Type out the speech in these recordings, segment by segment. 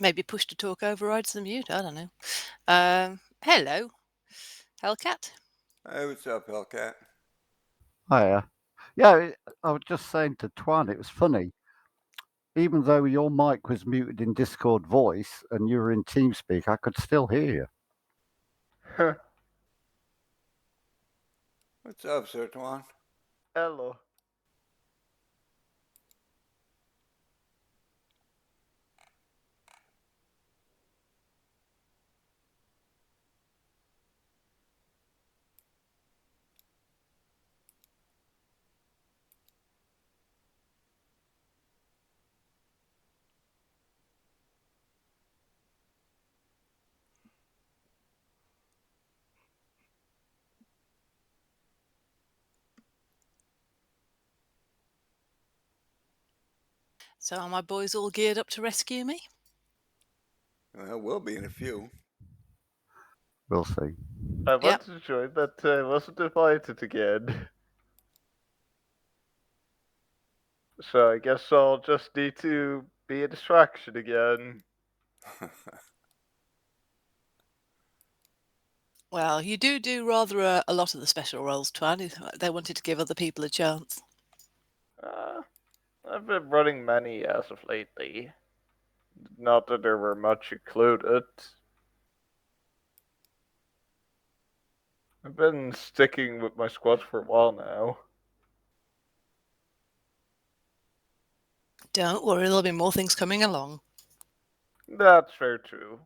Maybe push to talk overrides the mute. I don't know. Hello, Hellcat. Hey, what's up, Hellcat? Hiya. Yeah, I was just saying to Twan, it was funny. Even though your mic was muted in Discord voice and you were in TeamSpeak, I could still hear you. What's up, Sir Twan? Hello. So are my boys all geared up to rescue me? Well, we'll be in a few. We'll see. I wanted to join, but I wasn't invited again. So I guess I'll just need to be a distraction again. Well, you do rather a lot of the special roles, Twan. They wanted to give other people a chance. I've been running many as of lately. Not that there were much included. I've been sticking with my squad for a while now. Don't worry, there'll be more things coming along. That's fair too.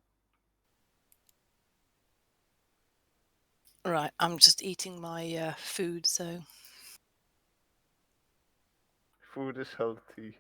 Right, I'm just eating my food, so... Food is healthy.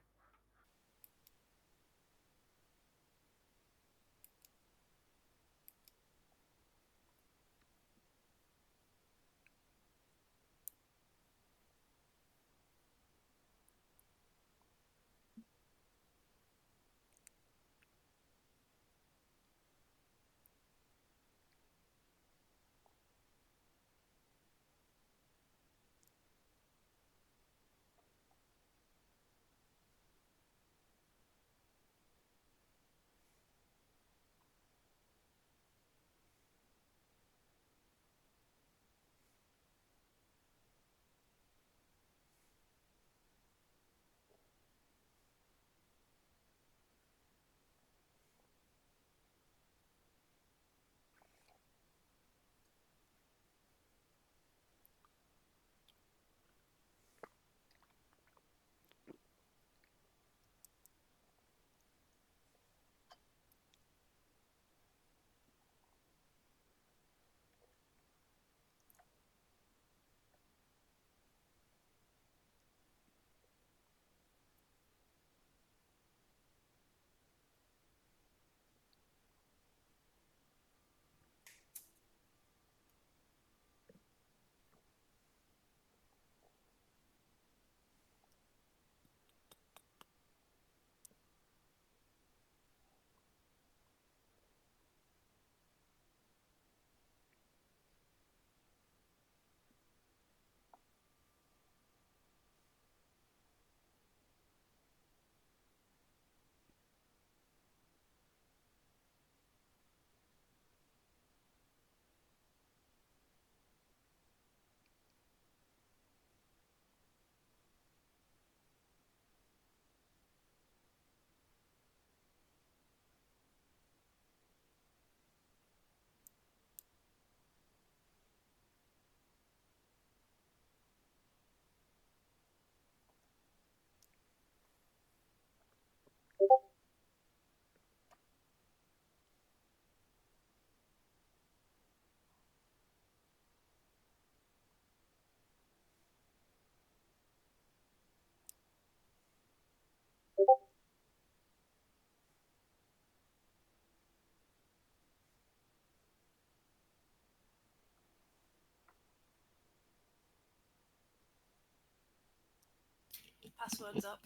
Password's up.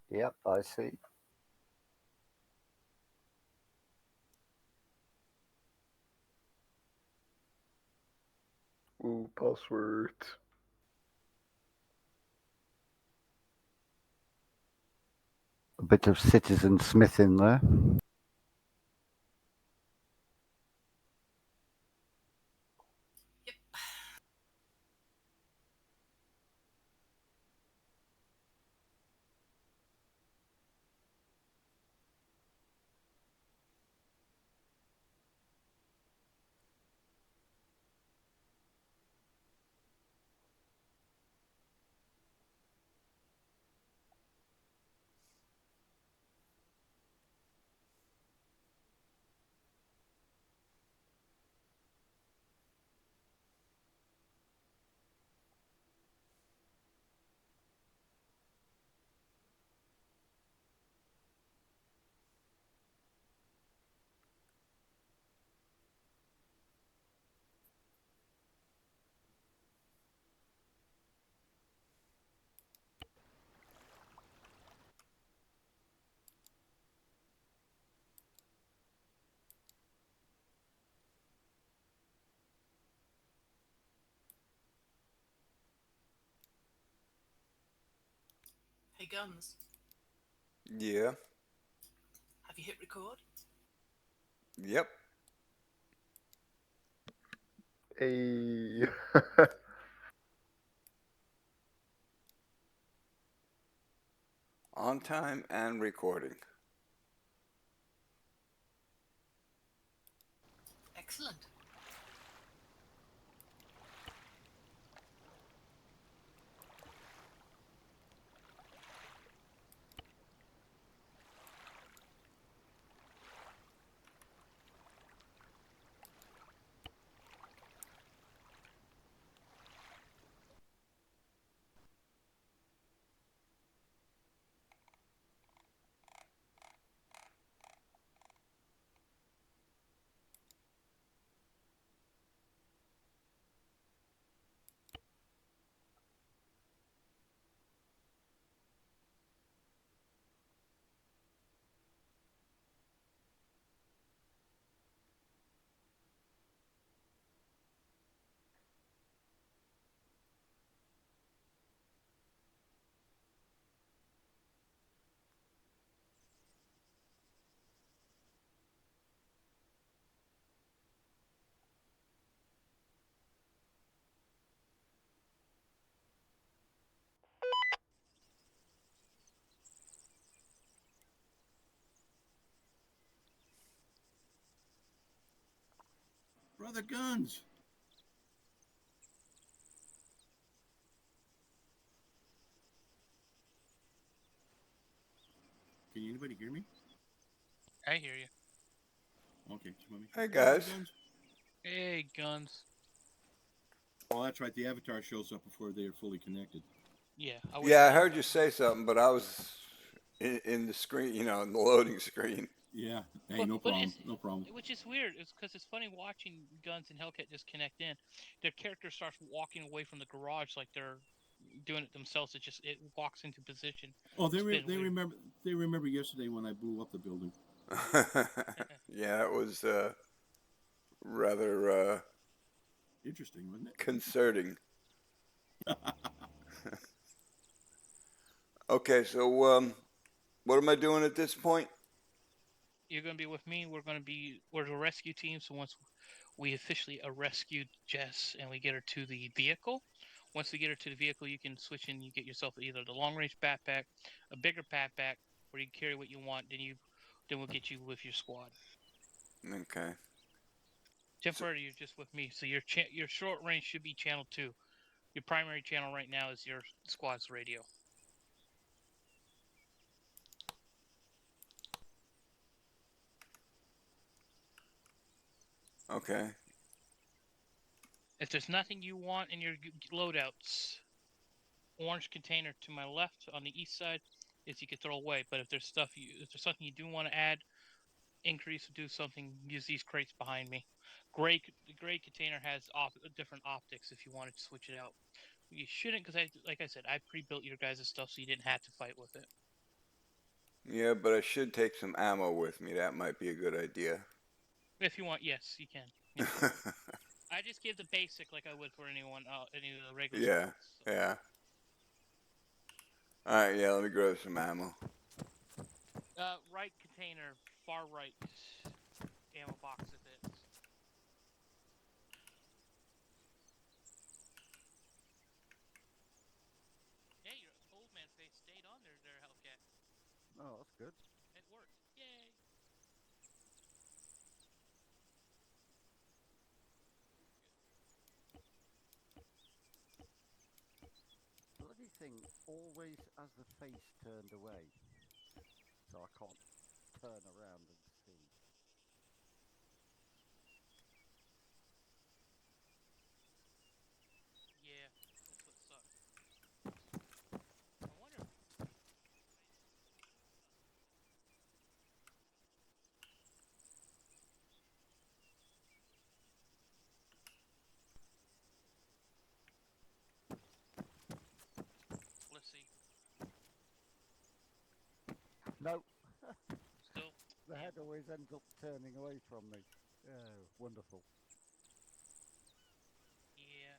Yep, I see. Ooh, password. A bit of Citizen Smith in there. Yep. Hey, Guns, Yeah. have you hit record? Yep. Hey. On time and recording. Excellent. Brother Guns. Can anybody hear me? I hear you. Okay, just want to make Hey, Brother guys. Guns. Hey, Guns. Oh, that's right. The avatar shows up before they are fully connected. Yeah, I was. Yeah, I heard you say something, but I was in the screen, in the loading screen. Yeah. Hey, But, no but problem. it's, No problem. which is weird. It's because it's funny watching Guns and Hellcat just connect in. Their character starts walking away from the garage like they're doing it themselves. It walks into position. Oh, they It's been weird. remember. They remember yesterday when I blew up the building. Yeah, it was rather Interesting, wasn't it? concerning. Okay, so what am I doing at this point? You're gonna be with me. We're the rescue team. So once we officially rescued Jess and we get her to the vehicle, once we get her to the vehicle, you can switch in. You get yourself either the long range backpack, a bigger backpack, where you can carry what you want. Then we'll get you with your squad. Okay. Temporarily, you're just with me. So your short range should be channel 2. Your primary channel right now is your squad's radio. Okay. If there's nothing you want in your loadouts, orange container to my left on the east side is you can throw away. But if there's something you do want to add, increase or do something, use these crates behind me. The gray container has different optics if you wanted to switch it out. You shouldn't, because like I said, I pre-built your guys' stuff so you didn't have to fight with it. Yeah, but I should take some ammo with me. That might be a good idea. If you want, yes, you can. Yeah. I just give the basic like I would for anyone, any of the regular. Yeah, students, so. yeah. All right, yeah. Let me grab some ammo. Right container, far right ammo box if it's. Hey, your old man face stayed on there, Hellcat. Oh, that's good. It worked. Yay! Bloody thing always has the face turned away, so I can't turn around and see. Yeah, that's what sucks. I wonder. Let's see. No, Still. the head always ends up turning away from me. Oh, wonderful. Yeah.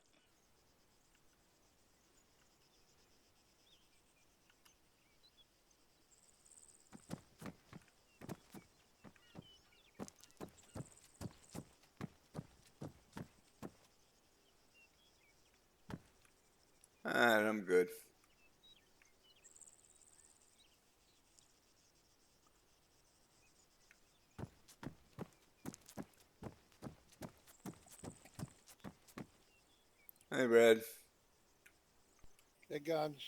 All right, I'm good. Hey, Brad. Hey, Guns.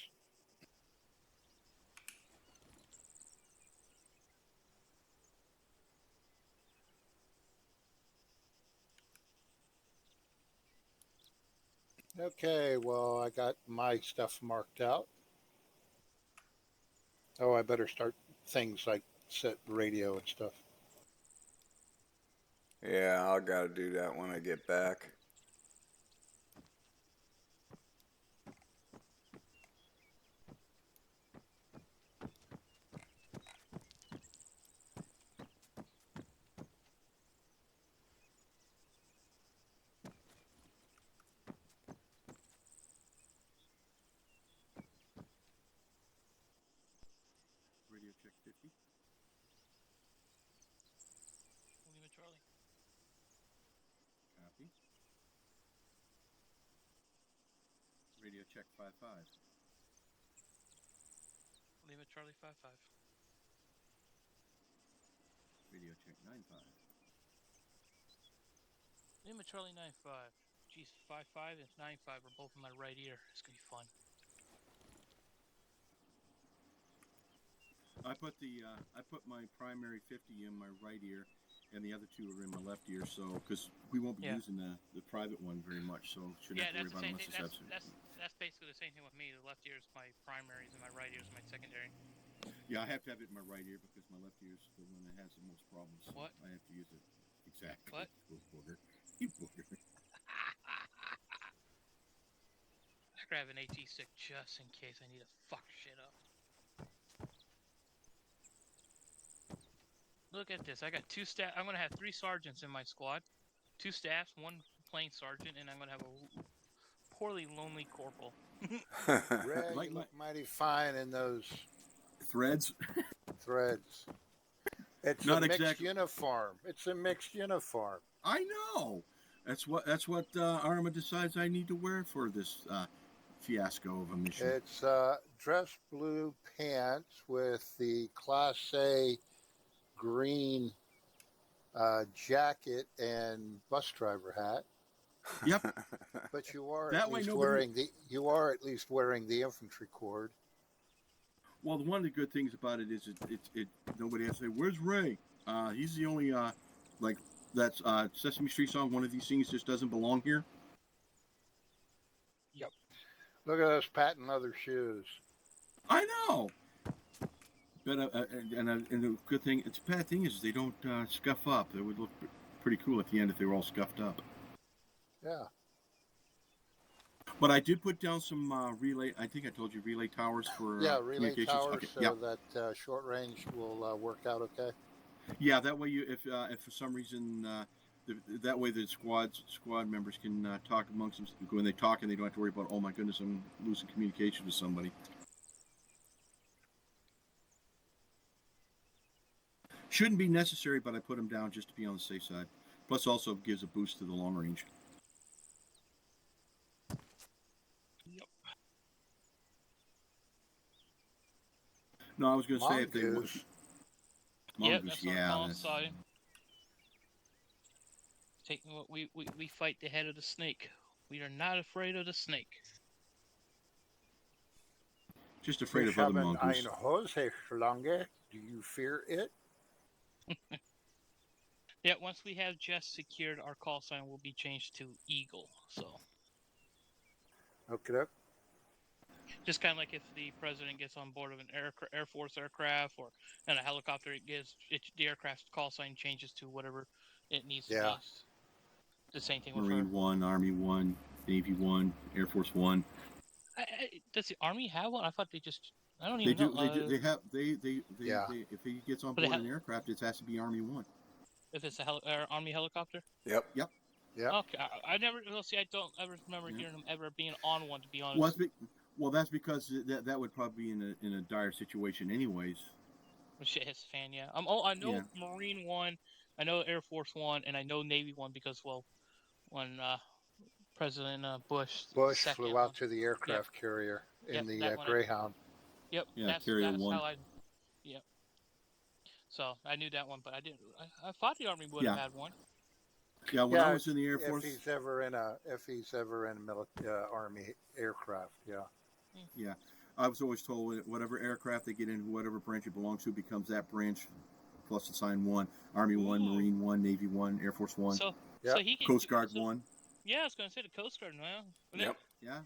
Okay, well, I got my stuff marked out. Oh, I better start things like set radio and stuff. Yeah, I gotta do that when I get back. Radio check 50. Lima Charlie. Copy. Radio check 55. Lima Charlie 5-5. Radio check 95. Lima Charlie 9-5. Geez, 5-5 and 9-5 are both in my right ear. It's gonna be fun. I put my primary 50 in my right ear, and the other two are in my left ear. So because we won't be using the private one very much, so shouldn't have to worry that's the about same unless thing. it's absolute. That's basically the same thing with me. The left ear is my primaries and my right ear is my secondary. Yeah, I have to have it in my right ear because my left ear is the one that has the most problems. So What? I have to use it. Exactly. What? You booger. You booger. I grab an AT stick just in case I need to fuck shit up. Look at this. I got 2 staff. I'm gonna have 3 sergeants in my squad, 2 staffs, 1 plain sergeant, and I'm gonna have a poorly lonely corporal. Red, Like you my- look mighty fine in those Threads. threads. It's Not a mixed exactly. uniform. It's a mixed uniform. I know. That's what Arma decides I need to wear for this fiasco of a mission. It's dress blue pants with the Class A green jacket and bus driver hat. Yep. But you are That at way least nobody- wearing the infantry cord. Well, one of the good things about it is it nobody has to say, "Where's Ray?" He's the only like that's Sesame Street song. One of these things just doesn't belong here. Yep. Look at those patent leather shoes. I know. But and the good thing, it's a bad thing is they don't scuff up. They would look pretty cool at the end if they were all scuffed up. Yeah. But I did put down some relay. I think I told you relay towers for Yeah, relay communications. towers Okay. so Yeah. that short range will work out okay. Yeah, that way you if for some reason that way the squad members can talk amongst them. When they talk, and they don't have to worry about, oh my goodness, I'm losing communication with somebody. Shouldn't be necessary, but I put them down just to be on the safe side. Plus, also gives a boost to the long range. Yep. No, I was going to say if they would. Mongoose. Yep, Mongoose, that's on the yeah. column side. Taking what we fight the head of the snake. We are not afraid of the snake. Just afraid Ich of other habe mongoose. eine Hose-Schlange. Do you fear it? Yeah, once we have Jess secured, our call sign will be changed to Eagle. So Okay. just kind of like if the president gets on board of an Air Force aircraft or in a helicopter, the aircraft's call sign changes to whatever it needs to Yeah. be. The same thing with Marine her. 1, Army 1, Navy 1, Air Force 1. Does the Army have one? I thought they just. I don't They even do. know. They have. They. Yeah. If he gets on But they board have- an aircraft, it has to be Army 1. If it's a Army helicopter. Yep. Yeah. Okay, I never. Well, see, I don't ever remember Yeah. hearing them ever being on one. To be honest. Well, that's because that would probably be in a dire situation, anyways. Shit hits the fan, yeah. I know Yeah. Marine 1, I know Air Force 1, and I know Navy 1 because, well, when President Bush Bush second, flew out to the aircraft carrier in Yep, the that one Greyhound. Yep, Yeah, that's Carrier 1. how I. Yep. So I knew that one, but I didn't. I thought the Army would Yeah. have had one. Yeah, when I was in the Air Force. If he's ever in a Army aircraft, yeah. Yeah, I was always told whatever aircraft they get in, whatever branch it belongs to, becomes that branch plus assigned 1. Army 1, Ooh. Marine 1, Navy 1, Air Force 1, So Yep. he can, Coast Guard so, 1. Yeah, I was going to say the Coast Guard now. Yep. Yeah.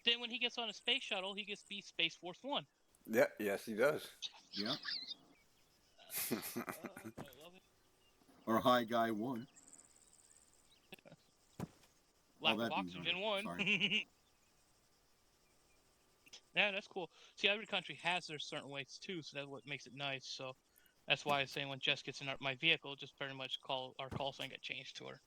Then when he gets on a space shuttle, he gets to be Space Force 1. Yep. Yes, he does. Yeah. I love it. Or High Guy 1. Lack of that'd be oxygen right. 1. Yeah, that's cool. See, every country has their certain weights too, so that's what makes it nice. So that's why I say when Jess gets in my vehicle, just very much our call sign get changed to her.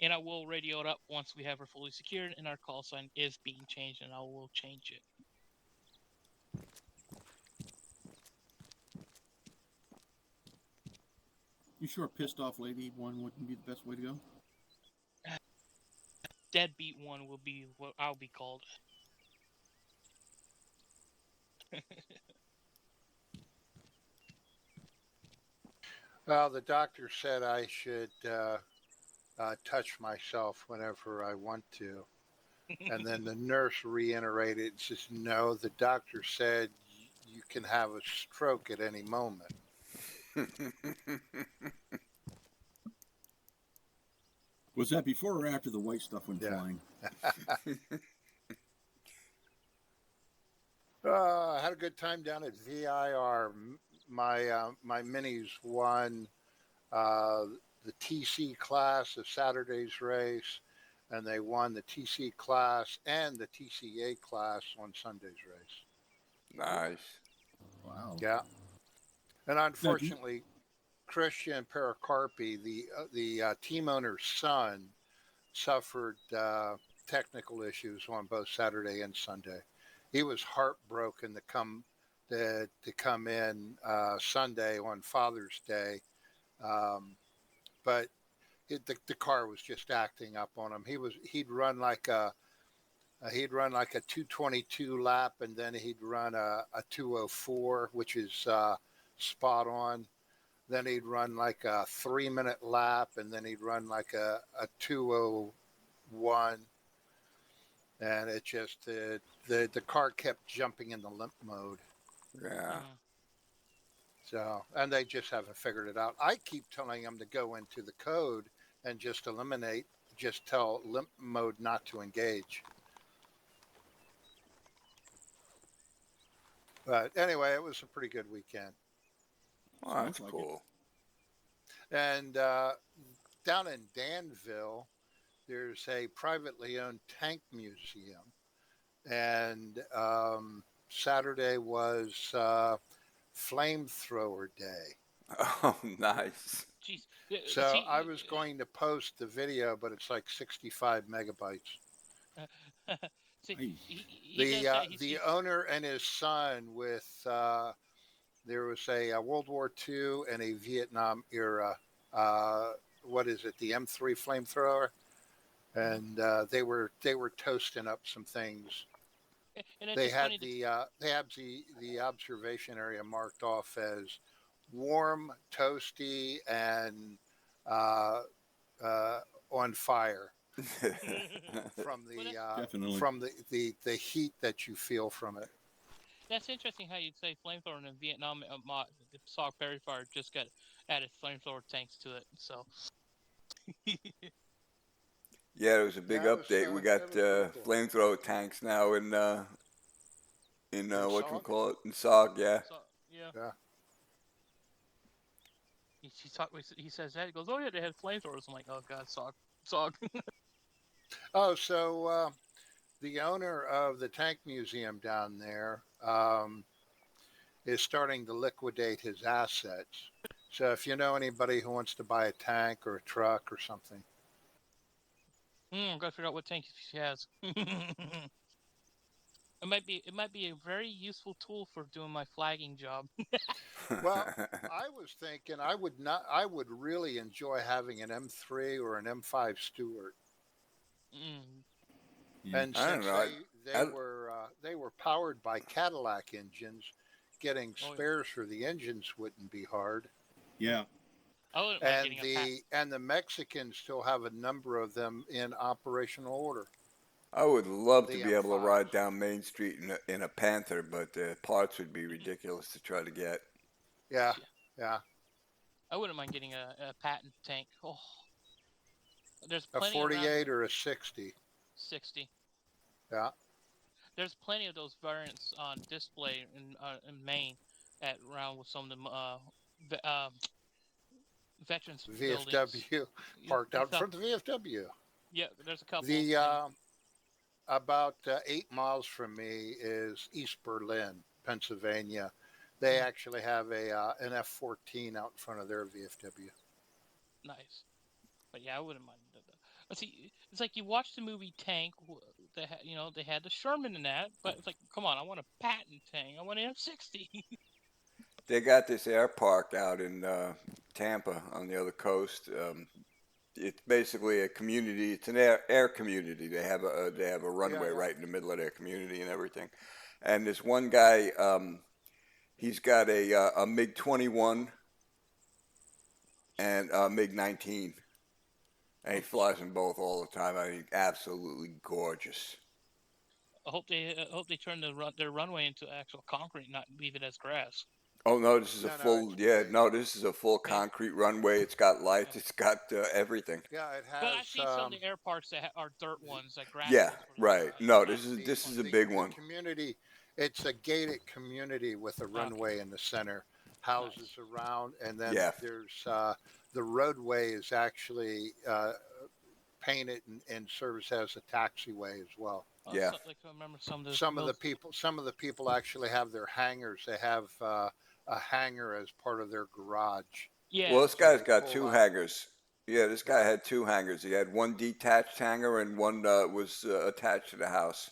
And I will radio it up once we have her fully secured, and our call sign is being changed, and I will change it. You sure pissed off lady 1 wouldn't be the best way to go? Deadbeat 1 will be what I'll be called. Well, the doctor said I should touch myself whenever I want to. And then the nurse reiterated and says, no, the doctor said you can have a stroke at any moment. Was that before or after the white stuff went Yeah. flying? I had a good time down at VIR. My minis won the TC class of Saturday's race, and they won the TC class and the TCA class on Sunday's race. Nice. Wow. Yeah, and unfortunately, Christian Pericarpi, the team owner's son, suffered technical issues on both Saturday and Sunday. He was heartbroken to come in Sunday on Father's Day, but the car was just acting up on him. He'd run like a 222 lap, and then he'd run a 204, which is spot on. Then he'd run like a 3-minute lap, and then he'd run like a 201. And it just the car kept jumping into limp mode. Yeah. So, and they just haven't figured it out. I keep telling them to go into the code and just tell limp mode not to engage. But anyway, it was a pretty good weekend. Well, that's Sounds like it. cool. And down in Danville, there's a privately owned tank museum. And Saturday was Flamethrower Day. Oh, nice. Jeez. So See, I was going to post the video, but it's like 65 megabytes. see, Nice. he does that. The owner and his son with there was a World War II and a Vietnam era. What is it? The M3 flamethrower, and they were toasting up some things. and it's They just had funny. the observation area marked off as warm, toasty, and uh, on fire from Well, Definitely. the heat that you feel from it. that's interesting how you'd say flamethrower in Vietnam. The SOG Perry Fire just got added flamethrower tanks to it. So Yeah, it was a big Yeah, it was, update. We that got was pretty cool. flamethrower tanks now in In what you SOG? call it, in SOG. Yeah. so yeah. Yeah. He says that. He goes, "Oh yeah, they had flamethrowers." I'm like, "Oh god, SOG." Oh, so the owner of the tank museum down there is starting to liquidate his assets. So if you know anybody who wants to buy a tank or a truck or something, Gotta figure out what tank he has. It might be a very useful tool for doing my flagging job. well, I was thinking I would really enjoy having an M3 or an M5 Stewart. Mm. Yeah. And I don't since know. they were powered by Cadillac engines, getting Oh, yeah. spares for the engines wouldn't be hard. Yeah. I wouldn't mind And getting a the Mexicans still have a number of them in operational order. I would love to The be able to M5s. ride down Main Street in a Panther, but the parts would be ridiculous to try to get. Yeah, yeah. I wouldn't mind getting a patent tank. Oh, there's A plenty around 48 or a 60. 60. Yeah. There's plenty of those variants on display in Maine at around with some of the veterans buildings. VFW parked out in front of the VFW. Yeah, there's a couple. The about 8 miles from me is East Berlin, Pennsylvania. They actually have an F-14 out in front of their VFW. Nice. But yeah, I wouldn't mind that. But see, it's like you watch the movie Tank. They had the Sherman in that, but it's like, come on, I want a patent tank. I want an F-60. They got this air park out in Tampa on the other coast. It's basically a community. It's an air community. They have a runway yeah. right in the middle of their community and everything. And this one guy, he's got a MiG 21 and a MiG 19, and he flies them both all the time. I mean, absolutely gorgeous. I hope they turn their runway into actual concrete, not leave it as grass. Oh no, this is a No, full. it's Yeah, big. no, this is a full concrete runway. It's got lights. It's got everything. Yeah, it has. But I've seen some of the air parks that are dirt ones, like grass. Yeah, ones where right. they're, No, not this is a the big one. community. It's a gated community with a runway in the center, houses around, and then Yeah. there's the roadway is actually painted and serves as a taxiway as well. Yeah. Like I remember some of the Some of the people actually have their hangars. They have a hangar as part of their garage. Yeah. Well, this guy's they got pull two out. hangars. Yeah, this guy had two hangars. He had one detached hangar and one was attached to the house.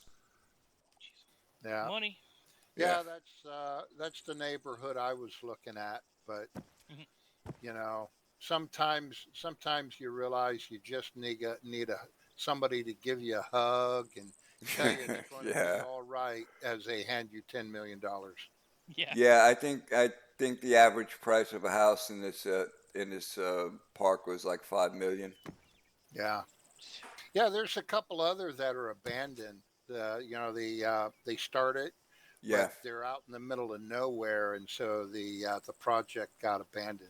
Yeah. Money. Yeah, that's the neighborhood I was looking at, but Mhm. you know, sometimes you realize you just need somebody to give you a hug and tell you it's going to Yeah. be all right as they hand you $10 million. Yeah. Yeah, I think the average price of a house in this park was like $5 million. Yeah, yeah. There's a couple other that are abandoned. They started, Yeah, but they're out in the middle of nowhere, and so the project got abandoned.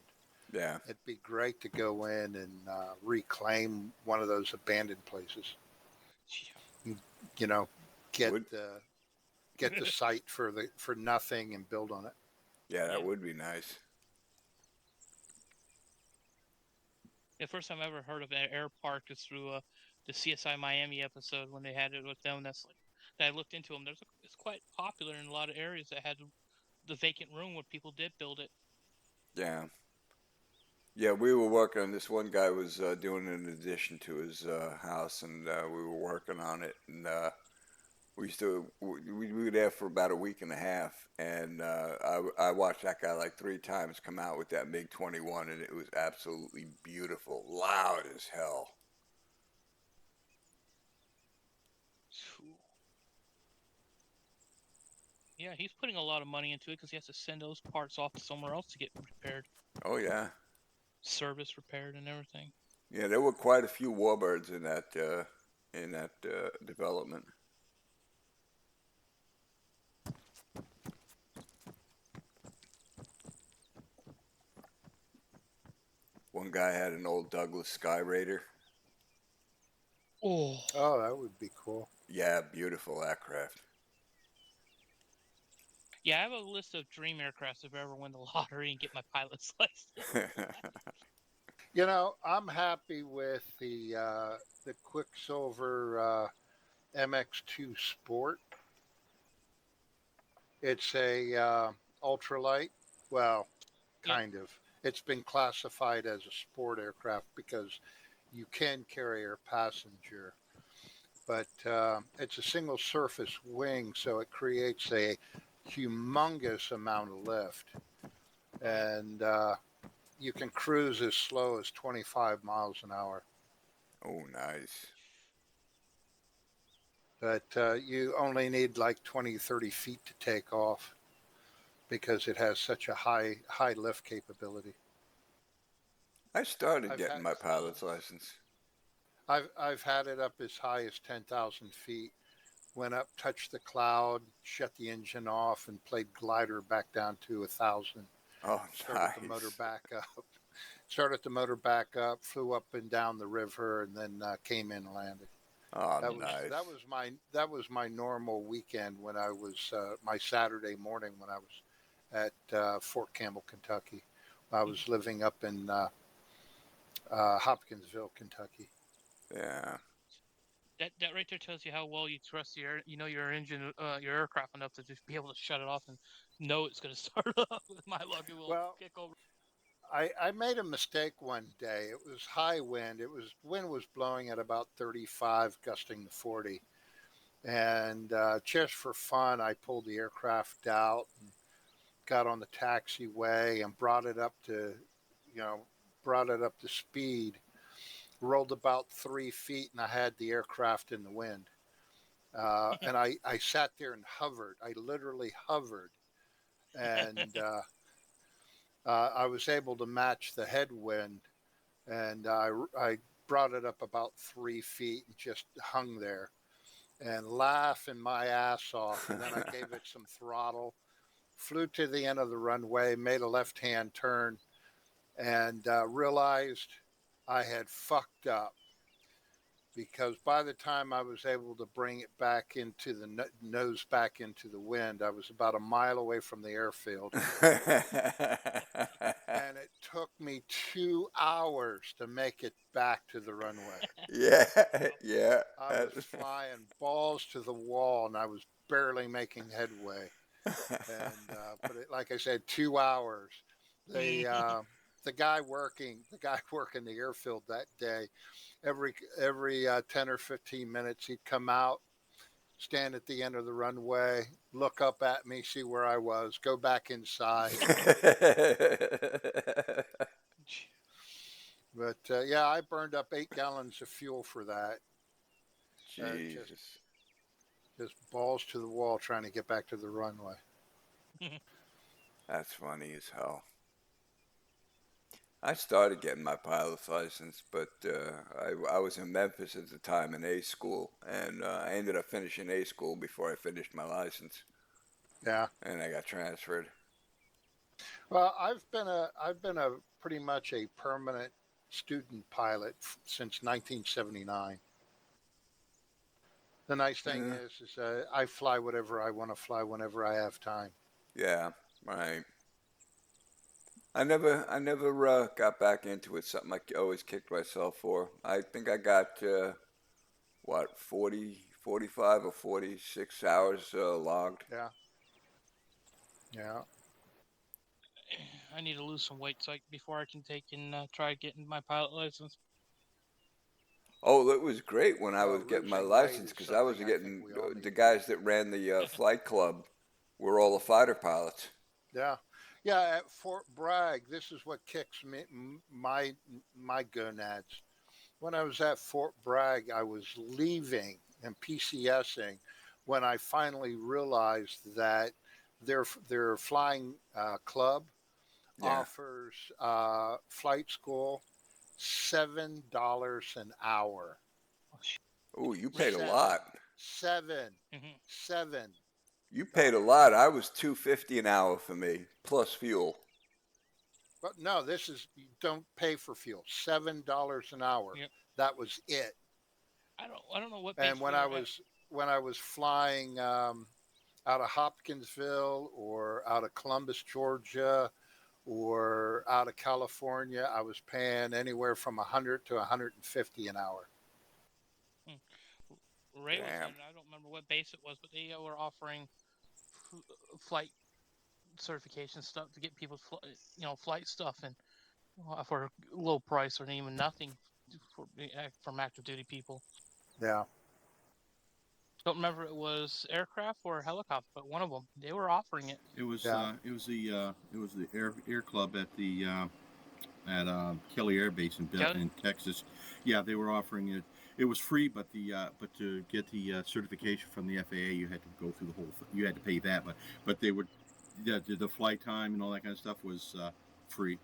yeah. It'd be great to go in and reclaim one of those abandoned places. You know, get Would. the site for nothing and build on it. Yeah, that Yeah. would be nice. The first time I ever heard of an air park is through the CSI Miami episode when they had it with them. That I looked into them. It's quite popular in a lot of areas that had the vacant room where people did build it. Yeah. Yeah, we were working on this. One guy was doing an addition to his house, and we were working on it. And we were there for about a week and a half, and I watched that guy like 3 times come out with that MiG 21, and it was absolutely beautiful, loud as hell. Yeah, he's putting a lot of money into it because he has to send those parts off to somewhere else to get repaired, Oh yeah, service repaired, and everything. yeah. There were quite a few warbirds in that development. One guy had an old Douglas Sky Raider. Oh, Oh, that would be cool. Yeah, beautiful aircraft. yeah, I have a list of dream aircrafts if I ever win the lottery and get my pilot's license. You know, I'm happy with the Quicksilver MX2 Sport. It's a ultralight. Well, Yep. kind of. It's been classified as a sport aircraft because you can carry a passenger, but it's a single surface wing, so it creates a humongous amount of lift, and you can cruise as slow as 25 miles an hour. Oh, nice. But you only need like 20, 30 feet to take off because it has such a high lift capability. I started I've getting had- my pilot's license. I've had it up as high as 10,000 feet. Went up, touched the cloud, shut the engine off, and played glider back down to 1,000. Oh, Started the motor nice. back up. Started the motor back up, flew up and down the river, and then came in and landed. Oh, That was nice. that was my normal weekend when I was my Saturday morning when I was at Fort Campbell, Kentucky. I was living up in Hopkinsville, Kentucky. Yeah. That right there tells you how well you trust your engine, your aircraft enough to just be able to shut it off and know it's going to start up. With my luck, it will Well, kick over. I made a mistake one day. It was high wind. Wind was blowing at about 35, gusting to 40. And just for fun, I pulled the aircraft out and got on the taxiway and brought it up to, brought it up to speed. Rolled about 3 feet, and I had the aircraft in the wind. And I sat there and hovered. I literally hovered, and I was able to match the headwind, and I brought it up about 3 feet and just hung there and laughing my ass off. And then I gave it some throttle, flew to the end of the runway, made a left-hand turn, and realized I had fucked up. Because by the time I was able to bring it back into the nose back into the wind, I was about a mile away from the airfield. And it took me 2 hours to make it back to the runway. Yeah, yeah. I was flying balls to the wall, and I was barely making headway. And but like I said, 2 hours. The guy working the airfield that day, every 10 or 15 minutes he'd come out, stand at the end of the runway, look up at me, see where I was, go back inside. But yeah, I burned up 8 gallons of fuel for that. Jesus. Just balls to the wall trying to get back to the runway. That's funny as hell. I started getting my pilot's license, but I was in Memphis at the time in A school, and I ended up finishing A school before I finished my license, Yeah. and I got transferred. Well, I've been a pretty much a permanent student pilot since 1979. The nice thing Yeah. is I fly whatever I want to fly whenever I have time. Yeah, right. I never got back into it. Something I always kicked myself for. I think I got 40, 45 or 46 hours logged. Yeah. Yeah. I need to lose some weight before I can take and try getting my pilot license. Oh, it was great when I Well, was getting my losing weight license is because I was something I think getting we all need the to guys do. that ran the flight club were all the fighter pilots. Yeah, yeah. At Fort Bragg, this is what kicks me my gonads. When I was at Fort Bragg, I was leaving and PCSing when I finally realized that their flying club Yeah. offers flight school $7 an hour. Oh, shit. Oh, you paid a Seven, lot. seven, Mhm. $7. You paid a lot. I was $2.50 an hour for me plus fuel. But no, this is you don't pay for fuel. $7 an hour. Yep. That was it. I don't know what base And we were at. when I was flying out of Hopkinsville or out of Columbus, Georgia, or out of California, I was paying anywhere from 100 to 150 an hour. Ray was Damn. in. I don't remember what base it was, but they were offering flight certification stuff to get people, flight stuff, and for a low price or even nothing from active duty people. Yeah. Don't remember it was aircraft or helicopter, but one of them they were offering it. It was Yeah. it was the air club at the at Kelly Air Base in Texas. Yeah, they were offering it. It was free, but but to get the certification from the FAA, you had to go through the whole. You had to pay that, but they would the flight time and all that kind of stuff was free.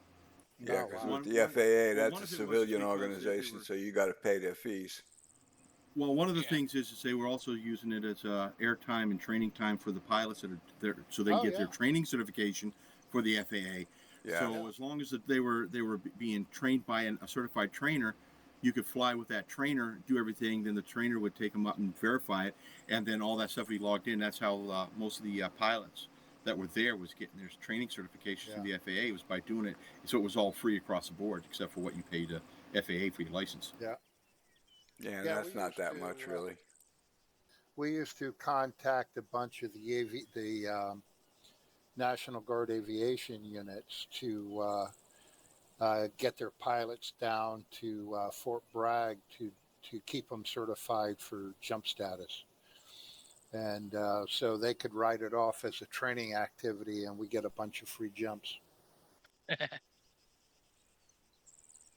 Yeah, Oh, because wow. with the FAA, well, that's one a of it was civilian because organization, were, so you got to pay their fees. well, one of the Yeah. things is they were also using it as airtime and training time for the pilots that are there, so they Oh, get their yeah. training certification for the FAA. Yeah. So as long as they were being trained by a certified trainer, you could fly with that trainer, do everything. Then the trainer would take them up and verify it, and then all that stuff would be logged in. That's how most of the pilots that were there was getting their training certifications through the FAA was by doing it. So it was all free across the board, except for what you paid FAA for your license. Yeah. Yeah, Yeah, that's not that much, really. We used to contact a bunch of the National Guard aviation units to get their pilots down to Fort Bragg to keep them certified for jump status. And so they could write it off as a training activity, and we get a bunch of free jumps. Yeah,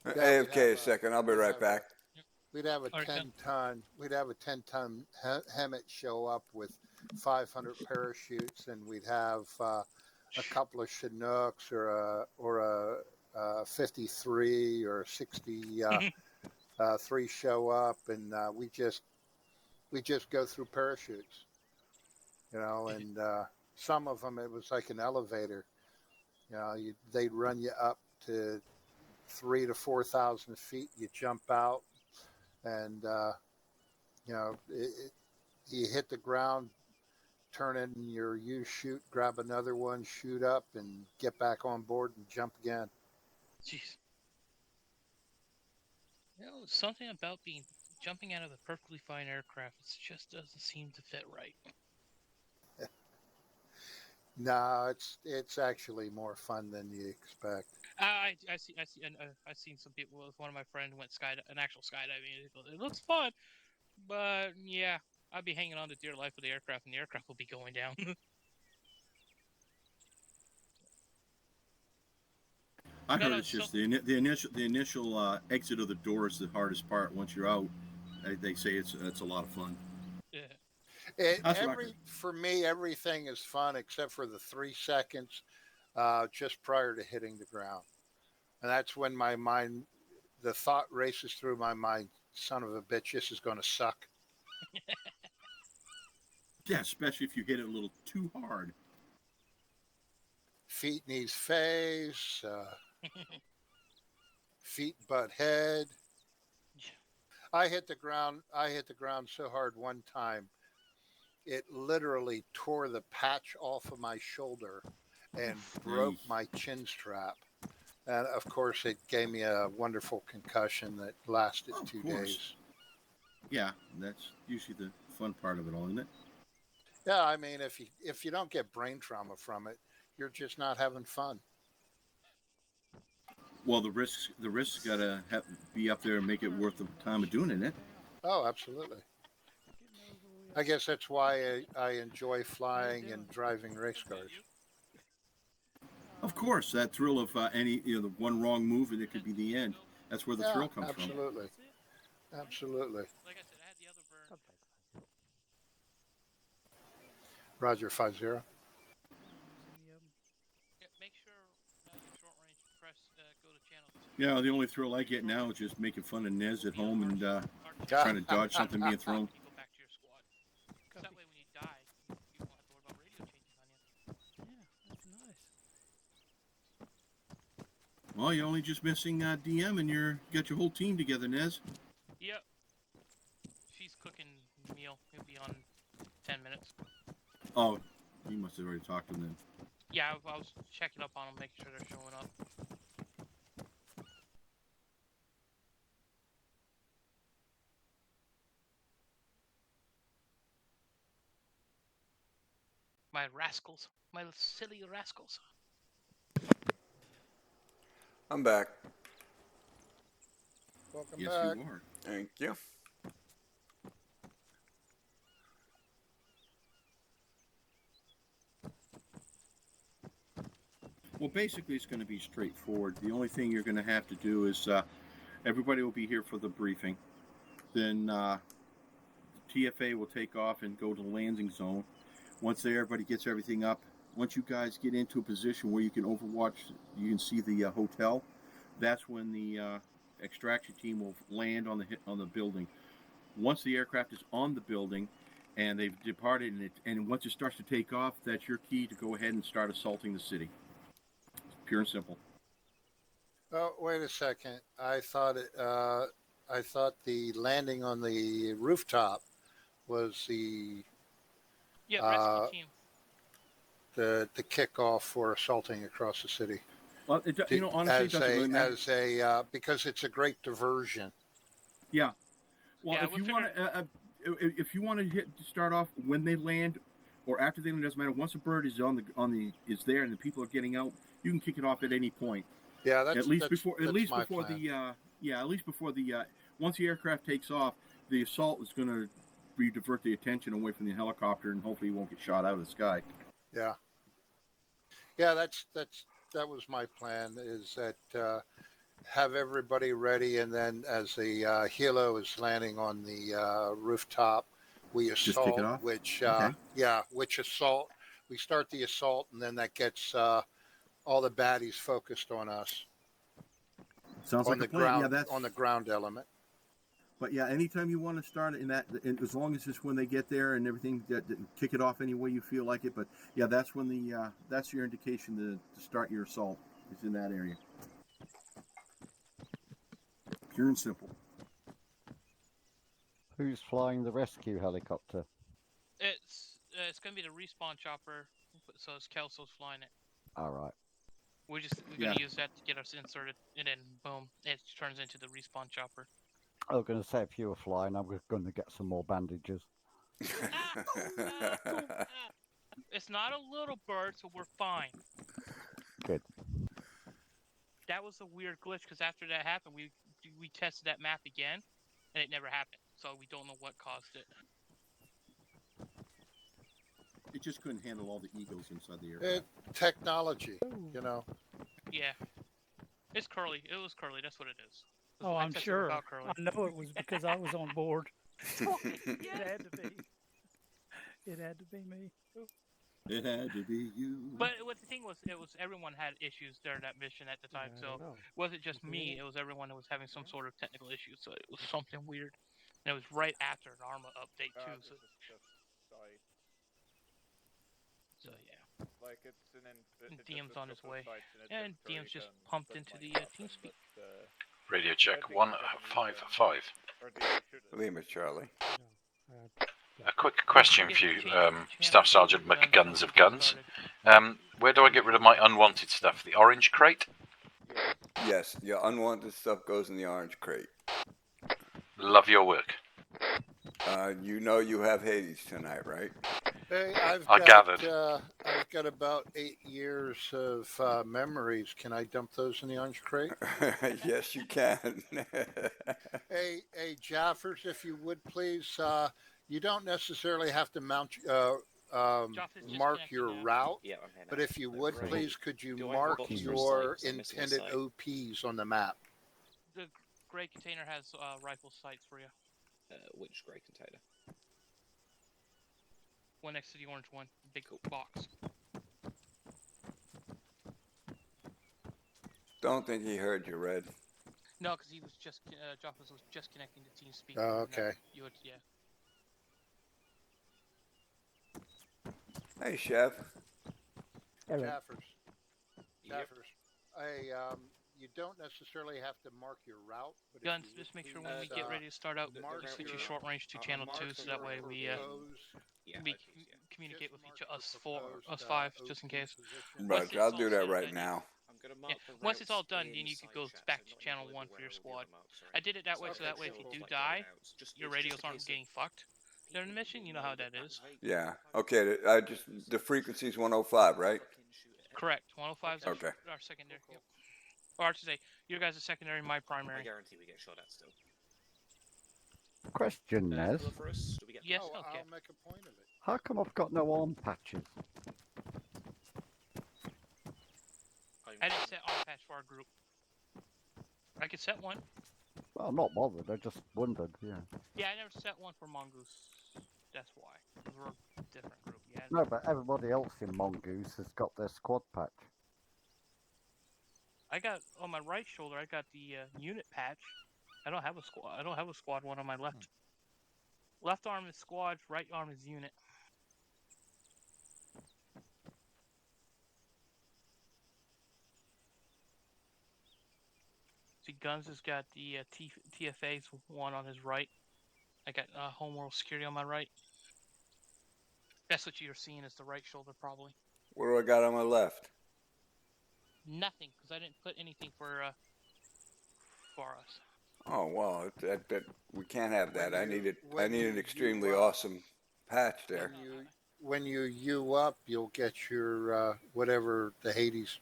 AFK a second. I'll be right back. We'd have a All right, 10-ton. We'd have a 10-ton Hemet show up with 500 parachutes, and we'd have a couple of Chinooks or a 53 or a 63 show up, and we just go through parachutes, and some of them it was like an elevator. They'd run you up to 3,000 to 4,000 feet. You jump out, and you hit the ground, turn in your U-shoot, grab another one, shoot up, and get back on board and jump again. Jeez. Something about jumping out of a perfectly fine aircraft, it just doesn't seem to fit right. No, it's actually more fun than you expect. I see. And I've seen some people. With one of my friends went an actual skydiving. It looks fun, but yeah, I'd be hanging on to dear life with the aircraft, and the aircraft will be going down. I heard it's just the initial exit of the door is the hardest part. Once you're out, they say it's a lot of fun. Yeah. For me, everything is fun except for the 3 seconds just prior to hitting the ground, and that's when the thought races through my mind: "Son of a bitch, this is going to suck." Yeah, especially if you hit it a little too hard. Feet, knees, face, feet, butt, head. I hit the ground so hard one time, it literally tore the patch off of my shoulder and broke my chin strap. And of course, it gave me a wonderful concussion that lasted 2 days. Yeah, that's usually the fun part of it all, isn't it? Yeah, I mean, if you don't get brain trauma from it, you're just not having fun. Well, the risks gotta be up there and make it worth the time of doing it. Oh, absolutely. I guess that's why I enjoy flying and driving race cars. Of course, that thrill of the one wrong move and it could be the end. That's where the Yeah, thrill comes from. absolutely. Absolutely. Like I said, I had the other burn. Roger, 5-0. Yeah, make sure your short range press go to channel 2. Yeah, the only thrill I get now is just making fun of Nez at home and Yeah. trying to dodge something being thrown. You go back to your squad. 'Cause that way, when you die, you won't have to worry about radio changes on you. Yeah, that's nice. Well, you're only just missing DM and got your whole team together, Nez. Yep. She's cooking meal. It'll be on 10 minutes. Oh, you must have already talked to them then. Yeah, I was checking up on them, making sure they're showing up. My rascals. My silly rascals. I'm back. Welcome Yes, back. you are. Thank you. Well, basically, it's going to be straightforward. The only thing you're going to have to do is everybody will be here for the briefing. Then TFA will take off and go to the landing zone. Once everybody gets everything up, once you guys get into a position where you can overwatch, you can see the hotel. That's when the extraction team will land on the building. Once the aircraft is on the building and they've departed, and once it starts to take off, that's your key to go ahead and start assaulting the city. Pure and simple. Oh, wait a second. I thought the landing on the rooftop was the Yeah, rescue team. the kickoff for assaulting across the city. Well, honestly, it doesn't really matter. Because it's a great diversion. Yeah. Well, Yeah, if we'll you figure- want to, if you want to start off when they land or after they land, doesn't matter. Once a bird is is there and the people are getting out, you can kick it off at any point. Yeah, that's At least that's, before that's my plan. once the aircraft takes off, the assault is going to divert the attention away from the helicopter and hopefully you won't get shot out of the sky. Yeah, that was my plan. Is that have everybody ready, and then as the helo is landing on the rooftop, we Just kick assault. it off? Which Okay. which assault? We start the assault, and then that gets all the baddies focused on us Sounds on like the a plan. ground Yeah, on the ground element. But yeah, anytime you want to start in that, as long as it's when they get there and everything, kick it off any way you feel like it. But yeah, that's when that's your indication to start your assault. It's in that area. Pure and simple. Who's flying the rescue helicopter? It's gonna be the respawn chopper, so it's Kelso's flying it. All right. We're gonna use that to get us inserted, and then boom, it turns into the respawn chopper. I was going to say if you were flying, I'm going to get some more bandages. It's not a little bird, so we're fine. Good. That was a weird glitch because after that happened, we tested that map again, and it never happened. So we don't know what caused it. It just couldn't handle all the eagles inside the aircraft. Technology, you know. Yeah, it's Curly. It was Curly. That's what it is. That's Oh, what I I'm tested sure. without Curly. I know it was because I was on board. It had to be. It had to be me. It had to be you. But what the thing was, everyone had issues during that mission at the time. So it wasn't just me. It was everyone that was having some sort of technical issue. So it was something weird. And it was right after an Arma update too. So yeah. Like DM's on his way, and DM's just pumped into the TeamSpeak. Radio check 155. Lima Charlie. A quick question for you, Staff Sergeant McGuns of Guns. Where do I get rid of my unwanted stuff? The orange crate? Yes, your unwanted stuff goes in the orange crate. Love your work. You know you have Hades tonight, right? Hey, I gathered. I've got about 8 years of memories. Can I dump those in the orange crate? Yes, you can. Hey, Jaffers, if you would please, you don't necessarily have to Joff is just mark connecting your now. route, Yeah, I'm here now. but if you would Right. please, could you Do I mark box for a your sight? 'Cause I'm missing a intended sight. OPs on the map? The gray container has rifle sights for you. Which grey container? One next to the orange one, big Cool. box. Don't think he heard you, Red. No, because he was just Joff was just connecting to TeamSpeak. Oh, and then okay. You would, yeah. Hey, Chef. Hello. Jaffers, Yep. you don't necessarily have to mark your route, but if Guns, you would just make sure please, when we get ready to start out, mark we switch your- your short range to channel mark 2, so that your way we proposed- Yeah, we I choose, yeah. communicate just with mark each your us proposed, 5, OP just in case. position. Roger, I'll do that right now. I'm gonna Yeah, mark the once it's all routes done, in then you could side go chat, back so to not channel bothered 1 where for your all the squad. other marks are I did it that way, Okay, so that way if cool. you do Like die, loadouts. your It's radios just a aren't case of getting fucked during the people mission. will You know how know that that is. vague Yeah. kind of Okay. I just the frequency's 105, right? fucking shoot it. Correct. 105 is Okay. our secondary. Yep. Or I should say, your guys' are secondary, my I primary. guarantee we get shot at still. Question, Nez. Cover for us? Do we get Yes, Oh, okay. I'll make a point of it. How come I've got no arm patches? I didn't set arm patch for our group. I could set one. Well, I'm not bothered. I just wondered. Yeah. Yeah, I never set one for Mongoose. That's why. 'Cause we're a different group. Yeah. No, but everybody else in Mongoose has got their squad patch. I got on my right shoulder. I got the unit patch. I don't have a squad. I don't have a squad one on my left. Left arm is squad. Right arm is unit. See, Guns has got the TFA's one on his right. I got Homeworld Security on my right. That's what you're seeing is the right shoulder, probably. What do I got on my left? Nothing, because I didn't put anything for us. Oh well, that we can't have that. I need when an you extremely U up- awesome patch there. When you U up, you'll get your whatever the Hades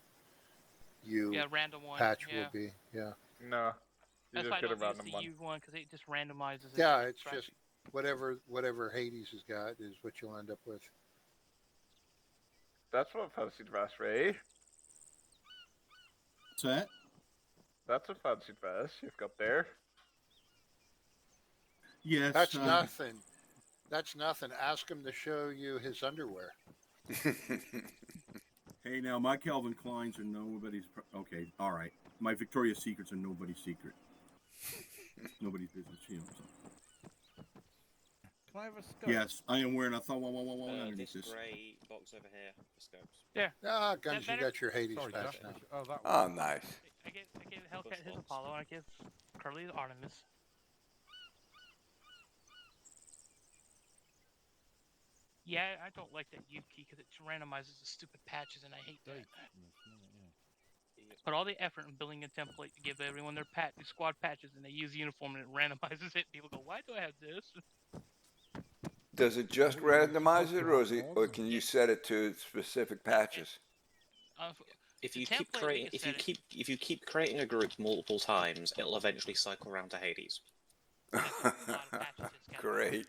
U Yeah, random one. patch yeah. will be. Yeah. No. You That's just why I get a don't use random the one. U one because it just randomizes it. Yeah, and it's tracks just it. whatever Hades has got is what you'll end up with. That's what fancy dress, Ray. What's that? That's a fancy dress you've got there. Yes. That's nothing. That's nothing. Ask him to show you his underwear. Hey, now my Calvin Kleins are nobody's. Okay, all right. My Victoria's Secrets are nobody's secret. Nobody's business, you know. So. Can I have a scope? Yes, I am wearing a underneath This this. grey box over here for scopes. Ah, Guns, you better? got your Hades Sorry, patch Jack. now. Oh, that Oh, one. nice. I gave Hellcat his Apollo, and I give Curly his Artemis. Yeah, I don't like that U key because it randomizes the stupid patches, and I hate that. Put all the effort in building a template to give everyone their squad patches, and they use uniform, and it randomizes it. People go, "Why do I have this?" Does it just randomize it, or can you set it to specific patches? If The you keep template, we creating, can set it. if you keep creating a group multiple times, it'll eventually cycle around to Hades. Great.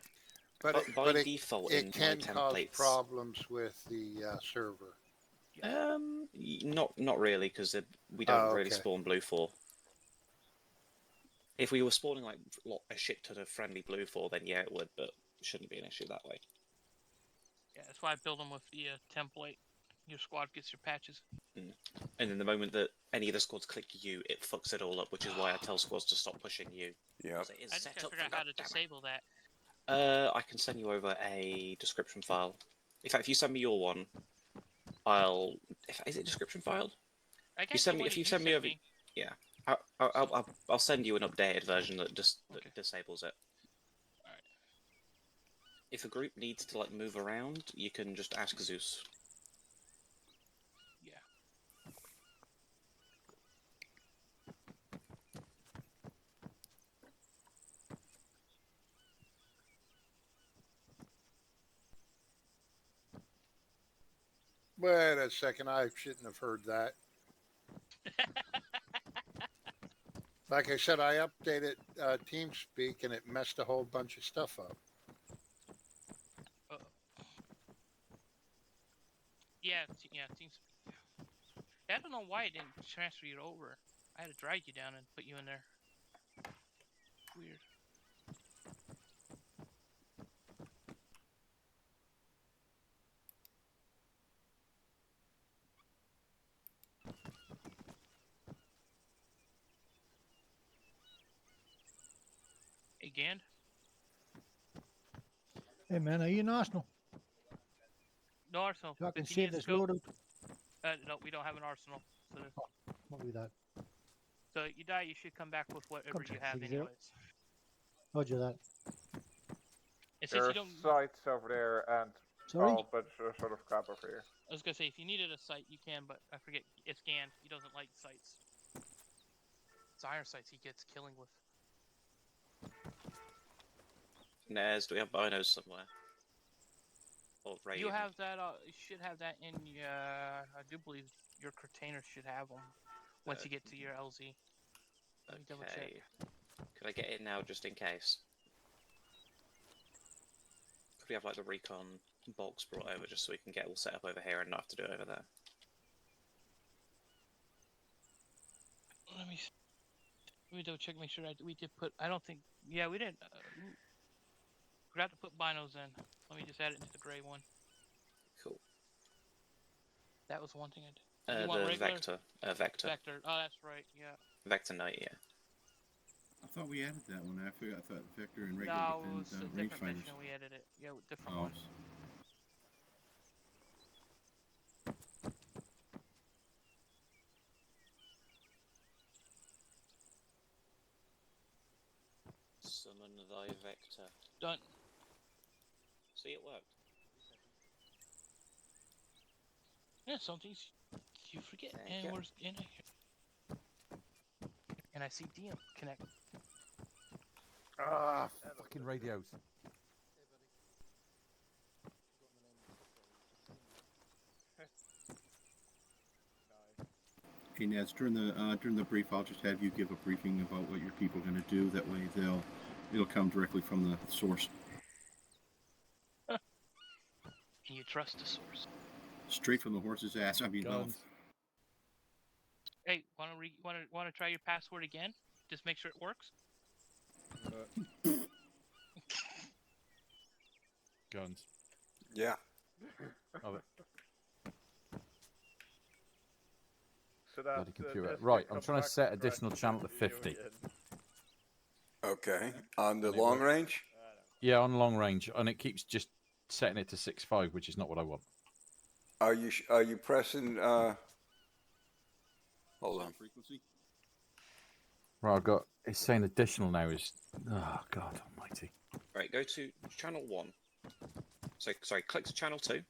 But by it default, in my can cause templates, problems with the server. not really, because we don't really okay. spawn blue 4. If we were spawning like a shit ton of friendly blue 4, then yeah, it would, but it shouldn't be an issue that way. Yeah, that's why I build them with the template. Your squad gets your patches. And then the moment that any of the squads click you, it fucks it all up, which is why I tell squads to stop pushing you. Yep. It is I just set gotta up figure for out how to that. disable that. I can send you over a description file. In fact, if you send me your one, is it description filed? I If you guess send me, yeah, I'll send you an updated version that disables it. Alright. If a group needs to like move around, you can just ask Zeus. Yeah. Wait a second. I shouldn't have heard that. Like I said, I updated TeamSpeak and it messed a whole bunch of stuff up. Yeah, teams. I don't know why it didn't transfer you over. I had to drag you down and put you in there. Weird. Hey, Gand? Hey man, are you in Arsenal? No Arsenal. So I can 15 save years this ago. loadout. No, we don't have an Arsenal. So, What be that? so you die, you should come back with whatever you have, 60. anyways. Roger that. And since There you are don't, sites over there and Sorry? all bunch of sort of crap over here. I was gonna say if you needed a site, you can, but I forget it's Gand. He doesn't like sites. It's iron sites he gets killing with. Nez, do we have binos somewhere? Or Ray? You have that. You should have that in your. I do believe your container should have them once you get to your LZ. Let me double check. Okay. Could I get it now just in case? Could we have like the recon box brought over just so we can get all set up over here and not have to do it over there? Let me double check. Make sure we did put. I don't think. Yeah, we didn't. Forgot to put binos in. Let me just add it into the gray one. Cool. That was one thing I did. You want The regular? Vector. Vector. Vector. Oh, that's right. Yeah. Vector Knight, yeah. I thought we added that one. I forgot. I thought Vector and regular No, it was and a different rangefinders. mission. We added it. Yeah, different Oh. one. Summon thy Vector. Done. See, it worked. Yeah, some things you forget. Thank And you. we're in here. And I see DM connect. Ah, Fucking radios. Okay, Naz, during the brief, I'll just have you give a briefing about what your people are going to do. That way, it'll come directly from the source, Can you trust the source? straight from the horse's ass. I mean, Guns. Hey, wanna try your password again? Just make sure it works. Guns. Yeah. Oh, so bloody that computer. Right, I'm trying to set additional channel to 50. Okay. On the And it long works. range? Yeah, on long range, and it keeps just setting it to 6.5, which is not what I want. Are you pressing? Hold on. frequency. Right, I've got. It's saying additional now is. Oh God Almighty. Right, go to channel 1. So, sorry, click to channel 2.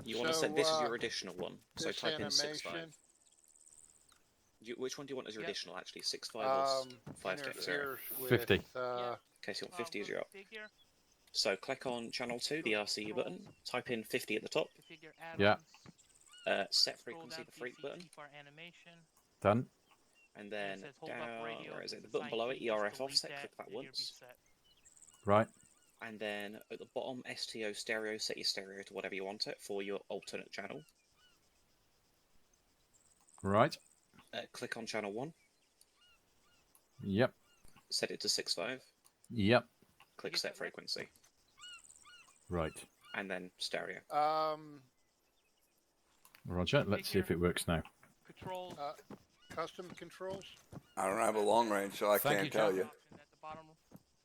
You want to So, set this as your additional one. So This type in 6.5. animation Which one do you want as your Yep. additional, actually? 6.5 or 5.0? interferes with 50. Okay, so you want 50 as your up. Configure, So click on channel 2, the RCU button. Type in 50 at the top. configure add-ons. Yeah. Set Scroll frequency, down the to freak button. keep our animation. Done. And then it says hold up down, radio. where is it? The Assign button below it, key, just ERF delete offset, click that and you'll be once. set. Right. And then at the bottom, STO stereo, set your stereo to whatever you want it for your alternate channel. Right. Click on channel 1, Yep. set it to 6.5, Yep. click get set that right? frequency, Right. and then stereo. Roger. Let's see if it works now. Controls. custom controls. I don't have a long range, so I Thank can't you, tell John. you. Option at the bottom.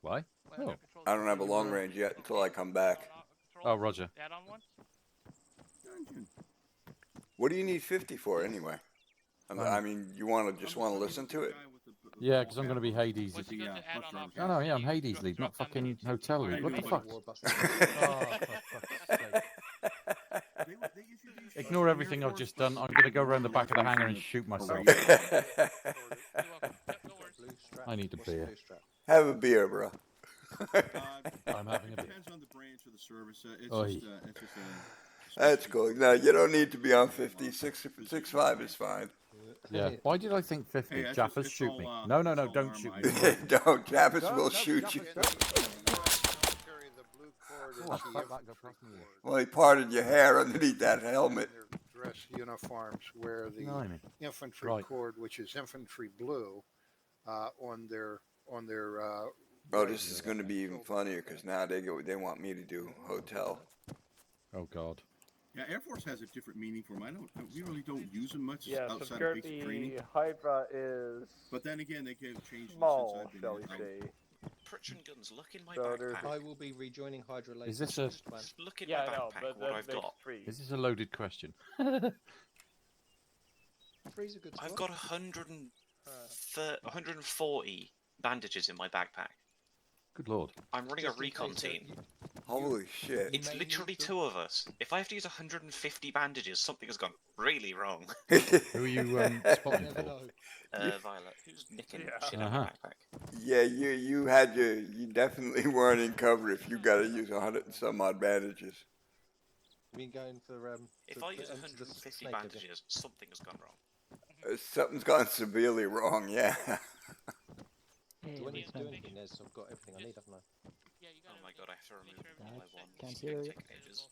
Why? Under Oh. controls, I don't have a long controls, range yet until I come back. controls, Oh, Roger. Add-on one. Dungeon. What do you need 50 for anyway? I mean, you just want to listen to it? Yeah, because I'm going to be Hades. Once you go to add-on bus driver. options, No, yeah, I'm you Hades drop- lead, drop not down fucking menu to hotel select lead. What the menu. fuck? Oh, for fuck's sake. Ignore everything I've just done. I'm going to go around the back of the hangar and shoot myself. You're welcome. Yep, no worries. I need a beer. Have a beer, bro. I'm having a beer. Depends on the branch of the service. It's Oi. just a That's cool. No, you don't need to be on 50. 6'5" is fine. Yeah. Why did I think 50? Hey, that's Jaffas, it's shoot all, me. it's No, all don't arm shoot me. I- Don't. Travis Don't, will no, shoot you. Jaffas, don't. Carry the blue cord Oh, is the fuck that, go infantry past me. cord. Well, he parted your hair underneath that helmet. And their dress uniforms wear the Blimey. infantry Right. cord, which is infantry blue, on their Oh, this is going to be even funnier because now they want me to do hotel. Oh, God. Yeah, Air Force has a different meaning for them. We really don't use them much Yeah, so outside of basic training. Skirpy Hydra is But then again, they have changed small, since I've been shall we in. say. Pritchard guns, look in my So there's- backpack. I will be rejoining Hydra later. Is this a- Just look in Yeah, my I know, backpack, but what that I've makes got. three. Is this a loaded question? Three's a good I've score. got 140 bandages in my backpack. Good Lord. I'm running a Just in recon case, team. Holy shit. It's may literally need to- 2 of us. If I have to use 150 bandages, something has gone really wrong. Who are you spotting Never for? know. Violet, who's nicking Yeah. shit out of my backpack. Yeah, you definitely weren't in cover if you got to use 100 and some odd bandages. Been going for If I use 150 bandages, something has gone wrong. Something's gone severely wrong, yeah. Do I need to do anything, Nez? I've got everything I need, haven't I? Oh my god, I have to remove all I want. Can't It's hear gonna you. take ages.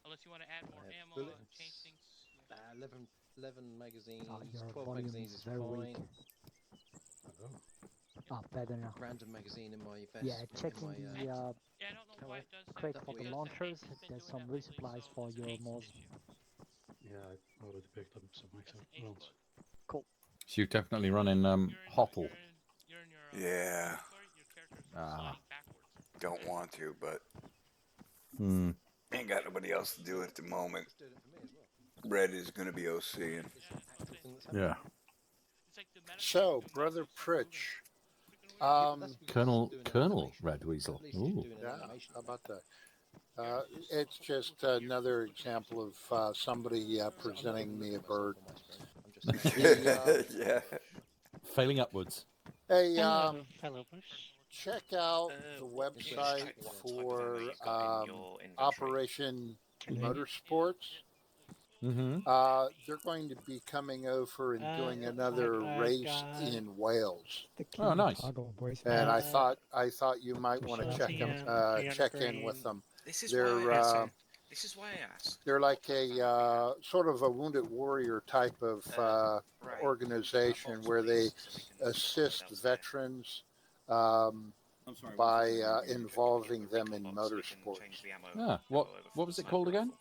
Unless you want to add more ammo, bullets. change things. 11 magazines, Your 12 volume magazines is is very fine. weak. Ah, better now. Random magazine in my vest. Yeah, in checking my, the Yeah, I don't know why it does that. crate for It the does that. launchers. He's been There's doing some that lately, resupplies so for it's an your ace mods. issue. Yeah, I already picked up some That's an ace bug. Cool. So you're definitely running Hottle. You're in your Yeah. inventory, your character's Ah. sliding backwards. Don't want to, but Hmm. ain't got nobody else to do it at the moment. Just doing it for me as well. Red is going to be OCing. Everything that's happening. Yeah. It's like the medical So, system Brother is Pritch, That's because Colonel he's doing an Colonel animation. Red Weasel. At least he's Ooh. doing an yeah, animation. how about that? It's just another example of somebody presenting me a bird. I'm just saying. Yeah. Failing upwards. Hey, Hello, Bruce. check out the website for Operation Motorsports. Mm-hmm. They're going to be coming over and doing another race in Wales, Oh, nice. and I thought you might want to check in with them. This is They're why I asked. This is why I asked. they're like a sort of a wounded warrior type of Right. organization where they assist veterans I'm sorry. by involving them in motorsports. Ah, what was it called again?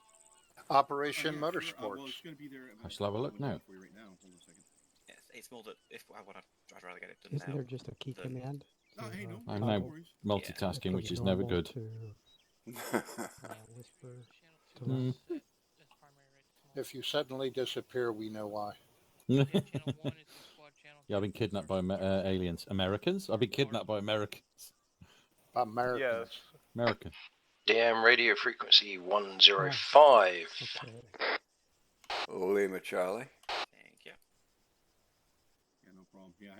Operation Well, Motorsports. it's going to be there. I shall have a look now. For you right now. Hold on a second. It's more that if I want to, I'd rather get it done Isn't now. there just a key than- command? Oh, hey, no. I'm no now worries. multitasking, which is never good. Hmm. If you suddenly disappear, we know why. Yeah, I've been kidnapped by aliens. Americans? I've been kidnapped by Americans. Americans. Yes. American. DM radio frequency 105. Lima Charlie. Thank you. Yeah, no problem. Yeah,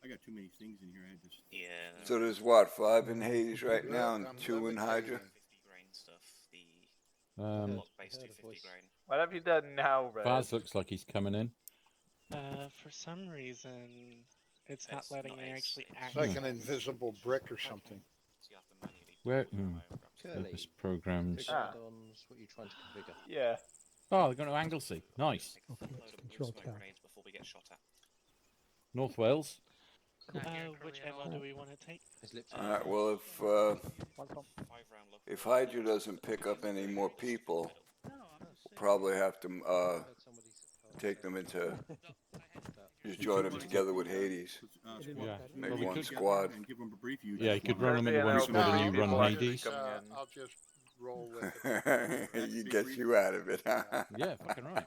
I got too many things in here. I had to. Yeah. So there's what, 5 in Hades right now and 2 in Hydra? 50 grain stuff. The block base 250 grain. What have you done now, Red? Baz looks like he's coming in. For some reason, it's not letting me actually It's access. like an invisible brick or something. Where? Curly. Purpose programs. Figure out on what you're trying to configure. Yeah. Oh, they're going to Anglesey. Nice. Control grenades before we get shot at. North Wales. Which ammo do we want to take? Alright, well, if Hydra doesn't pick up any more people, we'll probably have to take them into, just join them together with Hades. Yeah. Make Well, we one could- squad. And give them a brief. Yeah, you could run them into one squad and you run Hades. I'll just roll with it. You get you out of it, huh? Yeah, fucking right.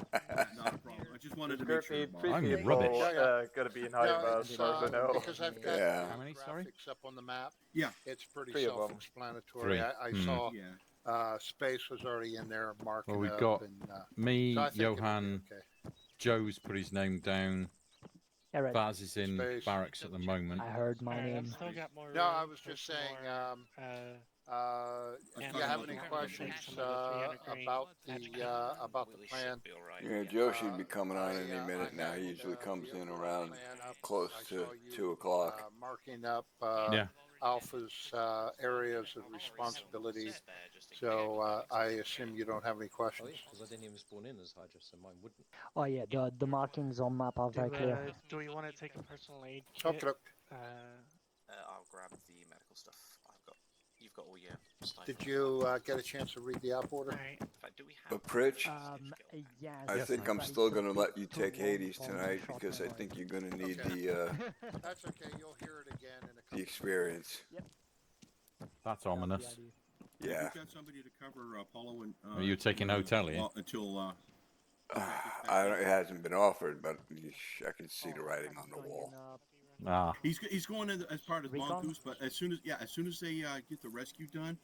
Not a problem. I just wanted to make sure. Three I'm people rubbish. going to be in Hydra, as far as I know. Because I've got Yeah. How many, sorry? graphics up on the map. Yeah. It's pretty 3 of them. self-explanatory. 3. I Hmm. saw Yeah. space was already in there marking Well, we've up. got and, me, so I think it'll be Johan, okay. Joe's put his name down. Yeah, right. Baz is in Space. barracks at the moment. I heard my I've name. still got more. No, I room was for just some saying, more, If you have any questions about the plan, Yeah, Joe should be coming on any minute now. He usually comes in around close to 2 o'clock. marking up Yeah. Alpha's areas of responsibility. So I assume you don't have any questions. Because I didn't even spawn in as Hydra, so mine wouldn't. Oh yeah, the markings on map are very clear. Do we want to take a personal aid Okay. kit? I'll grab the medical stuff. You've got all your stuff. Did you get a chance to read the op order? In fact, do we have? But Pritch, Yes. I think I'm still going to let you take Hades tonight because I think you're going to need the That's okay. You'll hear it again in a couple. the experience. That's ominous. Yeah. We've got somebody to cover Apollo and. Are you taking hotel, yeah? Until. It hasn't been offered, but I can see the writing on the wall. Ah. He's going in as part of Mongoose, but as soon as they get the rescue done,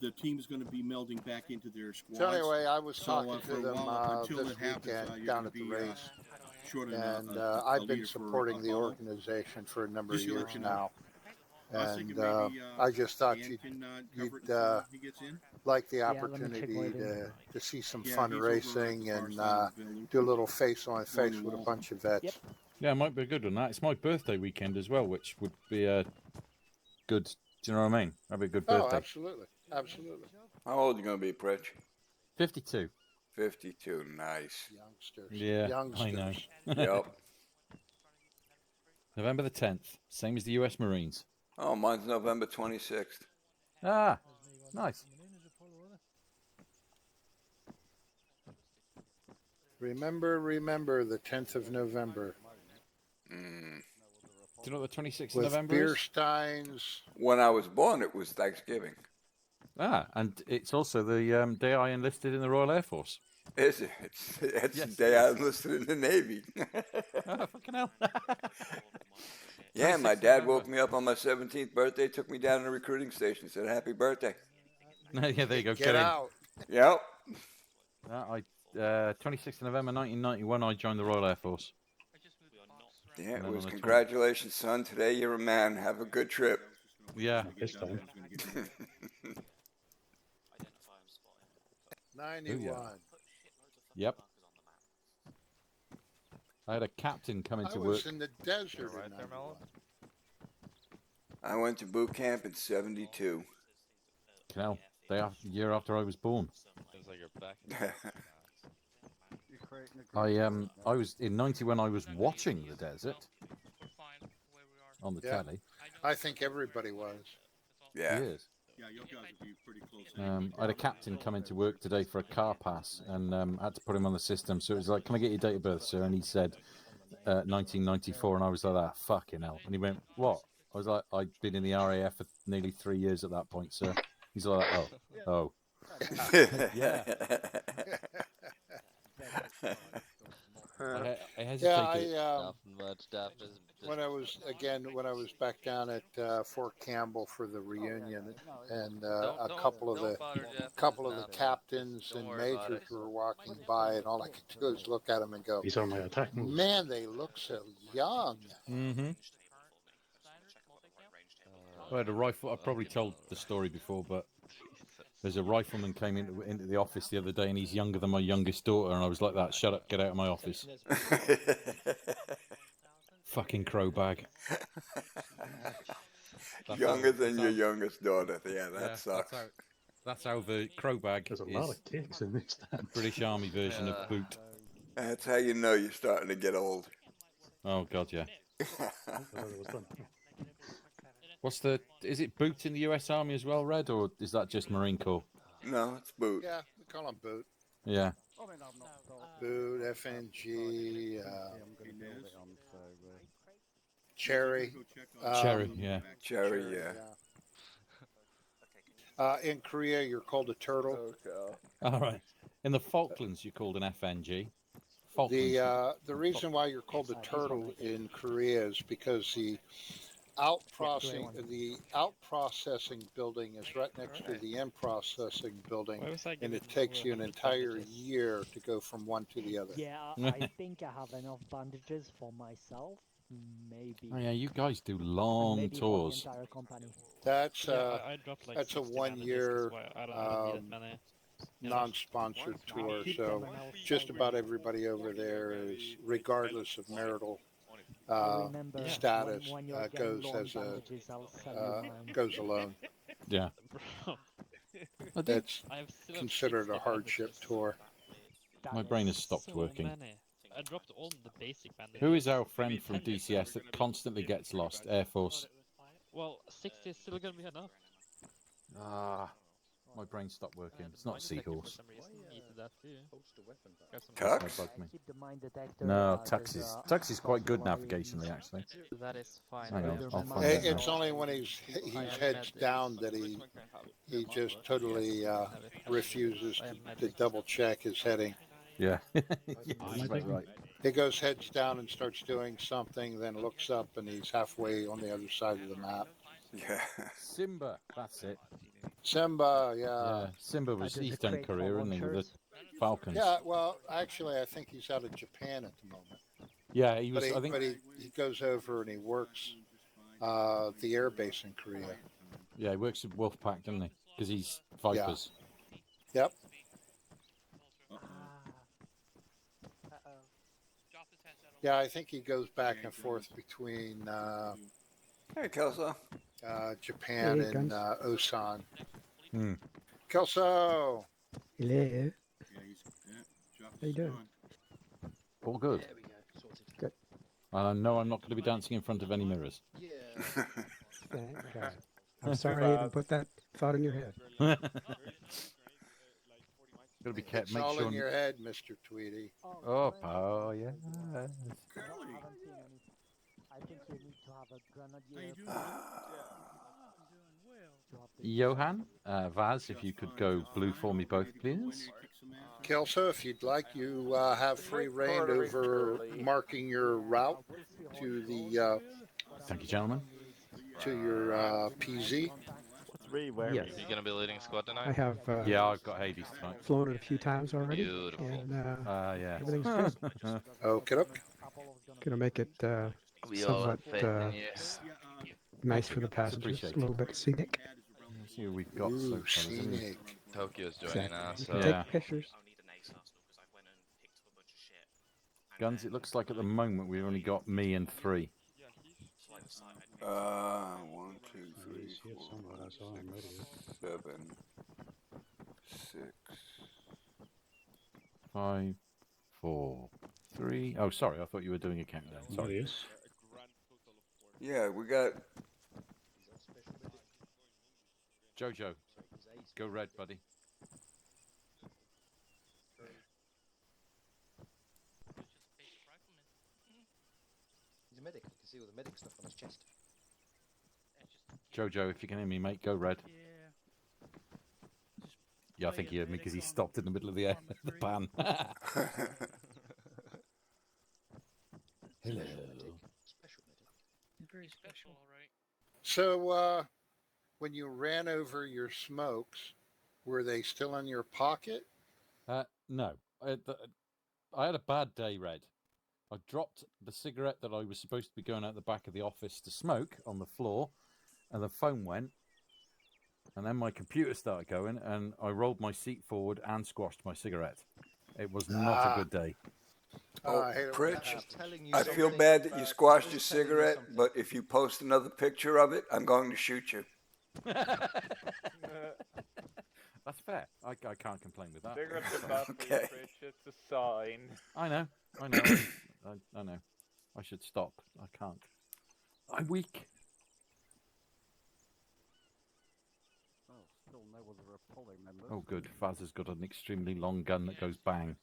the team is going to be melding back into their squads. So anyway, I was talking for to a them while, until this it happens, weekend you're down gonna at the be, race, short and a I've been leader for supporting the Apollo. organization for a number of Just to let years you know. now. I was thinking And maybe, I just thought Dan you'd, can cover it you'd until he gets in. like the Yeah, let me opportunity check later. to see some Yeah, fun he's over at the racing far and side of the building. do a little face-on-face Along the with a wall. bunch of vets. Yep. Yeah, it might be a good one. That it's my birthday weekend as well, which would be a good. Do you know what I mean? That'd be a good Oh, birthday. absolutely. Absolutely. How old are you going to be, Pritch? 52. 52. Nice. Youngsters. Yeah, Youngsters. I know. Yep. November the 10th, same as the U.S. Marines. Oh, mine's November 26th. Ah, nice. Remember the 10th of November. Mm. Do you know what the 26th of With November beer is? steins. When I was born, it was Thanksgiving. Ah, and it's also the day I enlisted in the Royal Air Force. Is it? It's Yes, the day it I is. enlisted in the Navy. Oh, fucking hell. Yeah, 26th my dad November. woke me up on my 17th birthday, took me down to the recruiting station, said, "Happy birthday." Yeah, there you go. Get in. out. Yep. 26th of November 1991, I joined the Royal Air Force. Yeah, it then was on the congratulations, son. Today you're a man. Have a good trip. Yeah. This time. 91. Yep. I had a captain come I into was work. in the desert in 91. I went to boot camp in '72. Canal, the year after I was born. Seems like you're back. I was in '90 when I was watching the desert on the Yeah. telly. I think everybody was. Yeah. Years. Yeah, you guys would be pretty close. I had a captain come into work today for a car pass, and I had to put him on the system. So it was like, "Can I get your date of birth, sir?" And he said 1994, and I was like, "Ah, fucking hell!" And he went, "What?" I was like, "I'd been in the RAF for nearly 3 years at that point, sir." He's like, "Oh." Yeah. I hesitated. Yeah, Nothing much stuff. when I was back down at Fort Campbell for the reunion, and a couple of the captains and majors were walking by, and all I could do is look at them and go, These are my attack moves. "Man, they look so young." Mm-hmm. I had a rifle. I've probably told the story before, but there's a rifleman came into the office the other day, and he's younger than my youngest daughter, and I was like, "That, shut up, get out of my office." Fucking crow bag. Younger than your youngest daughter. Yeah, that sucks. That's how the crow bag There's a is. lot of kicks in this dance. British Army version of boot. That's how you know you're starting to get old. Oh god, yeah. Is it boot in the US Army as well, Red, or is that just Marine Corps? No, it's boot. Yeah, we call them boot. Yeah. Boot, FNG, Cherry. Cherry, yeah. Cherry, yeah. In Korea, you're called a turtle. All right. In the Falklands, you're called an FNG. Falklands. The reason why you're called a turtle in Korea is because the out processing building is right next to the in processing building, and it takes you an entire year to go from one to the other. Yeah, I think I have enough bandages for myself, Maybe. Oh yeah, you guys do And long maybe for the tours. entire company. That's Yeah, I dropped like that's a 60 man in this, 'cause 1 year I don't need that many. You know? non-sponsored tour. Keep So them and I'll just sell about them. everybody over there is, regardless of marital I remember status, when you're getting goes low on as a bandages, I'll sell you mine. goes alone. Yeah. Bro. It's I have still considered 60 a hardship bandages. tour. My brain has stopped So working. many. I dropped all the basic bandages. Who is our friend Maybe from 10 years DCS that constantly gets lost? Air Force. Well, 60 is still gonna be enough. Ah, my brain stopped working. It's not Seahorse. For some reason, needed that too. Got some That Tux? bugged me. Keep the mine detector. No, there's Tux is a Tux is quite good possible navigationally, actually. That is fine. Hang on, Either I'll mine find it It's now. only when he's heads down that he just totally refuses to double check his heading. Yeah, yeah, that's about right. He goes heads down and starts doing something, then looks up and he's halfway on the other side of the map. Yeah. Simba, that's it. Simba, yeah. Yeah, Simba was he's done career, isn't he, with the Falcons? Yeah, well, actually, I think he's out of Japan at the moment. Yeah, he was. But I think. he goes over and he works the air base in Korea. Yeah, he works with Wolfpack, doesn't he? Because he's Vipers. Yep. Yeah, I think he goes back and forth between Hey, Kelso. Japan Hey, and guys. Osan. Hmm. Kelso! Hello. How you doing? All good. Good. No, I'm not going to be dancing in front of any mirrors. Thank God. I'm sorry I even put that thought in your head. Got to be kept. It's Make all sure. in your head, Mr. Tweedy. Oh, yeah. I think you need to have a grenadier. Johan, Vaz, if you could go blue for me both, please. Kelso, if you'd like, you have free reign over marking your route to the Thank you, gentlemen. to your PZ. Yes. Are you gonna be leading squad tonight? I have Yeah, I've got Hades tonight. flown it a few times already. Beautiful. And Yeah. everything's good. Okay. Gonna make it We all somewhat have faith in you. nice for the passengers. A little bit scenic. Let's see what we've got so far. isn't it? Tokyo's joining us. You So. can Yeah. take pictures. Guns, it looks like at the moment we've only got me and 3. 1, 2, 3, 4, 5, 6, 7, 6. 5, 4, 3. Oh, sorry, I thought you were doing a countdown. Sorry. Yeah, we got. Jojo, go red, buddy. He's a medic. I can see all the medic stuff on his chest. Jojo, if you can hear me, mate, go red. Yeah, I think he heard me because he stopped in the middle of the air, the pan. Hello. Very special, all right. So, when you ran over your smokes, were they still in your pocket? No. I had a bad day, Red. I dropped the cigarette that I was supposed to be going out the back of the office to smoke on the floor, and the phone went, and then my computer started going, and I rolled my seat forward and squashed my cigarette. It was not a good day. Oh, I hate it when Pritch, that happens. I feel bad that you squashed your cigarette, but if you post another picture of it, I'm going to shoot you. That's fair. I can't complain with that. Cigarettes are bad for you, Okay. Rich. It's a sign. I know. I know. I should stop. I can't. I'm weak. Still no other Apollo members. Oh, good. Faz has got an extremely long gun that goes bang.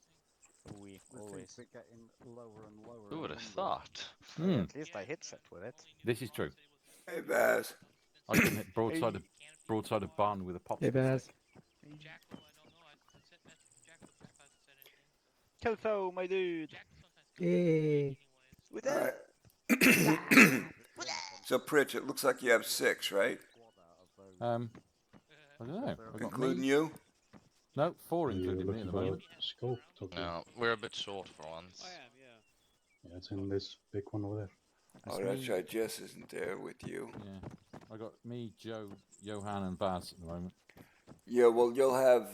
We always getting lower and lower. Who would have thought? Hmm. At least I hit set with it. This is true. Hey, Baz. I can hit broadside of barn with a pop. Hey, Baz. Kelso, my dude. Hey. With All that. right. So, Pritch, it looks like you have 6, right? I don't know. I've got Including me. you? No, 4 including me at the moment. No, we're a bit short for once. I am, yeah. Yeah, it's in this big one over there. Oh, It's that's me. right. Jess isn't there with you. Yeah, I got me, Joe, Johan, and Vaz at the moment. Yeah, well, you'll have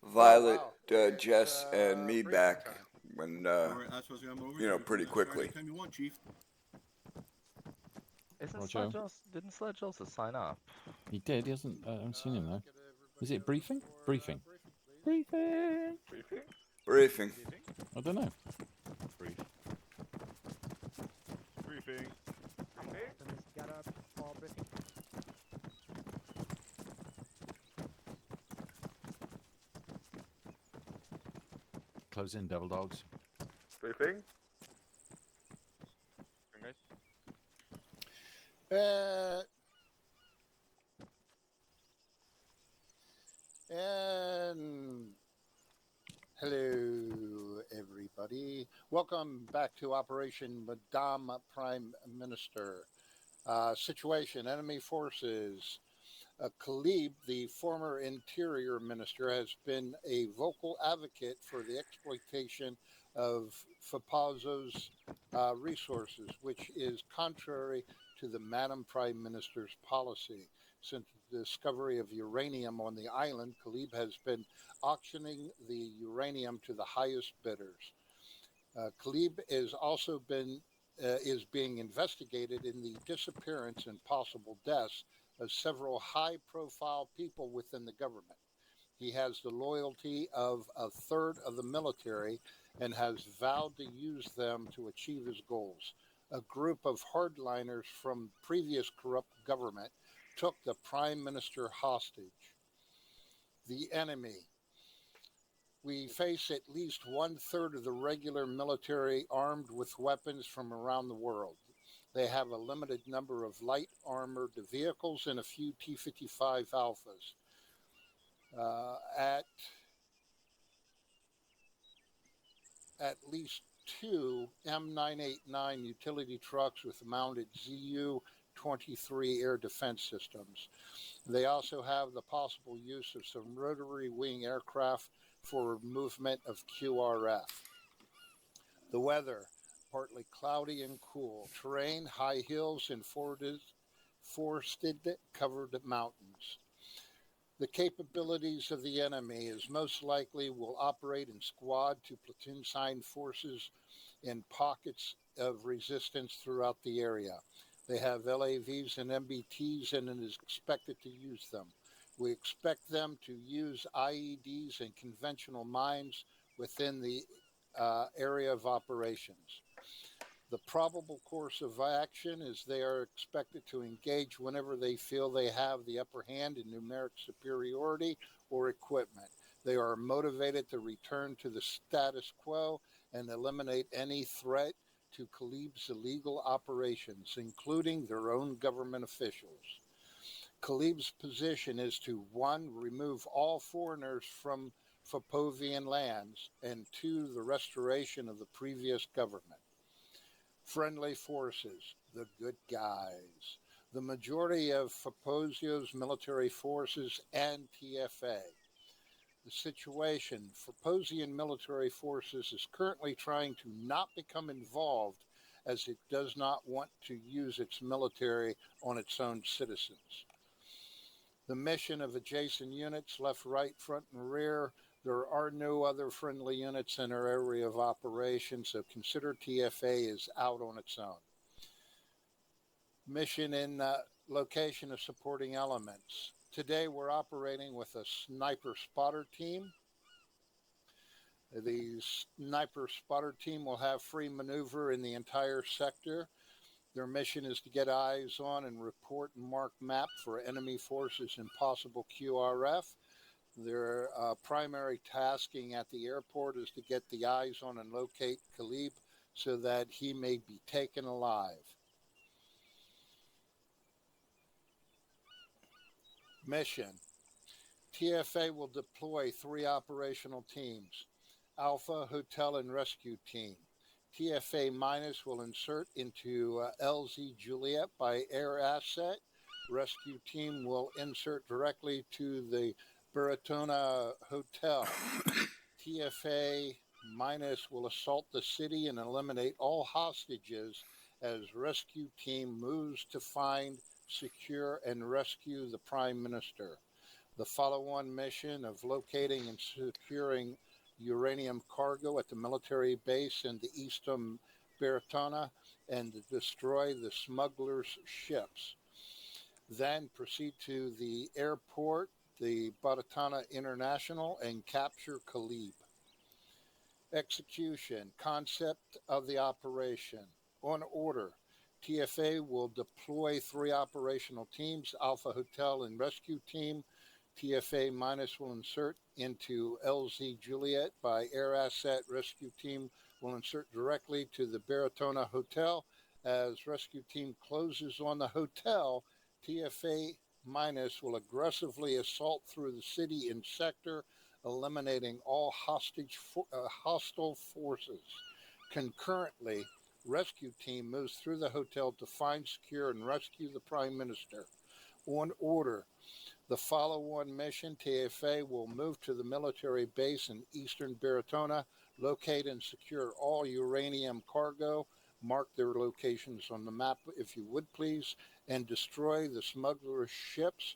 Violet, Jess, and me back when All right, that's what I was going to move over to. pretty Start quickly. anytime you want, Chief. Isn't Roger. didn't Sledge also sign up? He did. He hasn't. I haven't seen him though. Is it briefing? Briefing. Briefing. Briefing. I don't know. Briefing. Get up, Aubrey. Close in, devil dogs. Briefing. And hello, everybody. Welcome back to Operation Madame Prime Minister. Situation, enemy forces. Khalib, the former interior minister, has been a vocal advocate for the exploitation of FAPAZO's resources, which is contrary to the Madam Prime Minister's policy. Since the discovery of uranium on the island, Khalib has been auctioning the uranium to the highest bidders. Khalib is also is being investigated in the disappearance and possible deaths of several high-profile people within the government. He has the loyalty of a third of the military and has vowed to use them to achieve his goals. A group of hardliners from previous corrupt government took the prime minister hostage. The enemy. We face at least 1/3 of the regular military armed with weapons from around the world. They have a limited number of light armored vehicles and a few T-55 Alphas. At least 2 M989 utility trucks with mounted ZU-23 air defense systems. They also have the possible use of some rotary wing aircraft for movement of QRF. The weather, partly cloudy and cool. Terrain, high hills and forested covered mountains. The capabilities of the enemy is most likely will operate in squad to platoon signed forces in pockets of resistance throughout the area. They have LAVs and MBTs and it is expected to use them. We expect them to use IEDs and conventional mines within the area of operations. The probable course of action is they are expected to engage whenever they feel they have the upper hand in numeric superiority or equipment. They are motivated to return to the status quo and eliminate any threat to Khalib's illegal operations, including their own government officials. Khalib's position is to 1, remove all foreigners from Fapovian lands, and 2, the restoration of the previous government. Friendly forces, the good guys. The majority of Faposio's military forces and TFA. The situation, Faposian military forces is currently trying to not become involved as it does not want to use its military on its own citizens. The mission of adjacent units, left, right, front, and rear. There are no other friendly units in our area of operation, so consider TFA is out on its own. Mission in location of supporting elements. Today we're operating with a sniper spotter team. The sniper spotter team will have free maneuver in the entire sector. Their mission is to get eyes on and report and mark map for enemy forces and possible QRF. Their primary tasking at the airport is to get the eyes on and locate Khalib so that he may be taken alive. Mission. TFA will deploy 3 operational teams. Alpha, Hotel, and Rescue Team. TFA- will insert into LZ Juliet by air asset. Rescue team will insert directly to the Baratona Hotel. TFA- will assault the city and eliminate all hostages as rescue team moves to find, secure, and rescue the Prime Minister. The follow-on mission of locating and securing uranium cargo at the military base in the eastern Beretona and to destroy the smugglers' ships. Then proceed to the airport, the Baratana International, and capture Khalib. Execution, concept of the operation. On order, TFA will deploy 3 operational teams, Alpha Hotel and Rescue Team. TFA minus will insert into LZ Juliet by Air Asset. Rescue Team will insert directly to the Baratona Hotel. As Rescue Team closes on the hotel, TFA minus will aggressively assault through the city and sector, eliminating all hostile forces. Concurrently, Rescue Team moves through the hotel to find, secure, and rescue the Prime Minister. On order, the follow-on mission, TFA will move to the military base in eastern Baratona, locate and secure all uranium cargo, mark their locations on the map if you would please, and destroy the smugglers' ships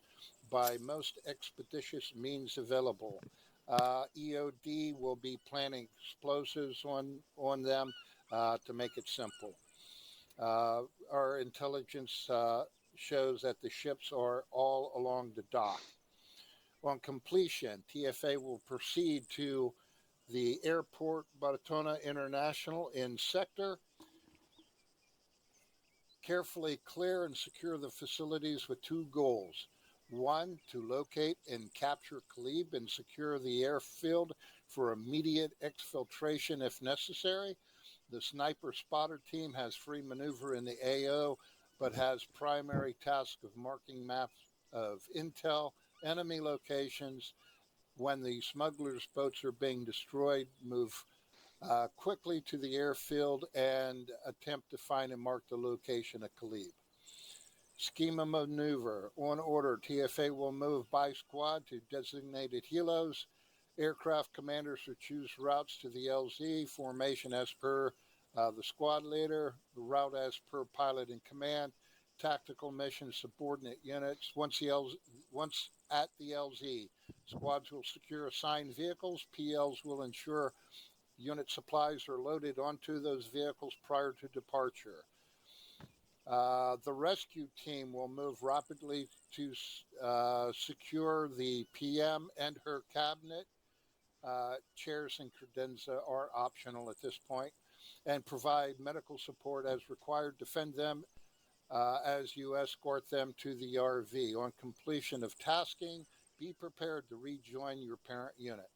by most expeditious means available. EOD will be planting explosives on them to make it simple. Our intelligence shows that the ships are all along the dock. On completion, TFA will proceed to the airport Baratona International in sector, carefully clear and secure the facilities with 2 goals. 1, to locate and capture Khalib and secure the airfield for immediate exfiltration if necessary. The sniper spotter team has free maneuver in the AO, but has primary task of marking maps of intel, enemy locations. When the smugglers' boats are being destroyed, move quickly to the airfield and attempt to find and mark the location of Khalib. Schema maneuver. On order, TFA will move by squad to designated helos. Aircraft commanders will choose routes to the LZ, formation as per the squad leader, the route as per pilot in command, tactical mission subordinate units. Once at the LZ, squads will secure assigned vehicles. PLs will ensure unit supplies are loaded onto those vehicles prior to departure. The rescue team will move rapidly to secure the PM and her cabinet. Chairs and credenza are optional at this point, and provide medical support as required. Defend them as you escort them to the RV. On completion of tasking, be prepared to rejoin your parent unit.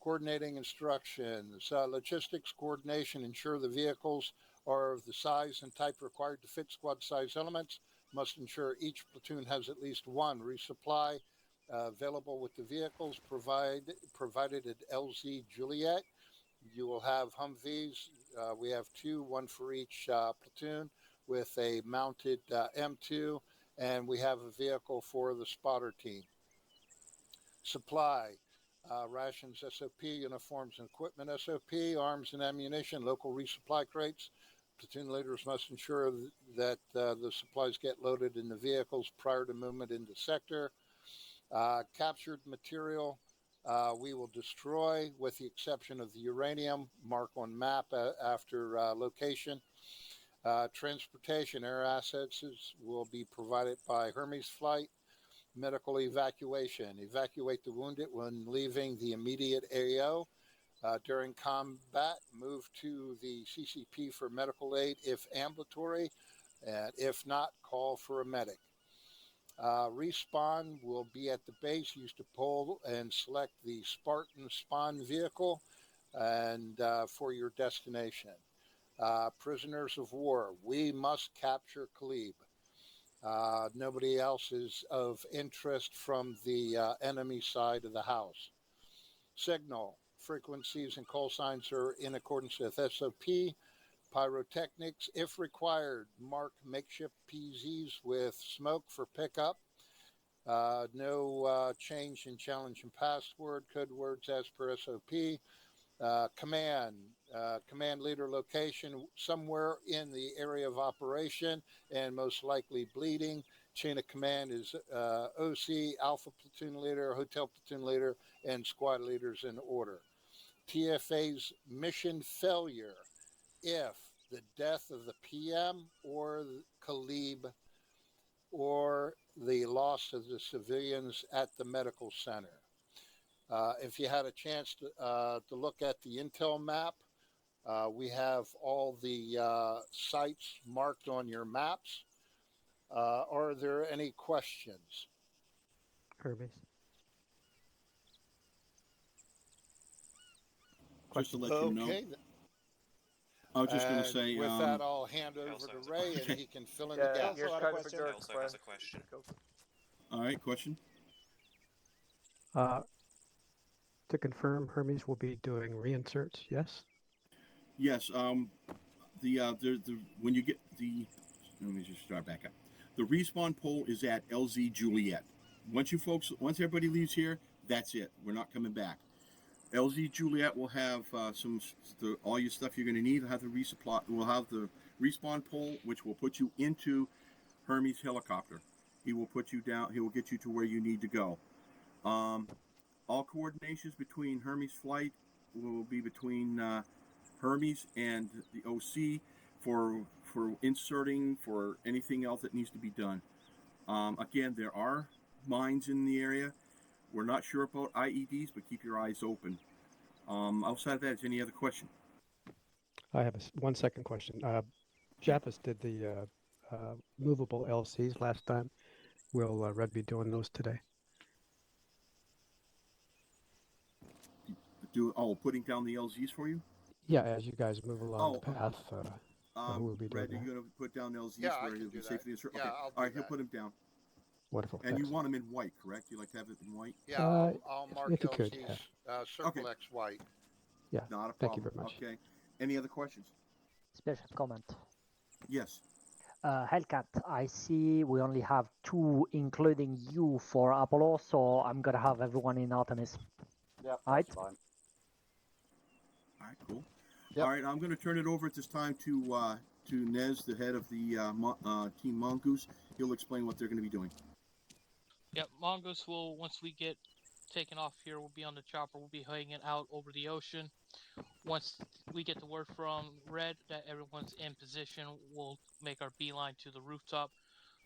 Coordinating instructions. Logistics coordination. Ensure the vehicles are of the size and type required to fit squad size elements. Must ensure each platoon has at least 1 resupply available with the vehicles provided at LZ Juliet. You will have Humvees. We have 2, 1 for each platoon with a mounted M2, and we have a vehicle for the spotter team. Supply. Rations SOP, uniforms and equipment SOP, arms and ammunition, local resupply crates. Platoon leaders must ensure that the supplies get loaded in the vehicles prior to movement into sector. Captured material we will destroy with the exception of the uranium, mark on map after location. Transportation air assets will be provided by Hermes Flight. Medical evacuation. Evacuate the wounded when leaving the immediate AO. During combat, move to the CCP for medical aid if ambulatory, and if not, call for a medic. Respawn will be at the base. Use to pull and select the Spartan spawn vehicle and for your destination. Prisoners of war. We must capture Khalib. Nobody else is of interest from the enemy side of the house. Signal. Frequencies and call signs are in accordance with SOP. Pyrotechnics, if required, mark makeshift PZs with smoke for pickup. No change in challenge and password. Code words as per SOP. Command. Command leader location somewhere in the area of operation and most likely bleeding. Chain of command is OC, Alpha platoon leader, hotel platoon leader, and squad leaders in order. TFA's mission failure if the death of the PM or the Khalib or the loss of the civilians at the medical center. If you had a chance to look at the intel map, we have all the sites marked on your maps. Are there any questions? Hermes. Just to let you know. Okay. I was just going to And say. with that, I'll hand over to Ray, and he can fill in the gaps. Also has a question. All right, question. To confirm, Hermes will be doing reinserts. Yes. Yes. When you get the, let me just start back up. The respawn pole is at LZ Juliet. Once everybody leaves here, that's it. We're not coming back. LZ Juliet will have all your stuff you're going to need. We'll have the resupply. We'll have the respawn pole, which will put you into Hermes helicopter. He will put you down. He will get you to where you need to go. All coordinations between Hermes flight will be between Hermes and the OC for inserting, for anything else that needs to be done. Again, there are mines in the area. We're not sure about IEDs, but keep your eyes open. Outside of that, is any other question? I have 1 second question. Japhas did the movable LCs last time. Will Red be doing those today? Putting down the LZs for you? Yeah, as you guys move along the path, who will be doing Red, are you that? going to put down LZs Yeah, I where can he'll do be that. safely inserted? Yeah, Okay. I'll do All right, he'll that. put him down. Wonderful. And thanks. you want them in white, correct? You like to have it in white? Yeah, I'll mark if you could, LZs, yeah. circle X white. Yeah. Not a problem. Thank you very much. Okay. Any other questions? Special comment. Yes. Hellcat, I see we only have 2, including you, for Apollo, so I'm gonna have everyone in Artemis. Yep, Right? that's fine. All right, cool. Yep. All right, I'm going to turn it over at this time to Nez, the head of the Team Mongoose. He'll explain what they're going to be doing. Yep, Mongoose will, once we get taken off here, we'll be on the chopper. We'll be hanging out over the ocean. Once we get the word from Red that everyone's in position, we'll make our beeline to the rooftop.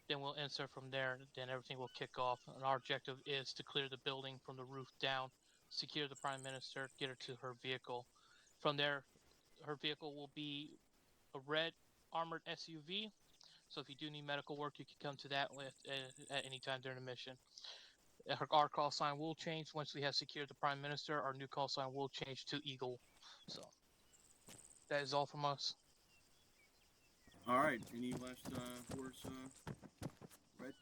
Then we'll insert from there. Then everything will kick off. And our objective is to clear the building from the roof down, secure the Prime Minister, get her to her vehicle. From there, her vehicle will be a red armored SUV. So if you do need medical work, you can come to that at any time during the mission. Our call sign will change once we have secured the Prime Minister. Our new call sign will change to Eagle. So that is all from us. All right. Any last words, Red?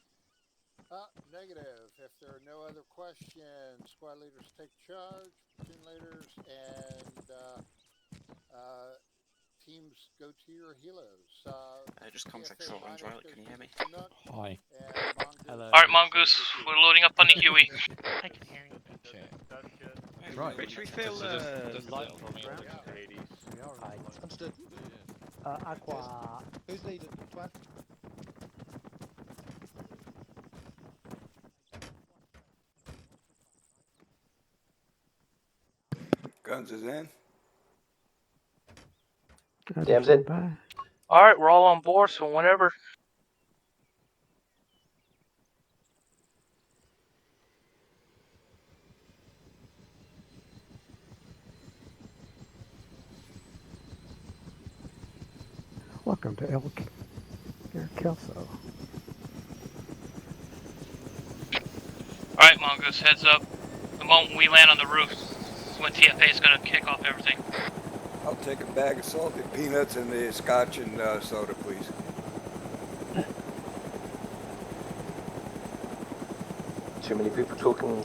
Negative. If there are no other questions, squad leaders take charge, platoon leaders, and teams go to your helos. Just contract short on Violet, can you hear me? Hi. Hello. Alright, Mongoose, we're loading up on the Huey. I can hear you. Okay. That's good. Right. Rich, we feel light from me. Right. Understood. Aqua. Who's leading? Twat? Guns is in. Dam's in. Bye. Alright, we're all on board, so whenever. Welcome to El Kelso. Alright, Mongoose, heads up. The moment we land on the roof, is when TFA is going to kick off everything. I'll take a bag of salted peanuts and the scotch and soda, please. Too many people talking.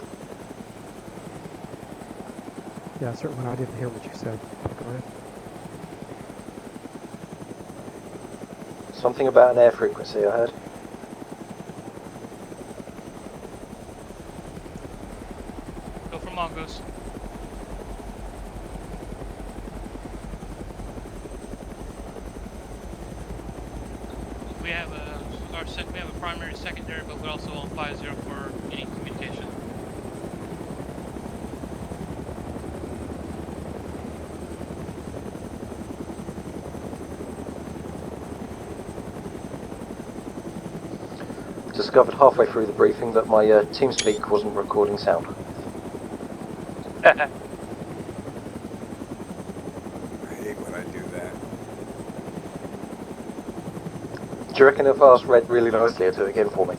Yeah, certainly I didn't hear what you said. Go ahead. Something about an air frequency, I heard. Go for Mongoose. we have we have a primary, secondary, but we're also on 5-0 for any communication. Discovered halfway through the briefing that my TeamSpeak wasn't recording sound. I hate when I do that. Do you reckon if I was read really nicely, it'd do it again for me?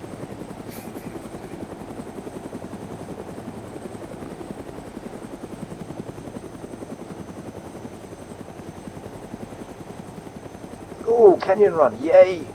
Ooh, canyon run, yay!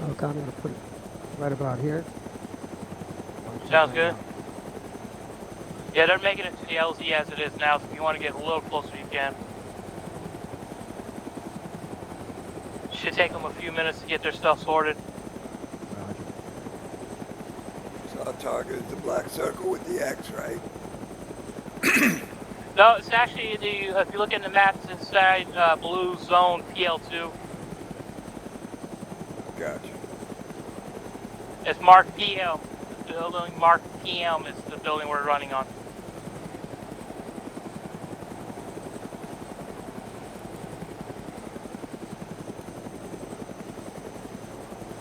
Okay, I'm going to put it right about here. Sounds good. Yeah, they're making it to the LZ as it is now, so if you want to get a little closer, you can. Should take them a few minutes to get their stuff sorted. So our target is the black circle with the X, right? No, it's actually the, if you look in the maps, it's inside blue zone PL2. Gotcha. It's marked PL. The building marked PM is the building we're running on.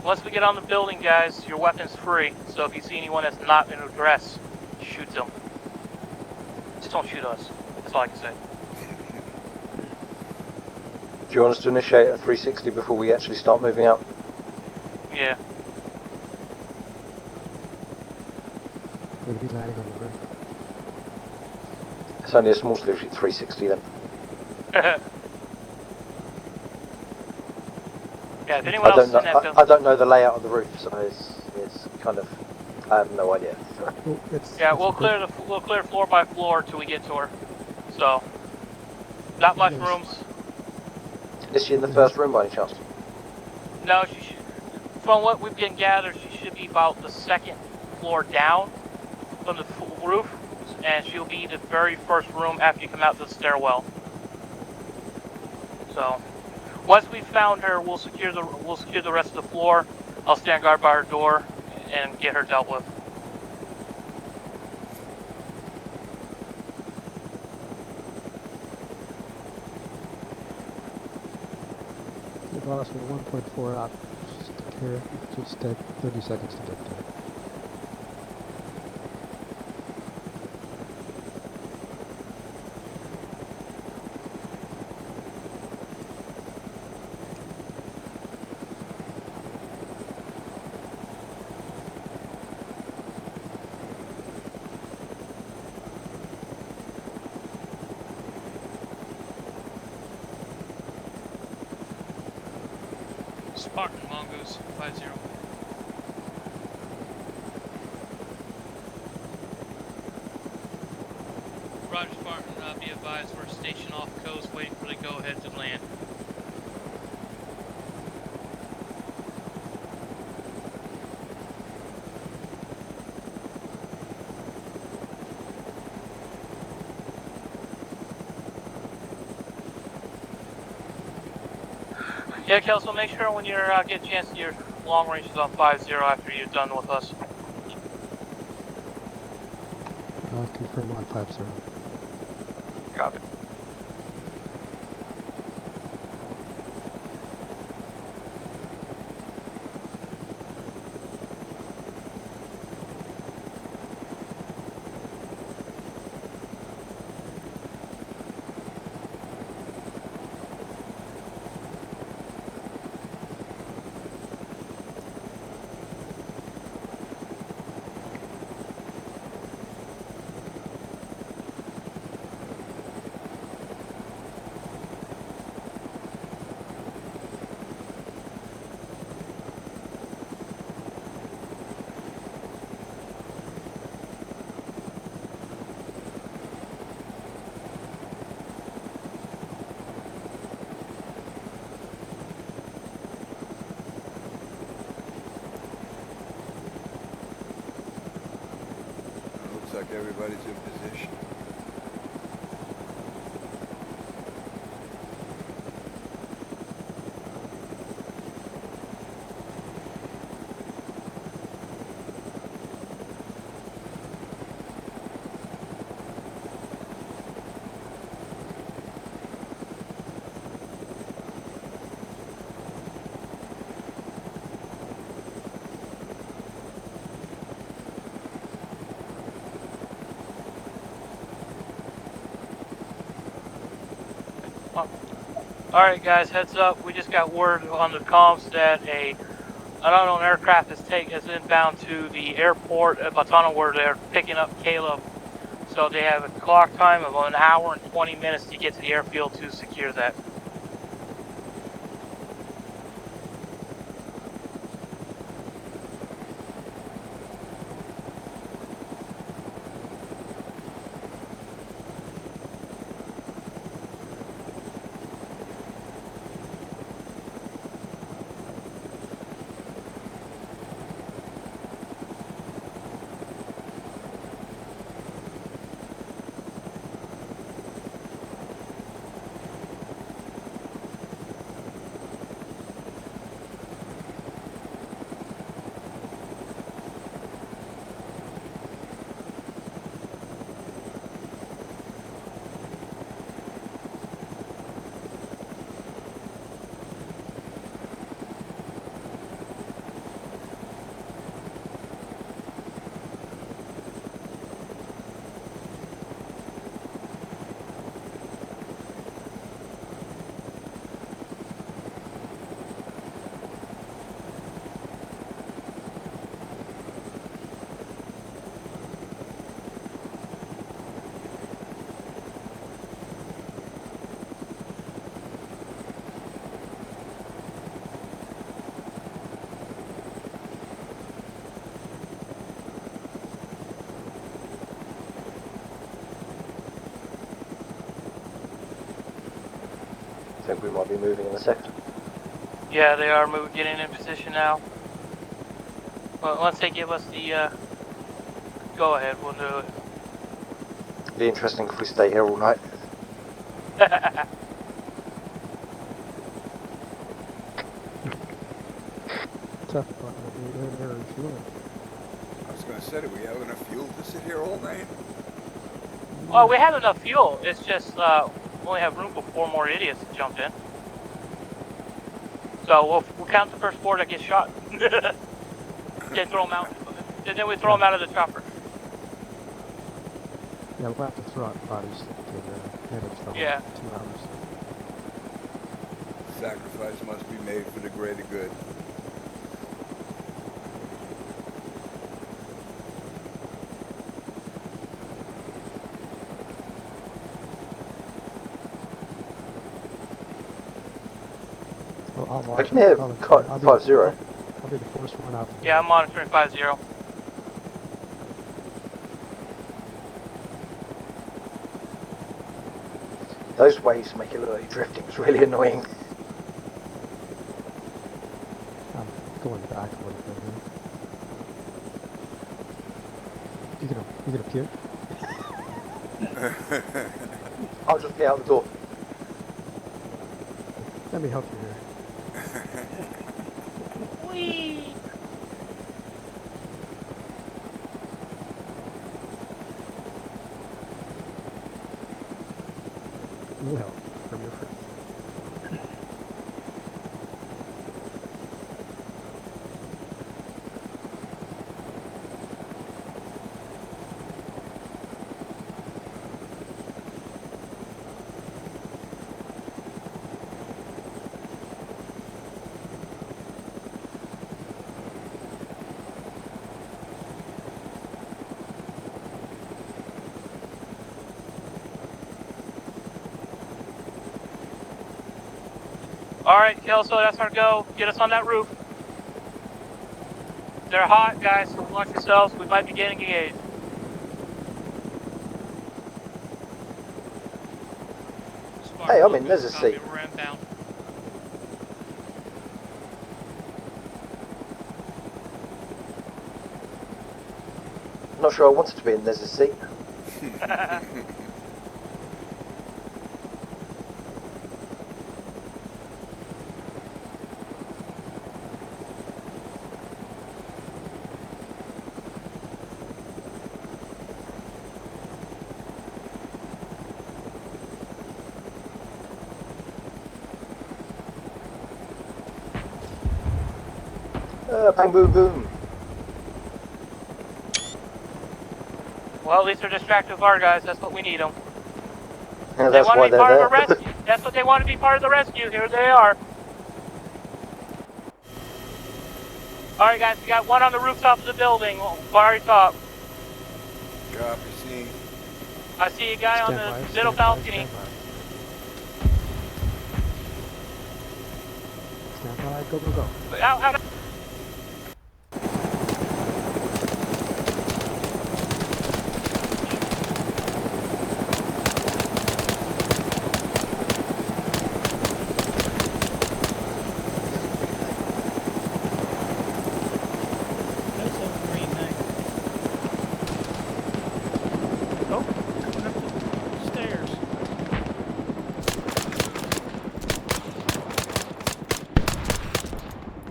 Once we get on the building, guys, your weapon's free. So if you see anyone that's not in a dress, shoot them. Just don't shoot us. That's all I can say. Do you want us to initiate a 360 before we actually start moving out? Yeah. We're going to be landing on the roof. It's only a small 360 then. Yeah, if anyone else is in that building... I don't know the layout of the roof, so it's kind of, I have no idea. Oh, yeah, we'll clear floor by floor till we get to her. So, not much rooms. Is she in the first room by any chance? No, she should, from what we've been gathered, she should be about the second floor down from the roof, and she'll be the very first room after you come out the stairwell. So, once we've found her, we'll secure the rest of the floor. I'll stand guard by her door and get her dealt with. The boss with 1.4 out. Just 30 seconds to get there. Spartan Mongoose 50. Roger Spartan, be advised we're stationed off coast waiting for the go-ahead to land. Yeah, Kelso, make sure when you're get a chance to your long ranges on 50 after you're done with us. I'll confirm on 50. Copy. Looks like everybody's in position. Alright guys, heads up, we just got word on the comms that an unknown aircraft is inbound to the airport at Batano where they're picking up Caleb. So they have a clock time of 1 hour and 20 minutes to get to the airfield to secure that. I think we might be moving in a second. Yeah, they are getting in position now. Well, once they give us the go ahead, we'll do it. Be interesting if we stay here all night. Tough part of the air refueling. I was going to say, do we have enough fuel to sit here all night? Well, we have enough fuel. It's just we only have room for 4 more idiots to jump in. So we'll count the first 4 that get shot. Then throw them out. And then we throw them out of the chopper. Yeah, we'll have to throw out bodies to the head of the Yeah. 2 hours. Sacrifice must be made for the greater good. I'll I watch can it. hear I'll, cut I'll be, 5-0. I'll be the first one out. Yeah, I'm monitoring 5-0. Those waves make it look like you're drifting. It's really annoying. I'm going back a little bit here. You gonna puke? I'll just get out the door. Let me help you here. Whee! No help from your friend. Alright, Kelso, that's our go. Get us on that roof. They're hot, guys, so watch yourselves. We might be getting engaged. Hey, I'm in Nez's seat. We're inbound. Not sure I wanted to be in Nez's seat. Bang boom boom. Well, at least they're distracted with our guys. That's what we need them. Yeah, They that's want why to be they're part of there. a rescue. That's what they want to be part of the rescue. Here they are. Alright, guys, we got one on the rooftop of the building. Very top. Copy, seen. I see a guy on the middle balcony. Stand by, go, go, go. Out.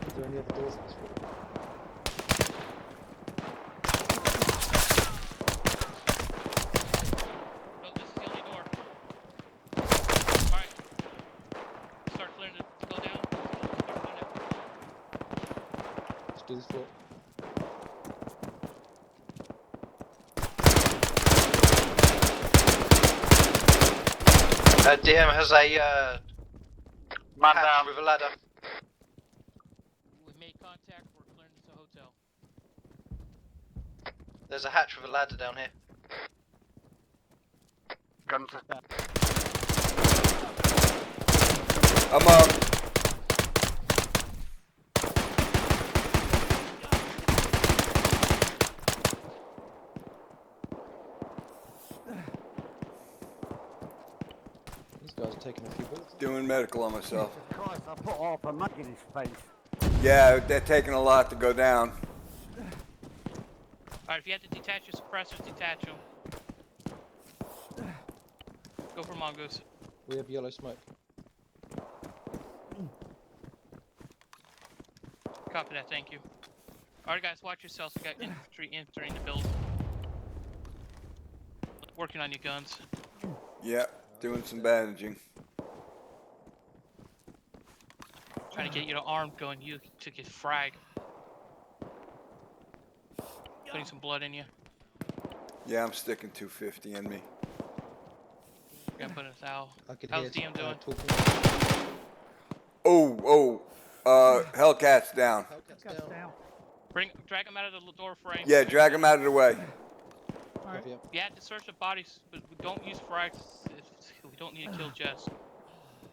Is there any other doors in this room? Start clearing to go down. Let's do this floor. DM has a man down with a ladder. We've made contact. We're clearing to the hotel. There's a hatch with a ladder down here. Guns. I'm up. These guys are taking a few bullets. Doing medical on myself. Jesus Christ, I put half a mug in his face. Yeah, they're taking a lot to go down. Alright, if you have to detach your suppressors, detach them. Go for Mongoose. We have yellow smoke. Copy that, thank you. Alright guys, watch yourselves. We got infantry entering the building. Working on your guns. Yeah, doing some bandaging. Trying to get your arm going, you to get frag. Putting some blood in you. Yeah, I'm sticking 250 in me. Gonna put a towel. I could How's hear DM doing? talking. Hellcat's down. Hellcat's down. Drag him out of the door frame. Yeah, drag him out of the way. Alright. Yeah, to search the bodies, but we don't use frags. We don't need to kill Jess.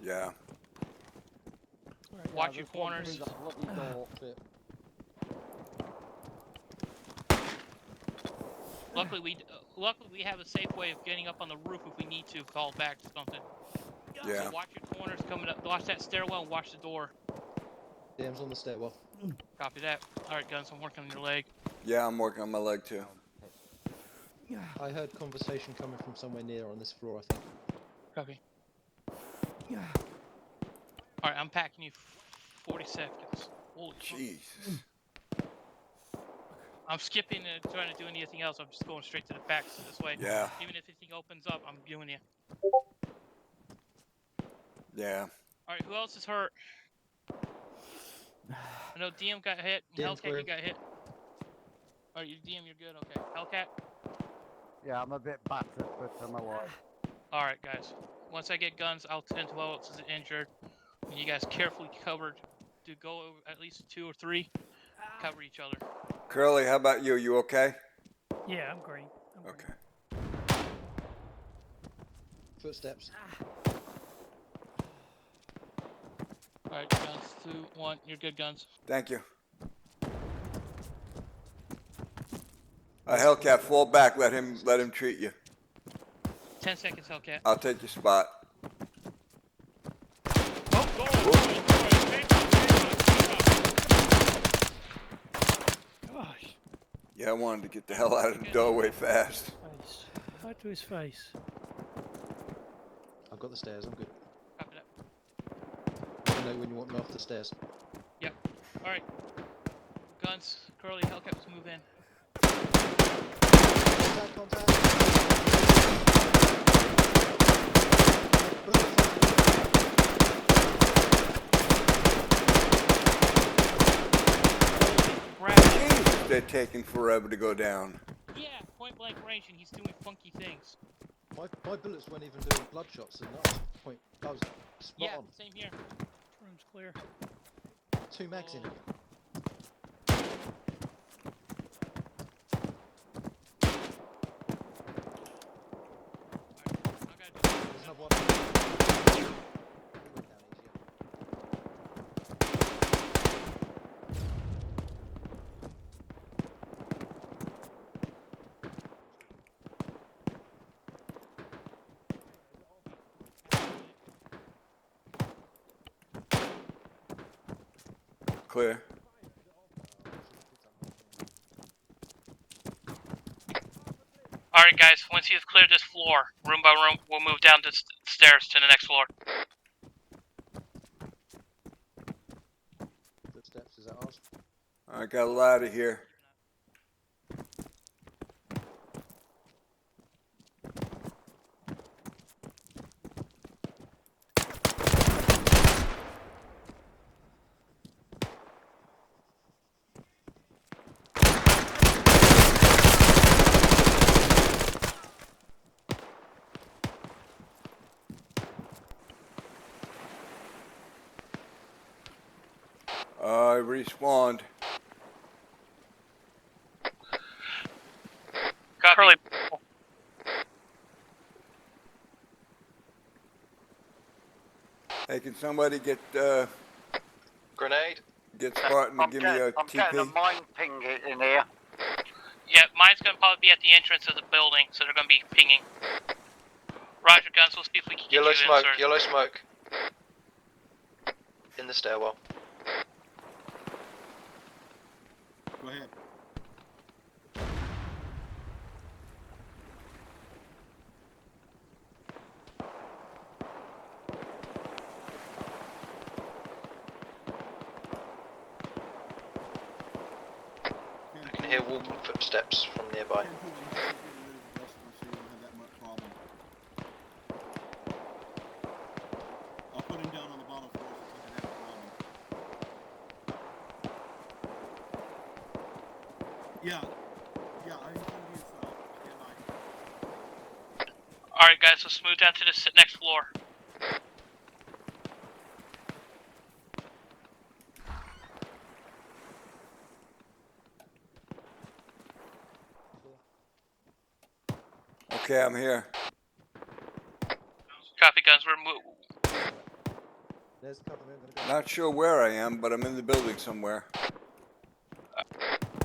Yeah. Watch your corners. Luckily we have a safe way of getting up on the roof if we need to fall back to something. Yeah. So watch your corners coming up. Watch that stairwell and watch the door. DM's on the stairwell. Copy that. All right, Guns. I'm working on your leg. Yeah, I'm working on my leg too. I heard conversation coming from somewhere near on this floor, I think. Copy. All right, I'm packing you 40 seconds. Holy Jesus. I'm skipping and trying to do anything else. I'm just going straight to the packs this way. Yeah. Even if anything opens up, I'm viewing you. Yeah. All right, who else is hurt? I know DM got hit. DM's Hellcat, clear. you got hit. All right, DM, you're good. Okay. Hellcat. Yeah, I'm a bit battered, but I'm alive. All right, guys. Once I get Guns, I'll tend to who else is injured. And you guys carefully covered. Do go over at least 2 or 3. Cover each other. Curly, how about you? You okay? Yeah, I'm great. Okay. Footsteps. All right, Guns. 2, 1. You're good, Guns. Thank you. Hellcat, fall back. Let him treat you. 10 seconds, Hellcat. I'll take your spot. Gosh. Yeah, I wanted to get the hell out of the doorway fast. Face. Right to his face. I've got the stairs, I'm good. Copy that. I know when you want me off the stairs. Yep. All right. Guns, Curly, Hellcat, let's move in. Jesus, they're taking forever to go down. Yeah, point blank range, and he's doing funky things. My bullets weren't even doing bloodshots, and that was point. That was spot Yeah, on. same here. Room's clear. 2 mags in here. There's another one. Clear. All right, guys. Once you've cleared this floor, room by room, we'll move down the stairs to the next floor. Footsteps, is that ours? I got a ladder here. I respawned. Curly. Hey, can somebody get Grenade? get Spartan to give me a I'm getting a TP? mine ping in here. Yeah, mine's gonna probably be at the entrance of the building, so they're gonna be pinging. Roger, Guns. We'll see if we can get Yellow you smoke, in, sir. yellow smoke. In the stairwell. Go ahead. I can hear walking footsteps from nearby. I'll put him down on the bottom floor so he can have a problem. Yeah. Yeah, I think he's All right, guys. Let's move down to the next floor. Okay, I'm here. Copy, Guns. There's cover. I'm gonna go. Not sure where I am, but I'm in the building somewhere.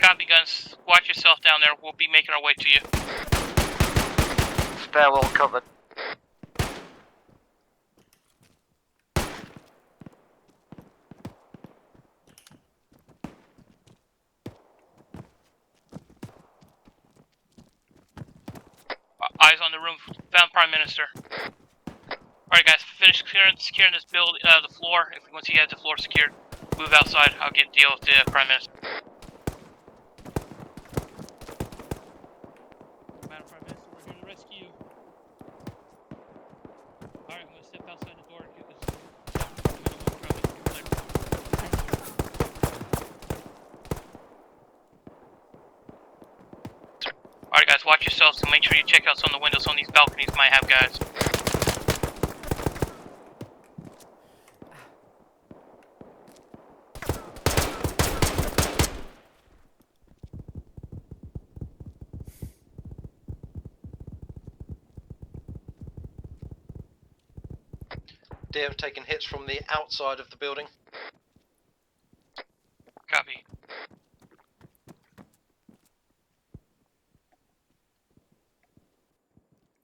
Copy, guns. Watch yourself down there. We'll be making our way to you. Stairwell covered. Eyes on the room. Found Prime Minister. Alright, guys. Finish securing this build, the floor. Once you have the floor secured, move outside. I'll get deal with the Prime Minister. Madam Prime Minister, we're here to rescue you. Alright, I'm going to step outside the door. Alright, guys, watch yourselves and make sure you check out some of the windows on these balconies might have guys. DM taking hits from the outside of the building. Copy.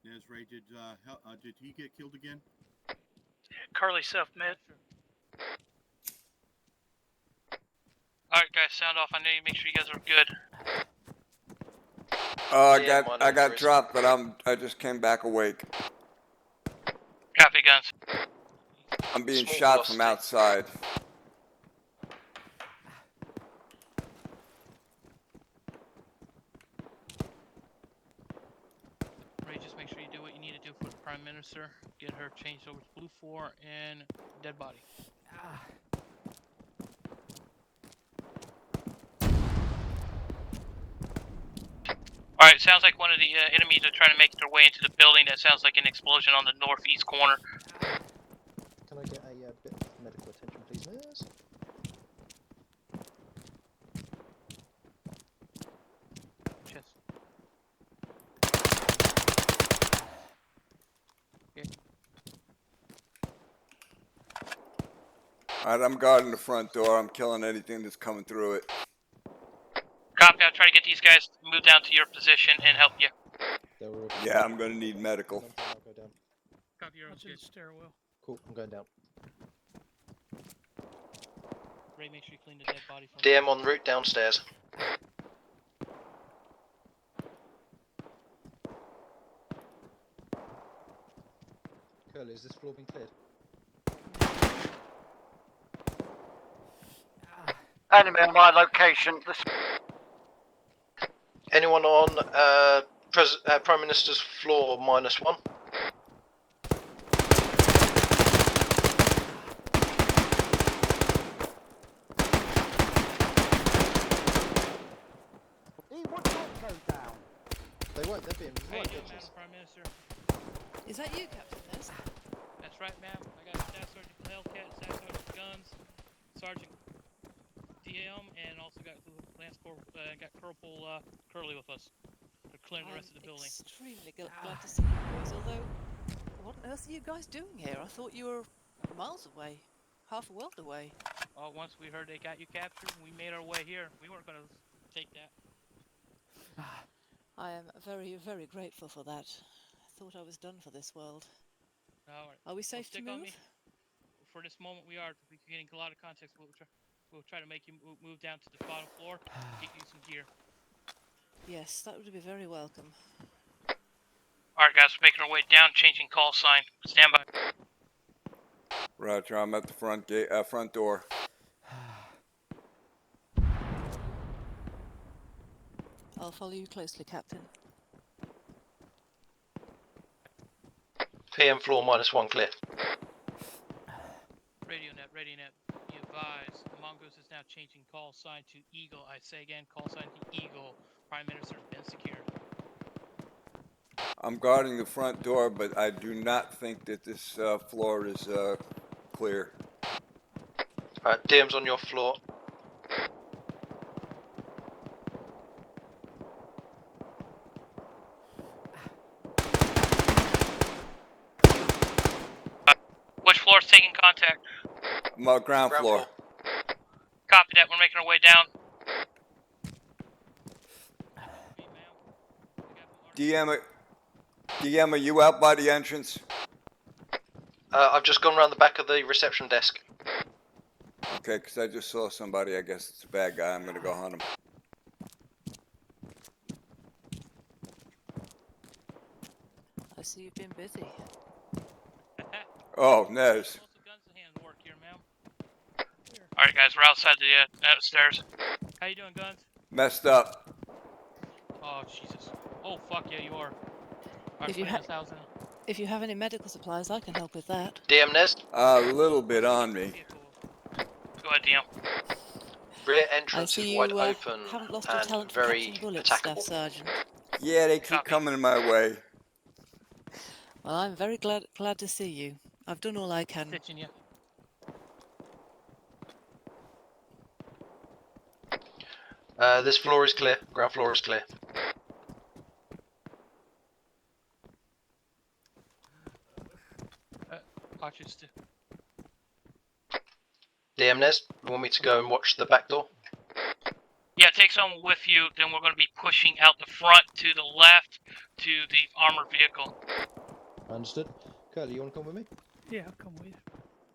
Yes, Ray, did he get killed again? Carly self-med. Alright, guys, sound off. I know you make sure you guys are good. I got dropped, but I just came back awake. Copy, guns. I'm being Small shot velocity. from outside. Ray, just make sure you do what you need to do for the Prime Minister. Get her changed over to Blue 4 and dead body. Alright, sounds like one of the enemies are trying to make their way into the building. That sounds like an explosion on the northeast corner. Can I get a bit of medical attention, please, miss? Cheers. Alright, I'm guarding the front door. I'm killing anything that's coming through it. Copy, I'll try to get these guys to move down to your position and help you. Yeah, I'm gonna need medical. I'll go down. Copy, you're What's in the stairwell? Cool, I'm going down. Ray, make sure you clean the dead body from DM en route downstairs. Curly, is this floor been cleared? Enemy on my location. Anyone on Prime Minister's floor -1? They won't, they're being How you right doing, bitches. Madam Prime Minister? Is that you, Captain Ness? That's right, ma'am. I got Staff Sergeant Hellcat, Staff Sergeant Guns, Sergeant DM, and also got Lance Corporal, got Corporal Curly with us. They're clearing the rest of the building. Extremely glad to see you boys, although what on earth are you guys doing here? I thought you were miles away, half a world away. Oh, once we heard they got you captured, we made our way here. We weren't going to take that. I am very, very grateful for that. I thought I was done for this world. All right. Are we safe to stick on move? me. For this moment, we are. We're getting a lot of context. We'll try to make you move down to the bottom floor, get you some gear. Yes, that would be very welcome. Alright, guys, we're making our way down, changing call sign. Stand by. Roger, I'm at the front gate, front door. I'll follow you closely, Captain. PM floor -1 clear. Radio net, be advised. Mongoose is now changing call sign to Eagle. I say again, call sign to Eagle. Prime Minister has been secured. I'm guarding the front door, but I do not think that this floor is clear. Alright, DM's on your floor. Which floor is taking contact? ground floor. Copy that. We're making our way down. DM, are you out by the entrance? I've just gone around the back of the reception desk. Okay, because I just saw somebody. I guess it's a bad guy. I'm gonna go hunt him. I see you've been busy. Oh, Nez. All right, guys, we're outside the stairs. How you doing, Guns? Messed up. Oh Jesus! Oh fuck yeah, you are. All right, If you, put in this house in. if you have any medical supplies, I can help with that. DM Nez? A little bit on me. Go ahead, DM. Rear I entrance see is you wide open haven't lost your and talent for very catching bullets, attackable. Staff Sergeant. Yeah, they keep coming my way. Well, I'm very glad to see you. I've done all I can. Stitching you. This floor is clear. Ground floor is clear. Watch it. DM Nez, you want me to go and watch the back door? Yeah, take someone with you. Then we're going to be pushing out the front to the left to the armored vehicle. Understood. Curly, you want to come with me? Yeah, I'll come with you.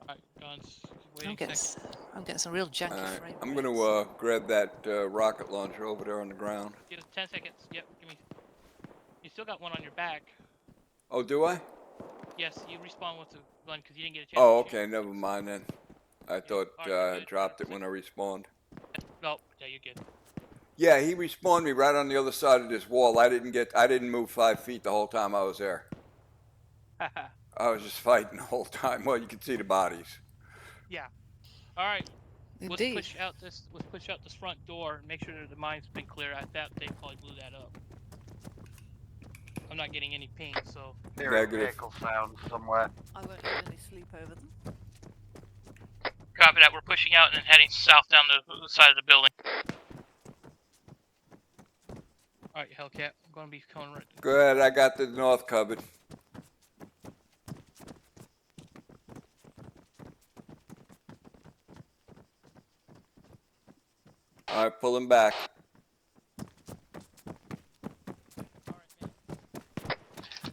Alright, Guns. I'm getting some real janky frame. I'm gonna grab that rocket launcher over there on the ground. Give us 10 seconds. Yep, give me. You still got one on your back. Oh, do I? Yes, you respawn with the gun because you didn't get a chance. Oh, okay. Never mind then. I thought I dropped it when I respawned. No, yeah, you're good. Yeah, he respawned me right on the other side of this wall. I didn't move 5 feet the whole time I was there. I was just fighting the whole time. Well, you can see the bodies. Yeah. All right. Indeed. Let's push out this front door and make sure that the mine's been clear. I thought they probably blew that up. I'm not getting any ping, so. There are vehicle sounds somewhere. I won't let any sleep over them. Copy that. We're pushing out and then heading south down the side of the building. All right, Hellcat. I'm going to be coming right. Go ahead. I got the north covered. All right, pull him back.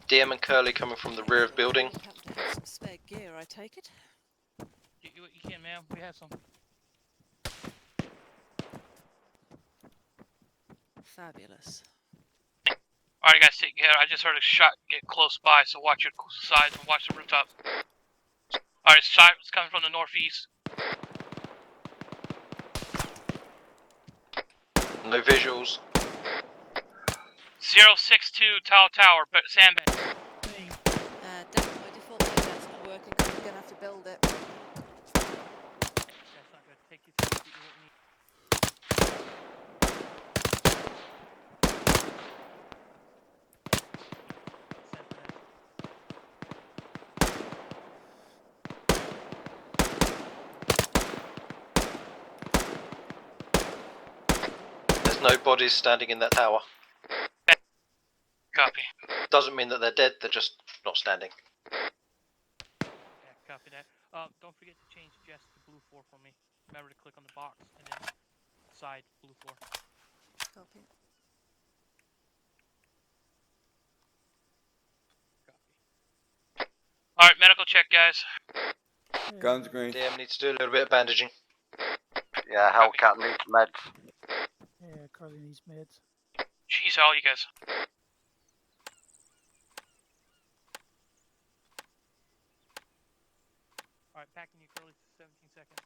DM and Curly coming from the rear of building. Happen to have some spare gear, I take it. You can, ma'am. We have some. Fabulous. All right, guys, take care. I just heard a shot get close by, so watch your sides and watch the rooftop. All right, it's coming from the northeast. No visuals. 062 Tower, but sandbag. Damn, my default that's not working because we're going to have to build it. That's not good. Take you through what you need. There's no bodies standing in that tower. Copy. Doesn't mean that they're dead, they're just not standing. Yeah, copy that. Don't forget to change Jess to blue 4 for me. Remember to click on the box and then side blue 4. Copy. Alright, medical check, guys. Guns green. DM needs to do a little bit of bandaging. Yeah, Hellcat needs meds. Yeah, Carly needs meds. Jeez, all you guys. Alright, packing you, Curly, 17 seconds.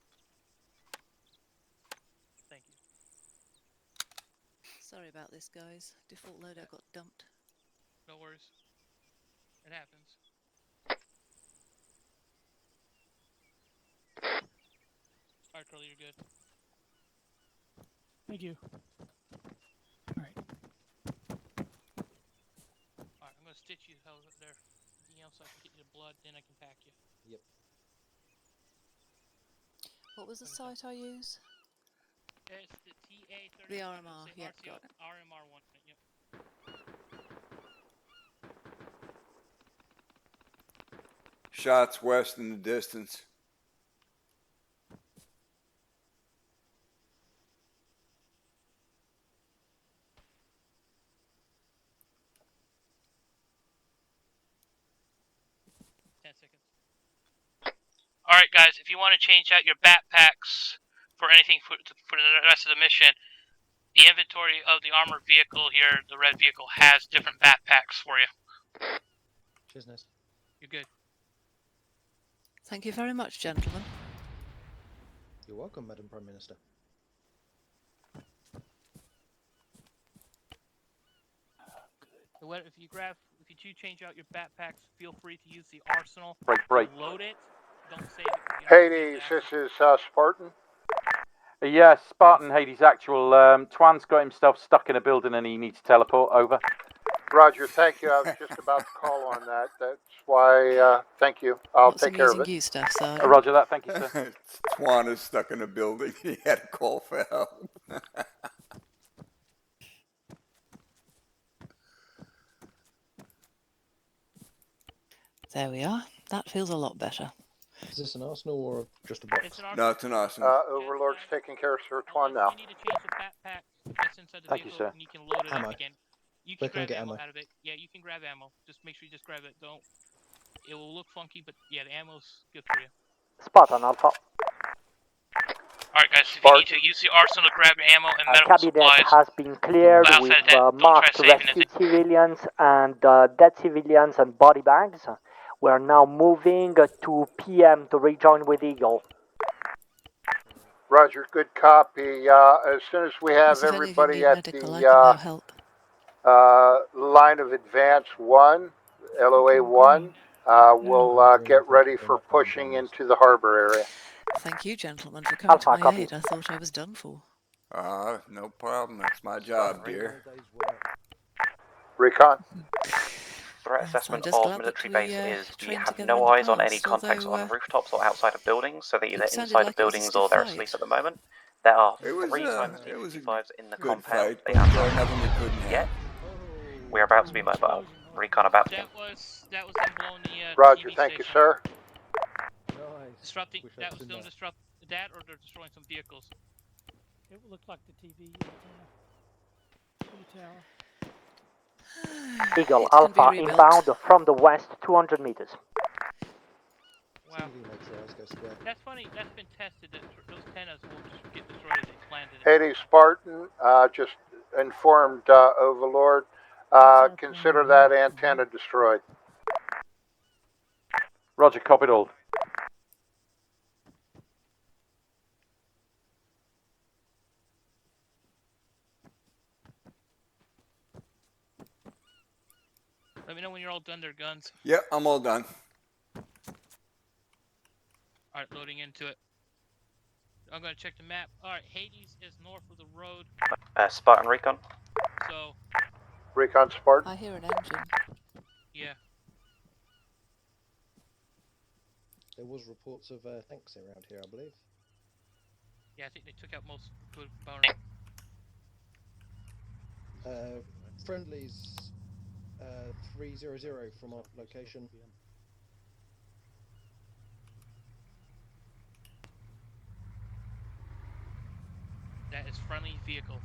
Thank you. Sorry about this, guys. Default loadout got dumped. No worries. It happens. Alright, Curly, you're good. Thank you. Alright, I'm gonna stitch you hell there. Anything else I can get you the blood, then I can pack you. Yep. What was the site I use? It's the TA-30. The RMR, yeah, got it. RMR1, yep. Shots west in the distance. All right, guys. If you want to change out your backpacks for anything for the rest of the mission, the inventory of the armored vehicle here, the red vehicle, has different backpacks for you. Cheers, Ness. You're good. Thank you very much, gentlemen. You're welcome, Madam Prime Minister. If you do change out your backpacks, feel free to use the arsenal. Break. Load it. Don't save it. Hades, this is Spartan. Yes, Spartan Hades actual. Twan's got himself stuck in a building and he needs to teleport over. Roger, thank you. I was just about to call on that. That's why, thank you. I'll What's take care of it. You, Staff Sergeant? Roger that, thank you, sir. Twan is stuck in a building. He had a call for help. There we are. That feels a lot better. Is this an arsenal or just a box? No, it's an arsenal. Overlord's taking care of Sir Twan now. That's inside the Thank you, vehicle, sir. and you can load it Ammo. up again. You Where can can I grab get ammo ammo? out of it. Yeah, you can grab ammo. Just make sure you just grab it. Don't. It will look funky, but yeah, the ammo's good for you. Spartan Alpha. Alright, guys, if you need to use the arsenal to grab ammo and medical Cabinet supplies. has been cleared outside with of that, don't try marked saving rescued civilians and dead civilians and body bags. We are now moving to PM to rejoin with Eagle. Roger, good copy. As soon as we have Yes, if any of you everybody need at medical, I can now the help. line of advance 1, LOA 1, we'll get ready for pushing into the harbor area. Thank you, gentlemen, for coming to my aid. I thought I was done for. No problem. That's my job, dear. Recon? Threat I'm assessment just of glad military that we, base is you trained have together no in the eyes on any past, contacts although, on rooftops or outside of buildings, so that either it sounded inside like of it was buildings just a or they're fight. asleep at the moment. There are It was 3 times it was a T-55s in the good compound. fight, They but have nothing we couldn't yet. have. We're about to be mobile. Recon about to. That was them blowing the Roger, TV thank you, station. sir. Disrupting. That was them disrupt that, or they're destroying some vehicles. It looked like the TV tower. Eagle It can Alpha be rebuilt. inbound from the west 200 meters. Wow. TV makes their eyes go square. That's funny. That's been tested. That those antennas will just get destroyed as they planted it. Hades Spartan, just informed Overlord. Consider that antenna destroyed. Roger, copied all. Let me know when you're all done their guns. Yep, I'm all done. Alright, loading into it. I'm gonna check the map. Alright, Hades is north of the road. Spartan Recon. So, Recon Spartan? I hear an engine. yeah. There was reports of tanks around here, I believe. Yeah, I think they took out most good boner. Friendlies 300 from our location. That is friendly vehicle.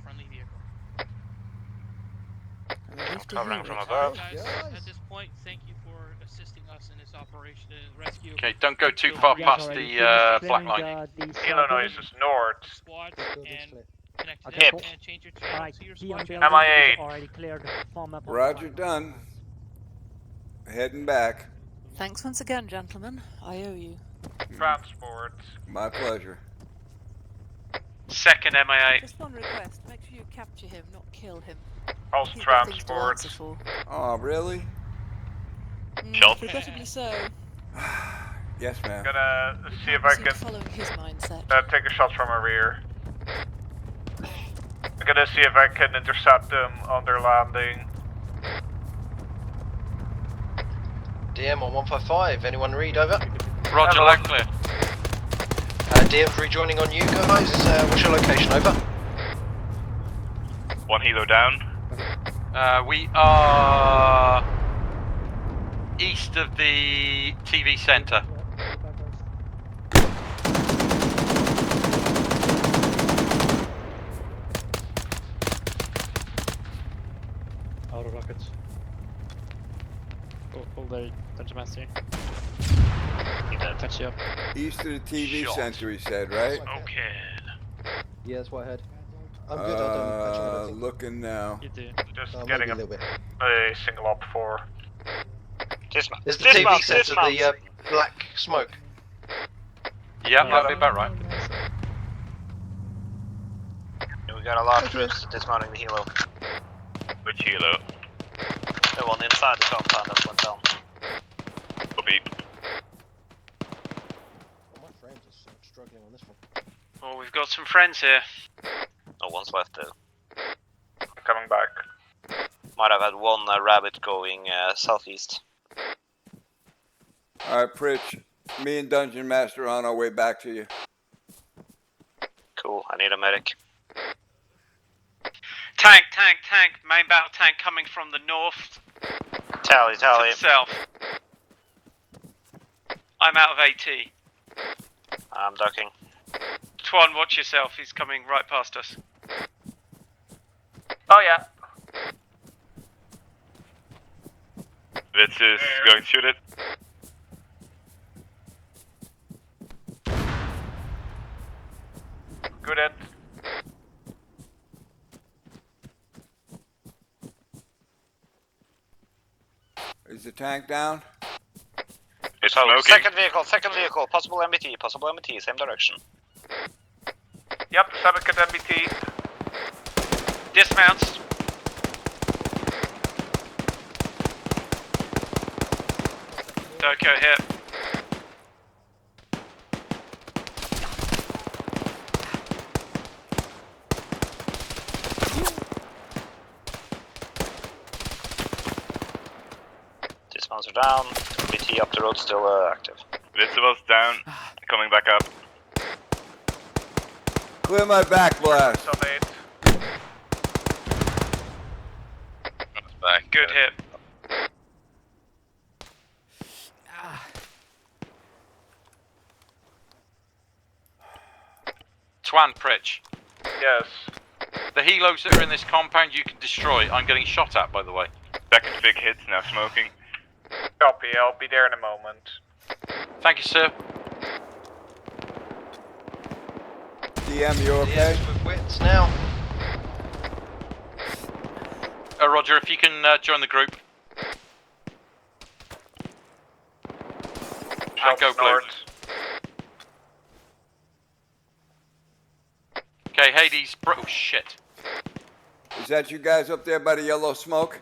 Covering from above. Guys, at this point, thank you for assisting us in this operation rescue. Okay, don't go too far past the black line. Illinois is north. Squad and connect to Okay. them and change your Alright, to your PM squad. building MIA. is already cleared. Form up on Roger, done. Heading back. Thanks once again, gentlemen. I owe you. Transport. My pleasure. Second MIA. Just one request. Make sure you capture him, not kill him. Also He's got things to transport. answer for. Oh, really? Regrettably so. Yes, ma'am. Gonna see if I Seems can following his mindset. take a shot from our rear. I'm gonna see if I can intercept them on their landing. DM on 155, anyone read over? Roger, loud clear. DM's rejoining on you guys, what's your location, over? One helo down. We are east of the TV centre. Auto rockets. All day, Benjamin. Catch you up. East of the TV Shot. center, he said, right? Okay. Yeah, that's what I heard. I'm good. I don't think. Looking now. You do. Just Maybe getting a little bit. a single op for. Dismount. Is the Dismount, TV center dismount. the black smoke? Yeah, that'd be about right. We got a lot of troops dismounting the helo. Which helo? The one inside the compound that went down. Copy. My frames are struggling on this one. Oh, we've got some friends here. No one's left though. I'm coming back. Might have had one rabbit going southeast. Alright, Pritch. Me and Dungeon Master are on our way back to you. Cool, I need a medic. Tank. Main battle tank coming from the north Tally. to the south. I'm out of AT. I'm ducking. Twan, watch yourself. He's coming right past us. Oh yeah. This is going to shoot it. Good at. Is the tank down? It's So, smoking. second vehicle, possible MBT, same direction. Yep, second MBT. Dismounts. Tokyo hit. Dismounts are down. MBT up the road still active. Visibles down. Coming back up. Clear my back blast. Back. Good hit. Twan Pritch. Yes. The helos that are in this compound you can destroy. I'm getting shot at, by the way. Second big hits now smoking. Copy, I'll be there in a moment. Thank you, sir. DM, you okay? With wits now. Roger, if you can join the group. And go blue. Okay, Hades. Oh shit. Is that you guys up there by the yellow smoke?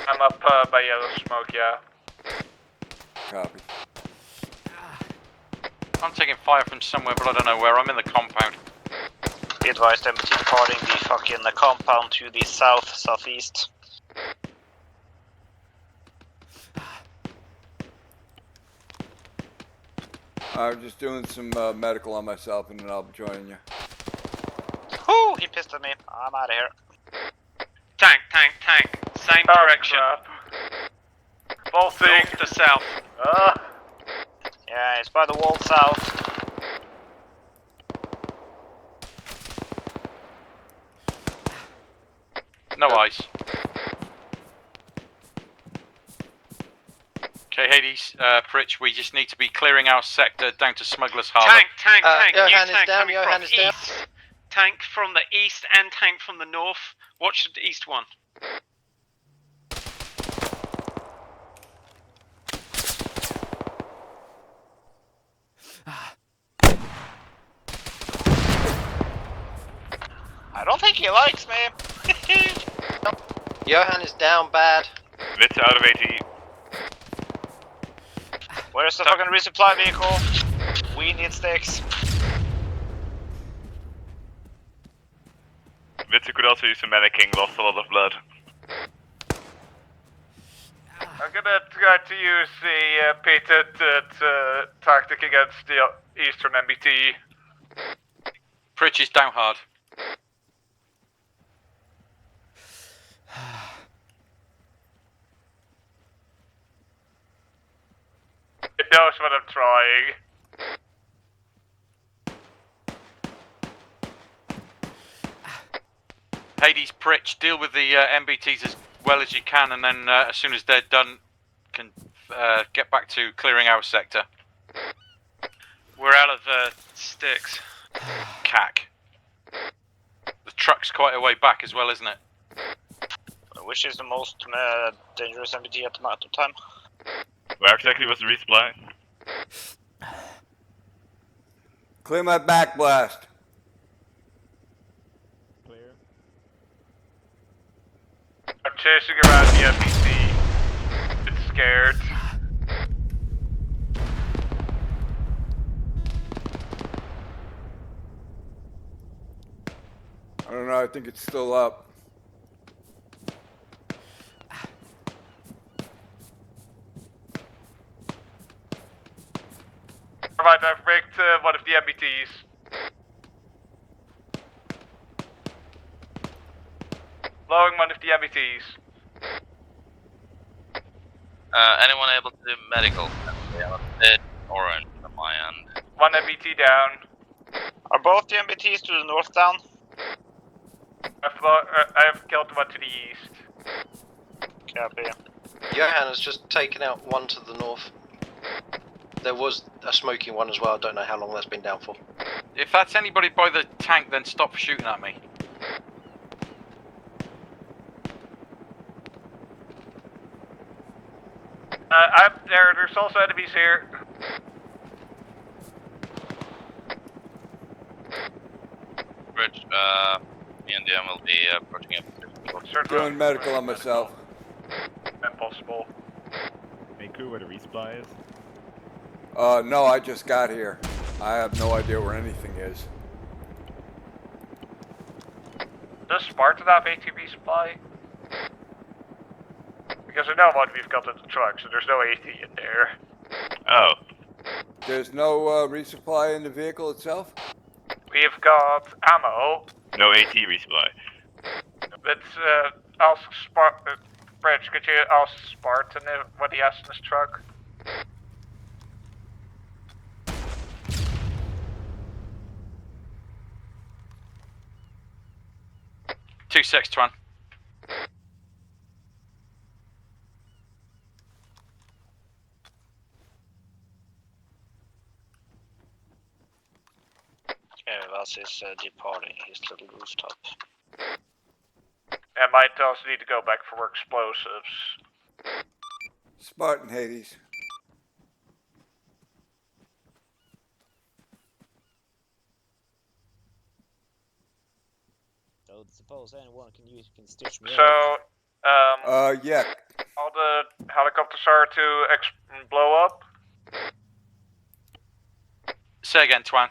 I'm up by yellow smoke, yeah. Copy. I'm taking fire from somewhere, but I don't know where. I'm in the compound. Be advised, MBT departing the compound to the southeast. I'm just doing some medical on myself and then I'll be joining you. Whoo, he pissed at me. I'm out of here. Tank. Same direction. Bolting. North to south. Yeah, it's by the wall south. No ice. Okay, Hades, Pritch, we just need to be clearing our sector down to Smuggler's Harbour. Tank. Johan New is tank down, coming Johan from is down. east. Tank from the east and tank from the north. Watch the east one. I don't think he likes me. Johan is down bad. It's out of AT. Where's the fucking resupply vehicle? We need sticks. Vitsu could also use some medicing, lost a lot of blood. I'm gonna try to use the patented tactic against the Eastern MBT. Pritch is down hard. It knows what I'm trying. Hades, Pritch, deal with the MBTs as well as you can, and then as soon as they're done, can get back to clearing our sector. We're out of sticks. Cack. The truck's quite a way back as well, isn't it? Which is the most dangerous MBT at the time? Where exactly was the resupply? Clear my back blast. Clear. I'm chasing around the NPC. It's scared. I don't know, I think it's still up. Alright, I've raked one of the MBTs. Blowing one of the MBTs. Anyone able to do medical? Yeah, dead orange on my end. One MBT down. Are both the MBTs to the north down? I have killed one to the east. Copy. Johan has just taken out one to the north. There was a smoking one as well. I don't know how long that's been down for. If that's anybody by the tank, then stop shooting at me. I'm there. There's also enemies here. Bridge, me and DM will be approaching up. Doing medical on myself. Impossible. Miku, where the resupply is? No, I just got here. I have no idea where anything is. Does Spartan have ATV supply? Because I know what we've got in the truck, so there's no AT in there. Oh. There's no resupply in the vehicle itself? We've got ammo. No AT resupply. But ask Bridge, could you ask Spartan what he has in his truck? Two six, Twan. Okay, Vas is departing his little rooftop. I might also need to go back for explosives. Spartan Hades. Don't suppose anyone can stitch me So, yeah. all the helicopters are to blow up? Say again, Twan.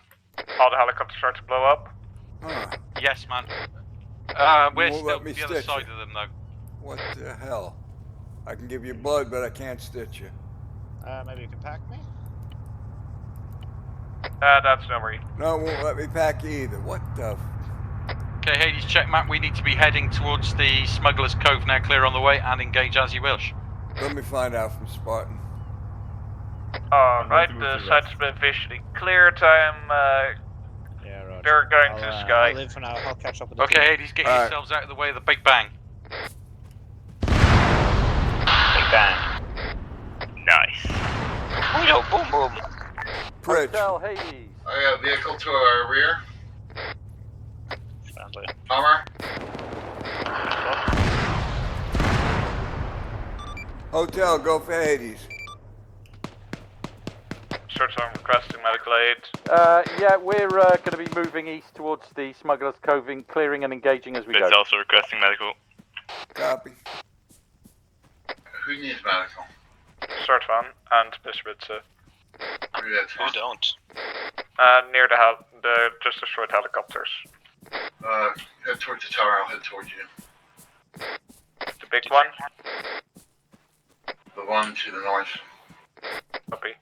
All the helicopters are to blow up? Huh. Yes, man. We're Won't still let me the other stitch side you. of them, though. What the hell? I can give you blood, but I can't stitch you. Maybe you can pack me? That's no worry. No, it won't let me pack you either. What the? Okay, Hades, check map. We need to be heading towards the Smuggler's Cove now, clear on the way, and engage as you wish. Let me find out from Spartan. Alright, the site's been officially cleared. Yeah, right. They're going to I'll Sky. leave for now. I'll catch up with the Okay, team. Hades, get yourselves out of the way of the Big Bang. Big bang. Nice. Yo, boom boom. Bridge. Hotel Hades. I got a vehicle to our rear. Friendly. Hummer. Hotel, go for Hades. Search, I'm requesting medical aid. Yeah, we're going to be moving east towards the Smuggler's Cove, clearing and engaging as we go. It's also requesting medical. Copy. Who needs medical? Search van and Bishopitsa. We don't. Near the just destroyed helicopters. Head towards the tower, I'll head towards you. The big one? The one to the north. Copy.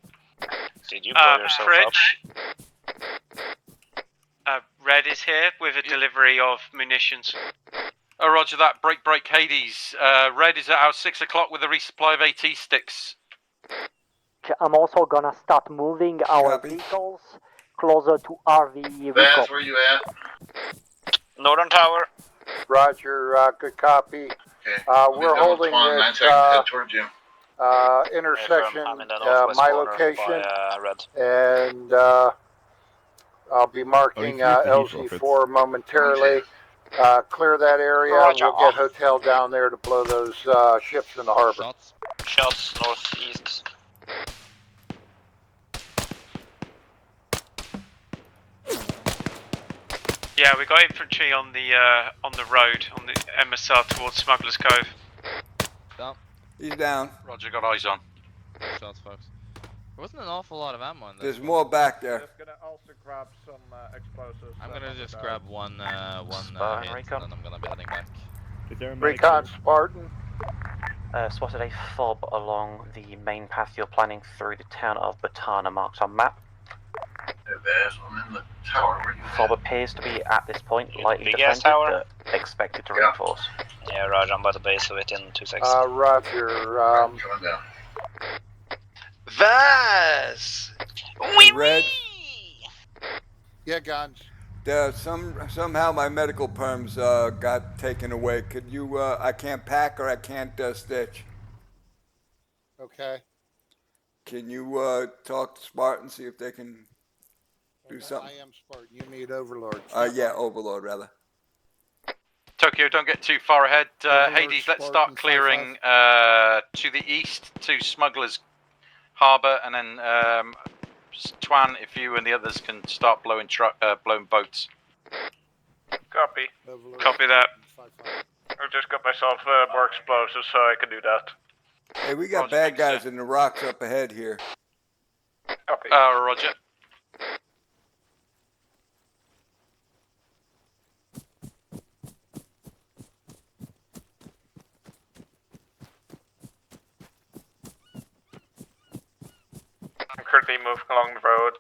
Did you blow yourself Fridge. up? Red is here with a delivery of munitions. Oh, roger that. Break, Hades. Red is at our 6 o'clock with a resupply of AT sticks. I'm also gonna start moving our vehicles closer to RV vehicle. Vaz, where you at? Northern Tower. Roger, good copy. Okay. We're holding Twan, 9 this seconds, head towards you. intersection, I'm in the northwest my corner location, by, red. and I'll be marking LZ4 momentarily. Clear that area. Roger. We'll get hotel down there to blow those ships in the harbor. Shots northeast. Yeah, we got infantry on the road on the MSR towards Smuggler's Cove. Down. He's down. Roger, got eyes on. Shots, folks. There wasn't an awful lot of ammo in this. There's more back there. Just gonna also grab some explosives. I'm gonna just grab one hit, and Recon. then I'm gonna be heading back. Recon Spartan. Spotted a fob along the main path you're planning through the town of Batana marked on map. I'm in the tower. Where you Fob appears to be at this point lightly Big defended, tower? but expected to reinforce. Yeah, Roger, I'm by the base of it in 2 seconds. Roger. coming down. Vaz! Red. Yeah, guns. Somehow my medical perms got taken away. Could you? I can't pack or I can't stitch. Okay. Can you talk to Spartan, see if they can do something? I am Spartan. You need Overlord. Yeah, Overlord rather. Tokyo, don't get too far ahead. Overlord, Hades, let's Spartan, start clearing to the east to Smuggler's Harbour, and then Twan, if you and the others can start blowing boats. Copy. Overlord. Copy that. I just got myself more explosives so I can do that. Hey, we got bad guys in the rocks up ahead here. Copy. Roger. I'm currently moving along the road.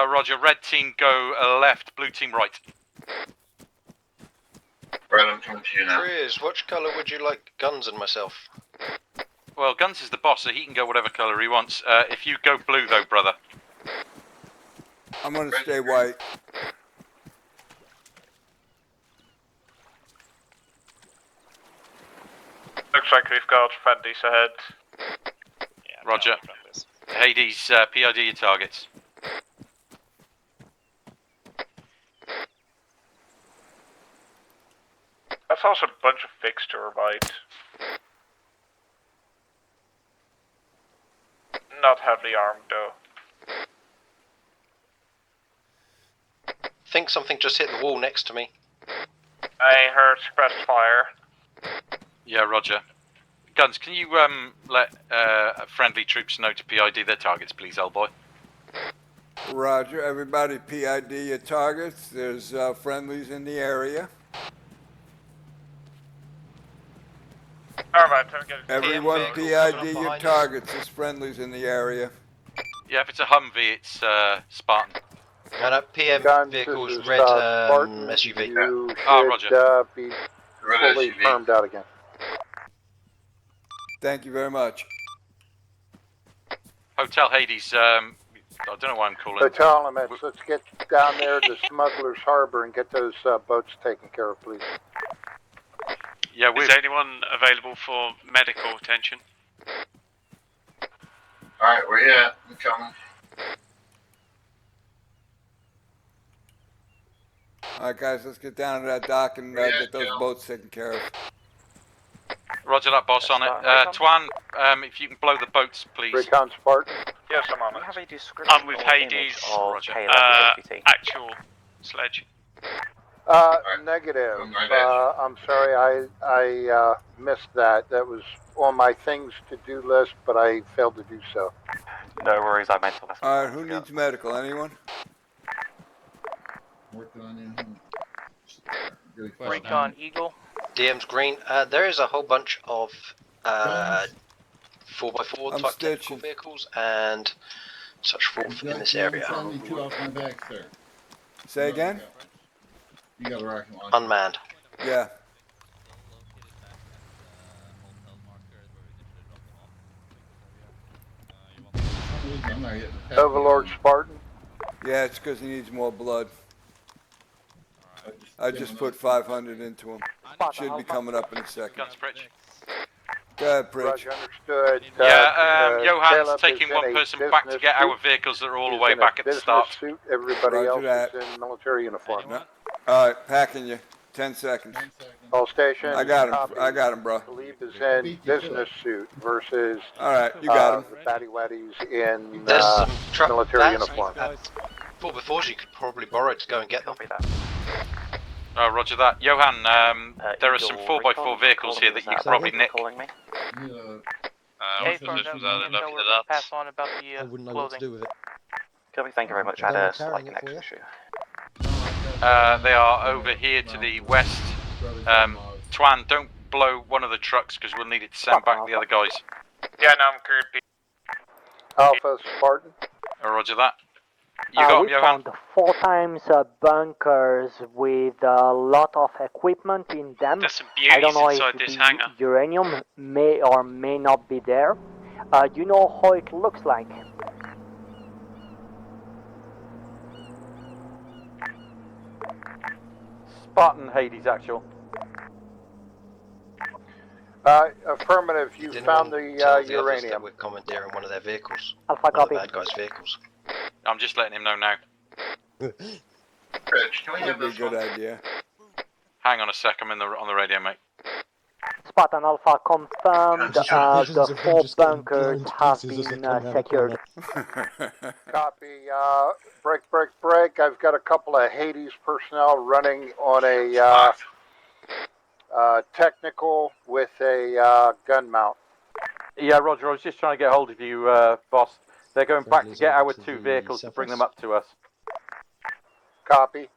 Roger, red team go left, blue team right. Right, I'm coming to you now. Chris, which colour would you like Guns and myself? Well, Guns is the boss, so he can go whatever colour he wants. If you go blue, though, brother. I'm gonna stay white. Looks like we've got friendlies ahead. Yeah, Roger. Hades, PID your targets. That's also a bunch of fixture right. Not heavily armed though. Think something just hit the wall next to me. I heard suppressed fire. Yeah, Roger. Guns, can you let friendly troops know to PID their targets, please, old boy? Roger, everybody PID your targets. There's friendlies in the area. Alright, I'm getting Everyone PID your targets. There's friendlies in the area. Yeah, if it's a Humvee, it's Spartan. And PM Guns, vehicles, this is, red Spartan. SUV. You should Roger. be Red fully SUV. firmed out again. Thank you very much. Hotel Hades, I don't know why I'm calling. Hotel elements, let's get down there to Smuggler's Harbor and get those boats taken care of, please. Yeah, Is anyone available for medical attention? Alright, where you at? I'm coming. Alright guys, let's get down to that dock and get those boats taken care of. Roger that, boss, on it. Twan, if you can blow the boats, please. Recon Spartan. Yes, I'm on it. Have a description I'm with or Hades. image of Roger. Caleb the APT? Actual sledge. Negative. I'm sorry, I missed that. That was on my things to do list, but I failed to do so. No worries, I meant to. Alright, who needs medical? Anyone? Working on you. Recon Eagle. DM's green. There is a whole bunch of 4x4 I'm type stitching. technical vehicles and such forth in this area. Two off my back, sir. Say again? You got a rocket launcher. Unmanned. Yeah. I'm not getting the Overlord Spartan. Yeah, it's because he needs more blood. I just put 500 into him. Should be coming up in a second. Guns, Pritch. Go ahead, Pritch. Roger, understood. Johan's Caleb taking is one in a person back to business get our suit. vehicles that are all the He's way in a back at the business start. Suit. Everybody Roger else that. is in military uniform. All right, packing you. 10 seconds. All stations. I got him. Copy. I got him, bro. I believe is in business suit versus. All right, you got him. The Batty Waddies in There's some truck military vans uniform. Four before you could probably borrow to go and get them. Oh, roger that. Johan, there are some 4x4 vehicles here that you could probably nick. What's the mission that left it up? Pass on about the I wouldn't know what to do with it. Copy, thank you very much. I had a slight connection issue. They are over here to the west. Twan, don't blow one of the trucks because we'll need it to send back the other guys. Yeah, no, I'm creepy. Alpha Spartan. Oh, roger that. You got we him, Johan? found 4 times bunkers with a lot of equipment in them. There's some I don't beauties know inside if this the hangar. uranium may or may not be there. You know how it looks like. Spartan Hades actual. Affirmative. You Didn't found tell the the others that uranium. we're commandeering one of their vehicles. Alpha One of copy. the bad guys' vehicles. I'm just letting him know now. Rich, can we That'd have be a this good one? idea. Hang on a sec, I'm on the radio, mate. Spartan Alpha confirmed the 4 bunkers have been secured. Copy. Break. I've got a couple of Hades personnel running on a technical with a gun mount. Yeah, Roger, I was just trying to get hold of you, boss. They're going back to get our 2 vehicles to bring them up to us. Copy.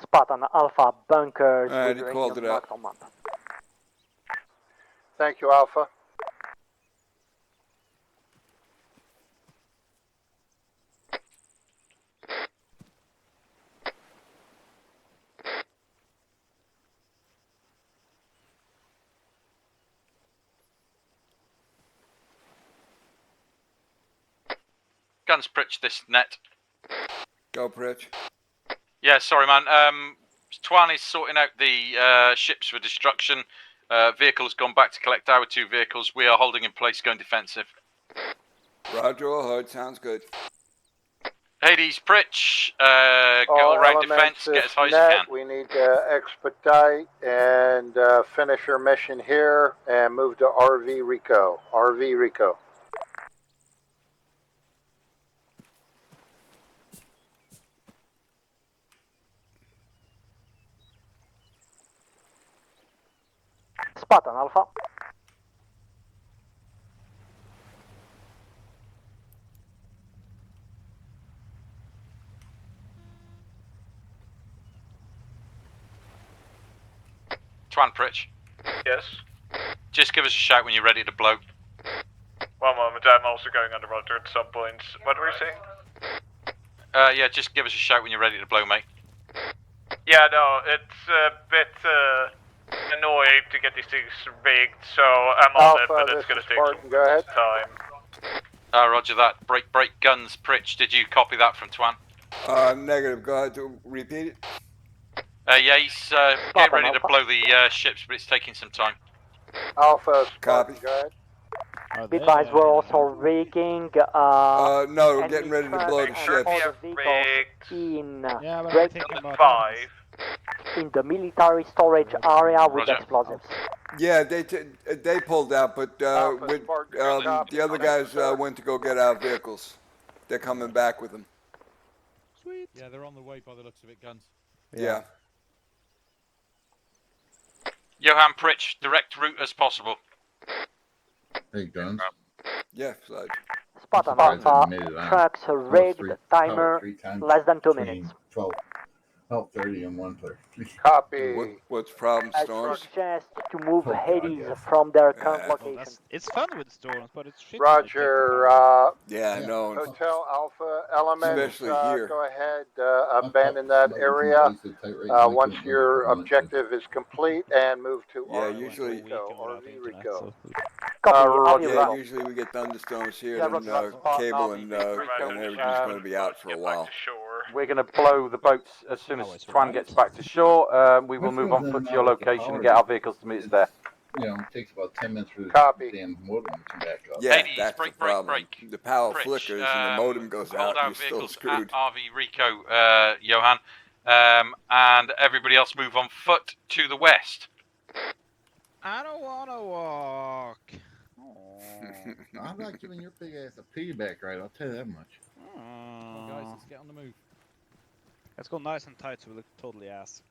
Spartan Alpha bunkers Alright, with he called uranium it up. marked on map. Thank you, Alpha. Guns Pritch this net. Go, Pritch. Yeah, sorry, man. Twan is sorting out the ships for destruction. Vehicle has gone back to collect our 2 vehicles. We are holding in place, going defensive. Roger, all heard. Sounds good. Hades, Pritch, get all round defense, get as high as you can. We need to expedite and finish our mission here and move to RV Rico. RV Rico. Spartan Alpha. Twan Pritch, Yes. just give us a shout when you're ready to blow. One moment, I'm also going underwater at some point. What were you saying? Yeah, just give us a shout when you're ready to blow, mate. Yeah, no, it's a bit annoying to get these things rigged, so I'm on Alpha, it, but this it's gonna is take Spartan, go ahead. time. Roger that. Break guns, Pritch. Did you copy that from Twan? Negative. Go ahead. Repeat it. Yeah, he's getting ready to blow the ships, but it's taking some time. Alpha, Copy. go ahead. Be advised, we're also rigging No, we're enemy getting ready to trucks blow the and ships. other vehicles in Yeah, but break- I'm thinking about 5. in the military storage area with Roger. explosives. Yeah, they pulled out, but Alpha, with, Spartan, copy. the other guys went to go get our vehicles. They're coming back with them. Sweet. Yeah, they're on the way by the looks of it, guns. Yeah. Johan Pritch, direct route as possible. Hey, guns. Yeah, Sludge. Spartan Surprised I Alpha, made it on. trucks rigged, Three- timer, three times less than 2 between minutes. 12:30 and 1:30. Copy. What's the problem, I Storms? suggest to move Oh, God, Hades yes. from their current Well, location. It's fun with storms, but it's shit. Roger. Yeah, I know. Hotel Alpha Elements. Especially here. Go ahead. Abandon that area. Once your objective is complete, and move to Yeah, RV usually. Rico. RV Rico. Copy, Yeah, usually we get thunderstorms here, Yeah, and Roger, that's cable and everything's going to be out for a while. We're going to blow the boats as soon as Twan gets back to shore. We will move on foot to your location and get our vehicles to meet us there. You know, it takes about 10 minutes for the Copy. damn modem to come back up. Yeah, Hades, that's break, the break, problem. break. The power Pritch, flickers and the modem goes hold out. our You're still vehicles screwed. at RV Rico, Johan. And everybody else move on foot to the west. I don't wanna walk. I'm not giving your big ass a piggyback ride, I'll tell you that much. Come on, guys, let's get on the move. Let's go nice and tight so we look totally ass.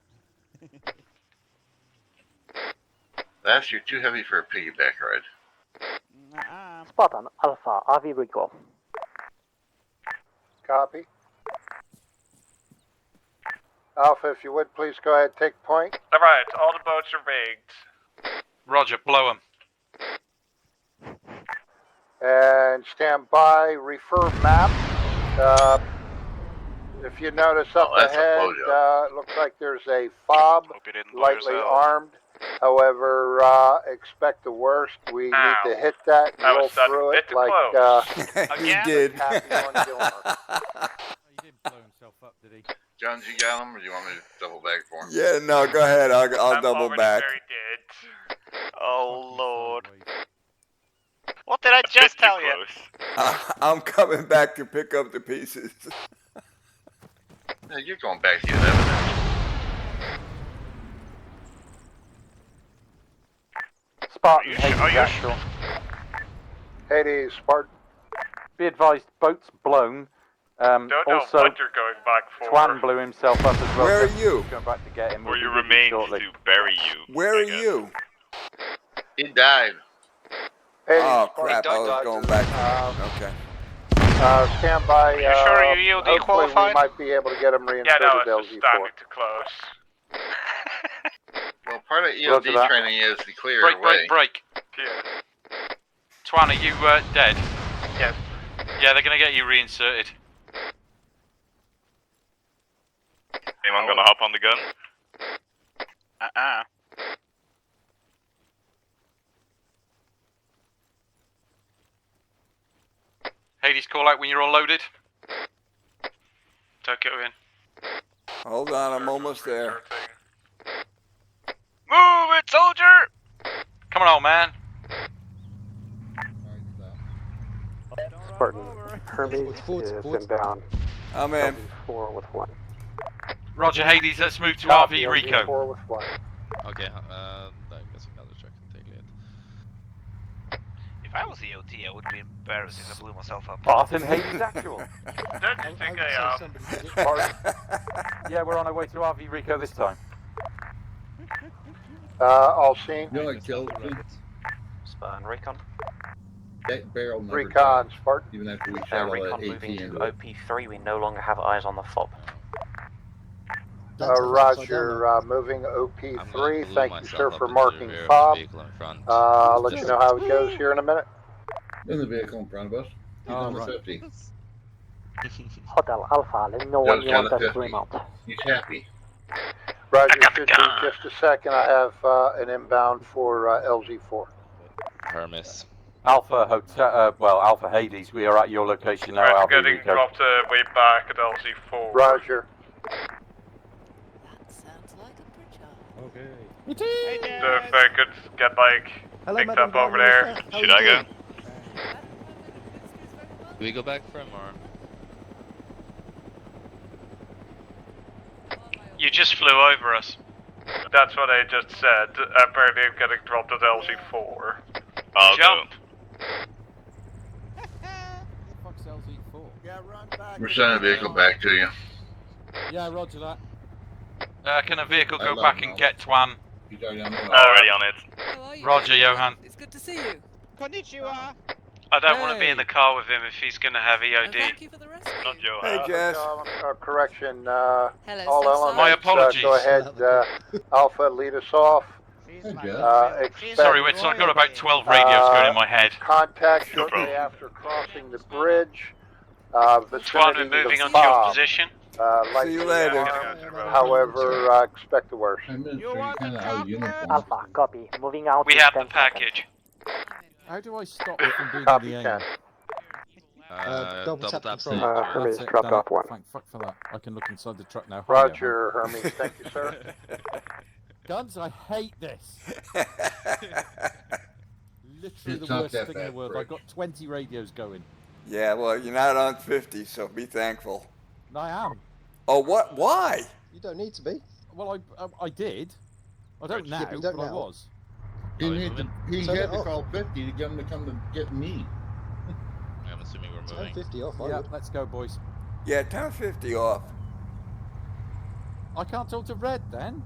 Lass, you're too heavy for a piggyback ride. Spartan, Alpha, RV Rico. Copy. Alpha, if you would, please go ahead, take point. Alright, all the boats are rigged. Roger, blow 'em. And stand by, refer map. If you notice up that's a ahead, blowjob. it looks like there's a fob, lightly armed. However, expect the worst. We need to hit that and That roll was sudden. through it Bit too like close. You did. Happy on Gilmer. He did blow himself up, did he? Jones, you got him, or do you want me to double back for him? Yeah, no, go ahead. I'll I'm double already back. very dead. Oh lord. What did I just tell you? I'm coming back to pick up the pieces. No, you're going back to the evidence. Spartan, Are you Hades sure? actual. Hades, Spartan. Be advised, boat's blown. Don't know Also, what you're going back for. Twan blew himself up as well. Where are so you? Going back to get him. Or We'll your be with you remains shortly. to bury you. Where are you? He died. Hades, Oh Spartan. crap! I was going back. Okay. Stand by. you sure you EOD hopefully qualified? we might be able to get him Yeah, reinserted no, to it's just LG4. standing too close. Well, part of Roger EOD that. training is to clear Break, away. break, break. Yeah. Twan, are you dead? Yes. Yeah, they're gonna get you reinserted. Anyone gonna hop on the gun? Hades, call out when you're all loaded. Tokyo in. Hold on, I'm almost there. Move it, soldier! Come on, old man. Spartan, Hermes is inbound. I'm in. 4 with 1. Roger, Hades, let's move to Copy, RV Rico. LG4 with 1. Okay, I guess another check can take it. If I was EOT, I would be embarrassed if I blew myself up. Spartan, Hades actual. Don't you think I am? Spartan. Yeah, we're on our way to RV Rico this time. All seen. You know what killed me? Spartan Recon. That barrel never Recon, died, Spartan. even after we shot all Recon that moving AT to into it. OP3. We no longer have eyes on the fob. Roger, moving OP3. Thank you, sir, for marking fob. I'll let you know how it goes here in a minute. In the vehicle in front of us. He's on the 50. Hotel Alpha, let me know when you want us to remount. He's happy. Roger, should be just a second. I have an inbound for LG4. Hermes. Alpha Hotel, Alpha Hades, we are at your location now, Right, I'm RV getting Rico. dropped way back at LZ4. Roger. Okay. So if I could get picked up over there. Should I go? Do we go back for him or? You just flew over us. That's what I just said. Apparently I'm getting dropped at LZ4. I'll Jump. Fuck's LZ4? Yeah, run back. We're sending a vehicle back to you. Yeah, roger that. Can a vehicle I go love back him. and get Twan? He's already on the Already on it. Roger, Johan. It's good to see you. Konnichiwa. I don't want to be in the car with him if he's going to have And EOD. thank you for the rescue. Not Joe. Hey, Jess. Correction. Hello, All Southside. elements. My apologies. Go ahead, Alpha, lead us off. Hey, Jeff. Expect Sorry, Wits, I've got about 12 radios going in my head. Contact No shortly problem. after crossing the bridge. Twan, Vicinity we're moving of onto your Bob. position. See you later. However, expect the worst. I'm in kind of out of uniform. Alpha, copy. Moving out We in have 10 the package. How do I stop it from being in Copy, the aim? 10. Double tap tap control. control. Hermes That's it, dropped done off it. 1. Thank fuck for that. I can look inside the truck now. Roger, Hermes. Thank you, sir. Guns, I hate this. Literally It's the not worst that thing in the bad, world. Fred. I've got 20 radios going. Yeah, well, you're not on 50, so be thankful. I am. Oh, what? Why? You don't need to be. Well, I did. I don't Yeah, now, but you don't but I now. was. He had Turn it to off. call 50 to get him to come to get me. I'm assuming we're Turn moving. 50 off. Yeah, let's go, boys. Yeah, turn 50 off. I can't talk to Red then.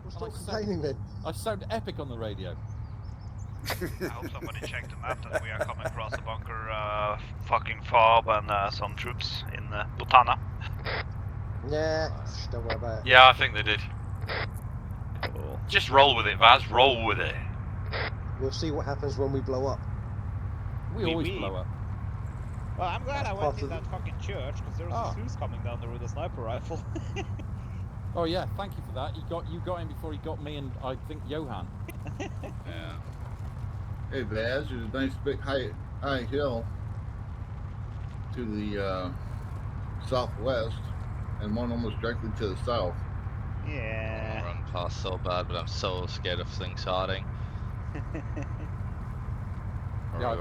We'll And stop complaining then. I sound epic on the radio. I hope somebody checked the map that we are coming across the bunker, fucking fob and some troops in Butana. Yeah, don't worry about it. Yeah, I think they did. Just roll with it, Vaz. Roll with it. We'll see what happens when we blow up. We always blow up. Well, I'm glad I That's went part in of that fucking church because there was a Zeus coming down there with a sniper rifle. Oh yeah, thank you for that. You got him before he got me and I think Johan. Yeah. Hey, Vaz, there's a nice big high hill to the southwest, and one almost directly to the south. Yeah. I run past so bad, but I'm so scared of slingshotting. Yeah,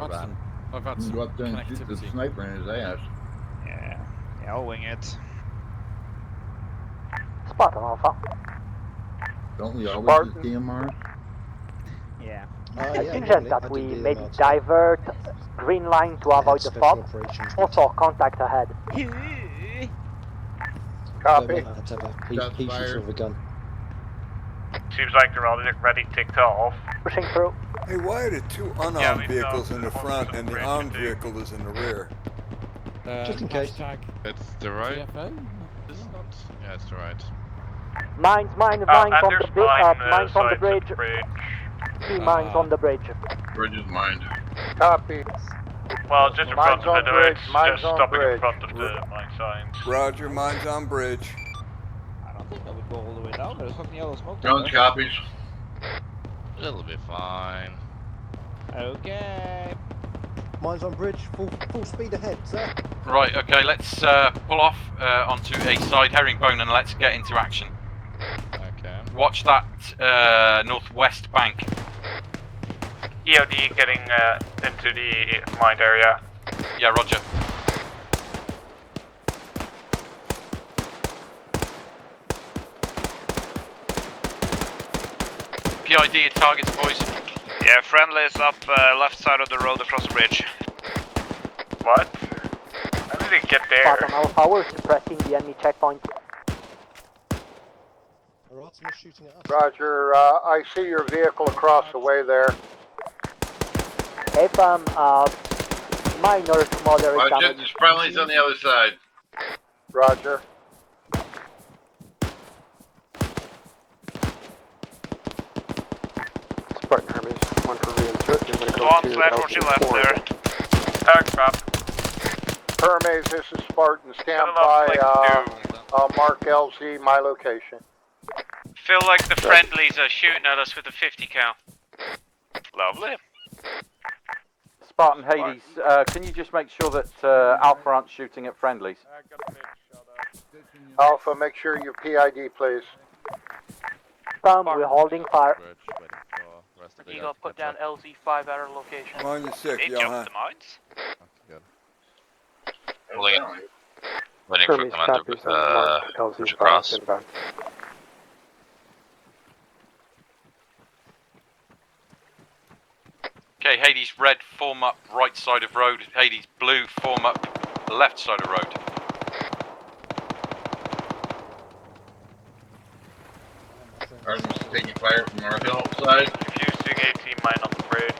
I've had some Go up there and shoot the connectivity. sniper in his ass. Yeah. Yeah, I'll wing it. Spartan Alpha. Don't we always Spartan. use DMRs? Yeah. I suggest that we maybe divert green line to avoid the fog. Also, contact ahead. Copy. Let's have a Shots piece fired. of a gun. Seems like they're all ready to take off. Pushing through. Hey, why are the two unarmed Yeah, we vehicles know. in the front and the armed vehicle is in the rear? Just in case. It's the right. TFO? Is it not? Yeah, it's the right. Mines on the and bridge. there's mine, Mines on the sides bridge. of the bridge. Key mines on the bridge. Bridge is mined. Copy. Well, just in Mine's front of on it, bridge, it's mine's just on stopping bridge. in front of the mine signs. Roger, mine's on bridge. I don't think I would go all the way down. There's fucking yellow smoke. Guns down there. copies. It'll be fine. Okay. Mine's on bridge, full speed ahead, sir. Right, okay, let's pull off onto a side herringbone and let's get into action. Okay. Watch that northwest bank. EOD getting into the mined area. Yeah, roger. PID at targets, boys. Yeah, friendly is up left side of the road across the bridge. What? How did it get there? Spartan Alpha, we're suppressing the enemy checkpoint. Our Artemis shooting at us. Roger, I see your vehicle across the way there. FM, minor to moderate damage. There's friendlies on the other side. Roger. Spartan Hermes, one for reinsert. I'm going to go One to flat towards your left LT4. there. Tag drop. Hermes, this is Spartan. Stand Set it up by, like Mark LZ, my location. Feel like the friendlies are shooting at us with a 50 cal. Lovely. Spartan Hades, can you just make sure that Alpha aren't shooting at friendlies? Alpha, make sure you PID, please. We're holding fire. Bridge, waiting for rest of the Eagle, guys to put catch down up. LZ5 at our location. I'm on your sick, They Johan. jumped the mines. Good. Pulling in. Waiting for Hermes commander copies with on Mark push LZ5 across. inbound. Okay, Hades red, form up right side of road. Hades blue, form up left side of road. Artemis is taking fire from our hill side. Infusing 18 mine on the bridge.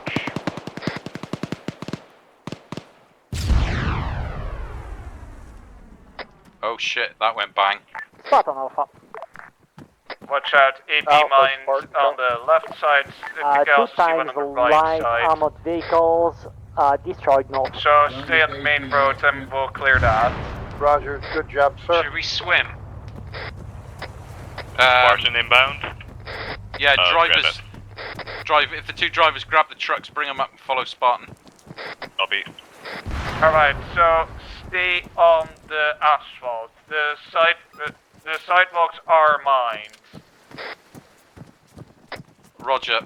Oh shit, that went bang. Spartan Alpha. Watch out, AP Alpha, mines Spartan. on the left side. If you can Two also see one times on the right light side. armored vehicles destroyed north. So stay on the main road and we'll clear that. Roger, good job, sir. Should we swim? Spartan inbound. Yeah, grab drivers. If the two drivers grab the trucks, bring them up and follow Spartan. Copy. Alright, so stay on the asphalt. The sidewalks are mined. Roger.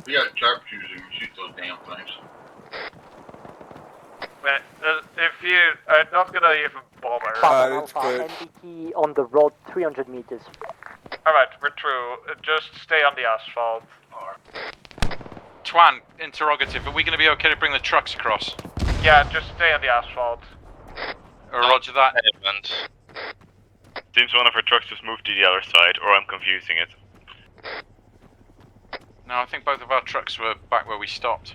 We got sharpshooters and shoot those damn things. If you are not gonna even bother. Alpha, NBT on the road 300 meters. Alright, we're through. Just stay on the asphalt. Twan, interrogative. Are we going to be okay to bring the trucks across? Yeah, just stay on the asphalt. Roger that. Seems one of our trucks just moved to the other side, or I'm confusing it. No, I think both of our trucks were back where we stopped.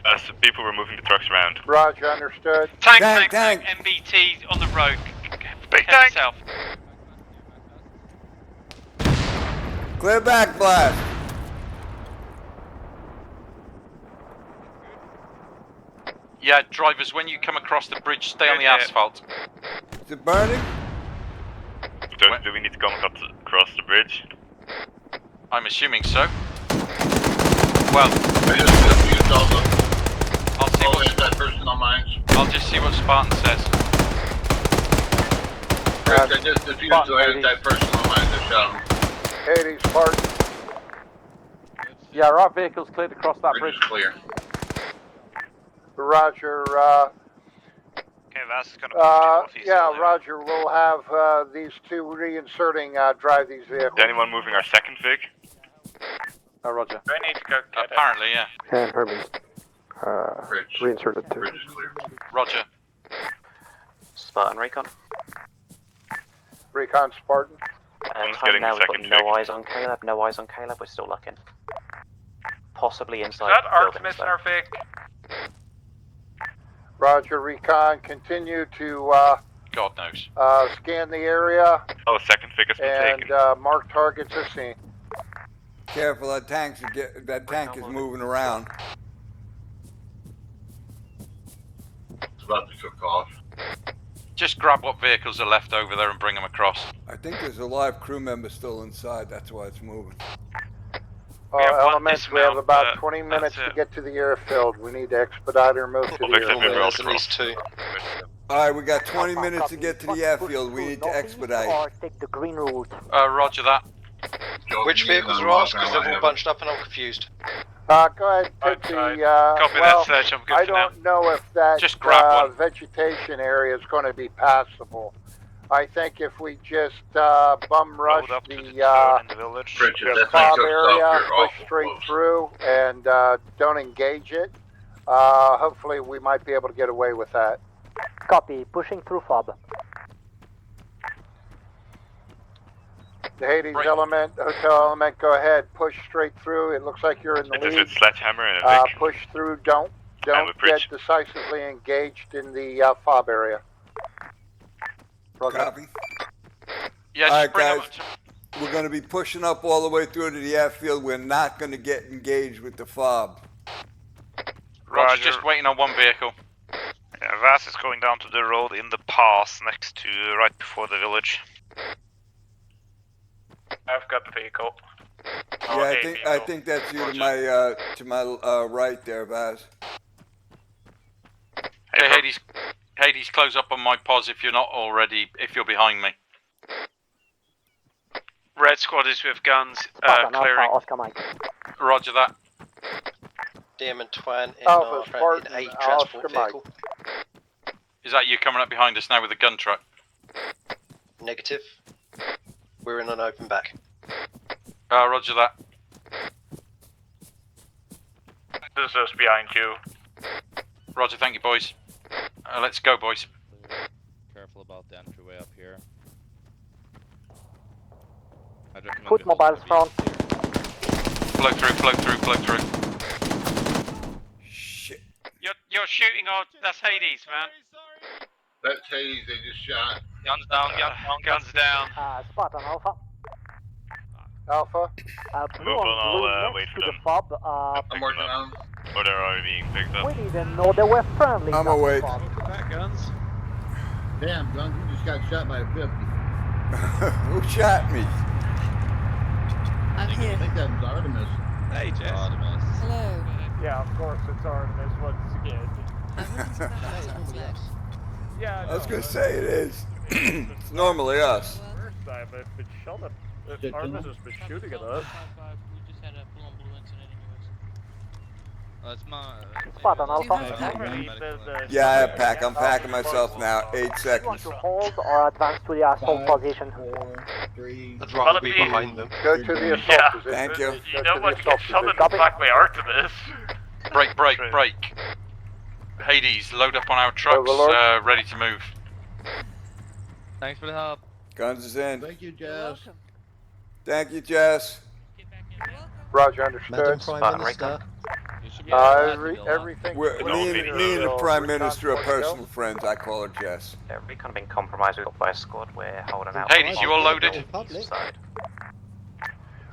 As the people were moving the trucks around. Roger, understood. Tank, MBT on the road. Big tank. South. Clear back, blast. Yeah, drivers, when you come across the bridge, stay on the asphalt. Is it burning? Do we need to come across the bridge? I'm assuming so. Well, I just defused all the I'll see what anti-personnel mines. I'll just see what Spartan says. Chris, I just defused the anti-personnel mines. I shot them. Hades, Spartan. Yeah, our vehicle's cleared across that bridge. Clear. Roger, Okay, Vass is gonna yeah, Roger, we'll have these two reinserting drive these vehicles. Is anyone moving our second vig? Roger. I need to go get Apparently, yeah. And Hermes. Reinserted too. Bridge is clear. Roger. Spartan recon. Recon Spartan. just getting Now the we've got second no check. eyes on Caleb. No eyes on Caleb. We're still looking. Possibly inside. Is that buildings, Artemis though. Nervic? Roger, Recon, continue to God knows. scan the area Oh, second vig has been and taken. mark targets as seen. Careful, that tank is moving around. It's about to cook off. Just grab what vehicles are left over there and bring them across. I think there's a live crew member still inside. That's why it's moving. Elements, we have about 20 minutes to get to the airfield. We need to expedite our move to the airfield. There's at least two. All right, we got 20 minutes to get to the airfield. We need to expedite. Or take the green route. Roger that. Which vehicles are ours? Because they're all bunched up and I'm confused. Go ahead, take the, Copy well, that, Serge. I'm good I for now. don't know if that Just grab one. vegetation area is going to be passable. I think if we just bum rush Load up to the the turn in the village. Bridges, that fob thing cooks area, off. You're push awful straight close. through, and don't engage it, hopefully we might be able to get away with that. Copy. Pushing through fob. The Hades Right. element, hotel element, go ahead, push straight through. It looks like you're in the It is lead. with sledgehammer and a vig. Push through. Don't with get bridge. decisively engaged in the fob area. Roger. Copy. Yeah, All just right, bring guys. them up. We're going to be pushing up all the way through to the airfield. We're not going to get engaged with the fob. Roger, just waiting on one vehicle. Yeah, Vass is going down to the road in the pass next to right before the village. I've got the vehicle. Yeah, I think that's you to my right there, Vaz. Okay, Hades, close up on my pos if you're not already, if you're behind me. Red squad is with guns, Spartan, clearing. Alpha, Oscar Mike. Roger that. DM and Twan in, Alpha, in Spartan, a transport Oscar Mike. vehicle. Is that you coming up behind us now with a gun truck? Negative. We're in an open back. Roger that. This is us behind you. Roger, thank you, boys. Let's go, boys. Careful about the entryway up here. Put mobiles front. Flow through. Shit. You're shooting on. That's Hades, man. That's Hades, they just shot. Guns down, Guns down. Spartan Alpha. Alpha. Blue Move on, on blue I'll next wait to for the them. fob. I'm working on them. Or they're already being picked up. We didn't know they were friendly. I'm not awake. fob. Back guns. Damn, Gun, you just got shot by a 50. Who shot me? I'm I here. think that was Artemis. Hey, Jess. Artemis. Hello. Yeah, of course it's Artemis once again. I'm looking to grab what's left. Yeah, I was going to say it is. It's normally us. First time I've been shot at If Artemis has been shooting at us. We just had a blue on blue incident anyways. It's my. Spartan Alpha. Yeah, I'm packing myself now. 8 Want seconds. to hold or advance to the assault position? 4, 3. I'd rather be behind them. Go to the assault Yeah. position. Thank you. You don't want to get shot in the Copy. back by Artemis. Break, break, break. Hades, load up on our trucks, Overlord. ready to move. Thanks for the help. Guns is in. Thank you, Jess. Thank you, Jess. Roger, Madam understood. Prime Minister. Everything. Me and the Prime Minister are personal friends. I call her Jess. Yeah, we kind of been compromised. We've got by a squad. We're holding out. Hades, you all loaded? East side.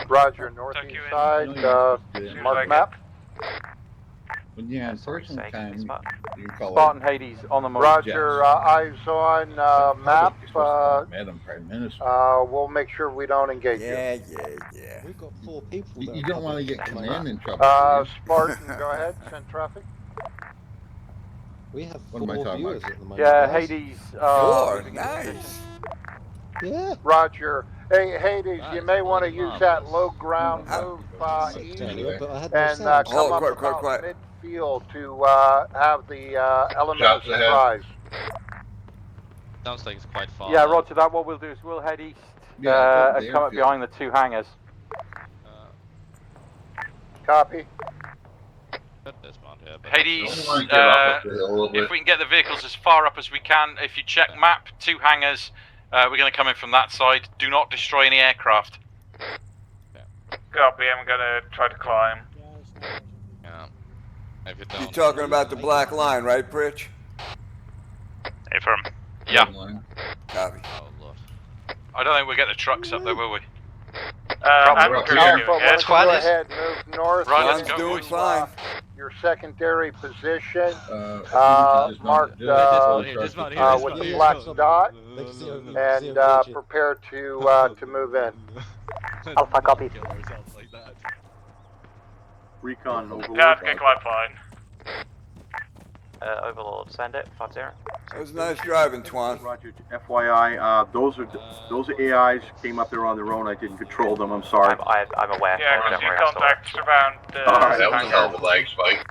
Roger, northeast side, mark map. When you're on personal time, you can call Spartan Hades on the move. Roger, eyes on map. Madam Prime Minister. We'll make sure we don't engage you. Yeah. We've got 4 people. You don't want to get command in trouble. Spartan, go ahead, send traffic. We have What am I 4 talking viewers about? at the moment. Yeah, guys. Hades. 4, nice. Yeah. Roger. Hey, Hades, you may want to use that low ground move east But I had and no sound. come up quiet. about midfield to have the element of Shots ahead. surprise. Sounds like it's quite far. Yeah, roger that. What we'll do is we'll head east and come up behind the 2 hangars. Copy. Hades, Don't mind get off the hill a little if bit. we can get the vehicles as far up as we can, if you check map, 2 hangars, we're going to come in from that side. Do not destroy any aircraft. Copy, I'm gonna try to climb. Yeah. If you You're don't. talking about the black line, right, Pritch? Affirm. Yeah. Copy. Oh, Lord. I don't think we'll get the trucks up there, will we? I'm Alpha, doing go it. ahead, move north. Right, let's John's go, doing boys. fine. Your secondary position, marked This one here, with the Yeah, black yeah. dot, They can see over- see and over the prepare to move in. Alpha copy. Recon Overlord. Yeah, okay, climb fine. Overlord, send it. 50. That was nice driving, Twan. Roger, FYI, those are AIs came up there on their own. I didn't control them. I'm sorry. I'm aware. Yeah, Don't because you worry, I'll sort it. contacts around Alright, that was a hell of a lag spike.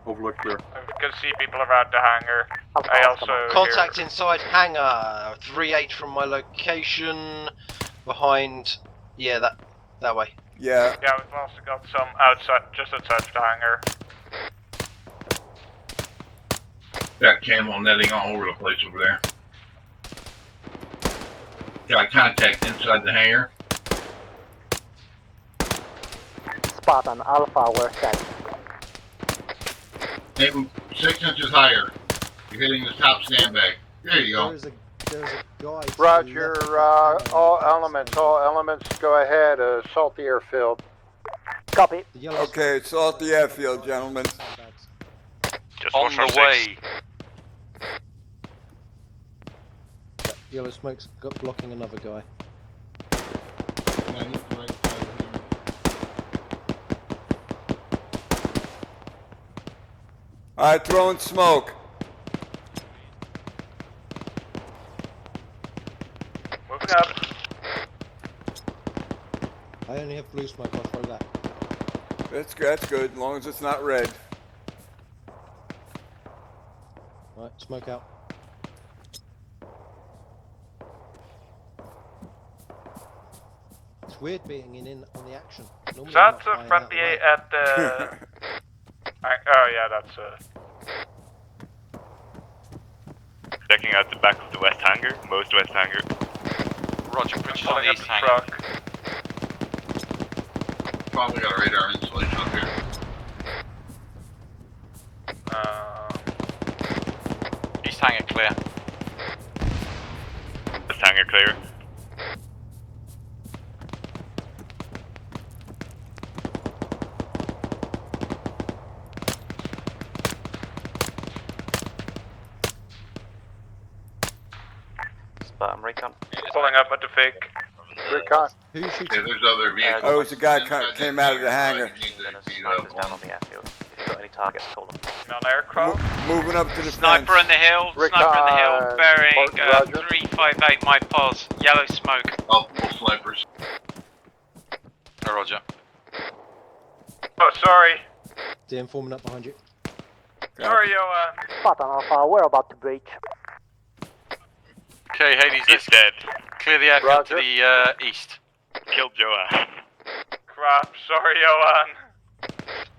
Overlook clear. I can see people around the hangar. Alpha, I Alpha, also Contact inside hangar. 3-8 from my location. Behind. Yeah, that way. Yeah. Yeah, we've also got some outside, just outside the hangar. Got camo netting all over the place over there. Got contact inside the hangar. Spartan Alpha, we're set. Maybe 6 inches higher. You're hitting the top sandbag. There you go. There's a guy. to the Roger, left. all elements, go ahead, assault the airfield. Copy. The yellow Okay, assault the airfield, gentlemen. Just On watch our the 6. way. Yellow smoke's got blocking another guy. Alright, throwing smoke. Moving up. I only have blue smoke. I'll throw that. That's good, as long as it's not red. Right, smoke out. It's weird being in on the action. Normally I'm not That's flying a out friendly the way. at the. Oh yeah, that's Checking out the back of the west hangar, most west hangar. Roger, put you on pulling the up east the hangar. truck. Probably got a radar installation up here. East hangar clear. West hangar clear. Spartan recon. Pulling up at the fig. Recon. Who you shooting? Yeah, there's other vehicles. Oh, it's a guy came out of the hangar. You need to There's beat snipers up down on on. the airfield. If you've got any targets, call them. On aircraft. Moving up to the Sniper fence. in the hill. Sniper in the hill. Recon. Bearing Roger. 358 my pause. Yellow smoke. Oh, snipers. Oh, Roger. Oh, sorry. The informant up behind you. Sorry, Johan. Spartan Alpha, we're about to breach. Okay, Hades, He's dead. clear the airfield to the east. Killed Johan. Crap, sorry, Johan.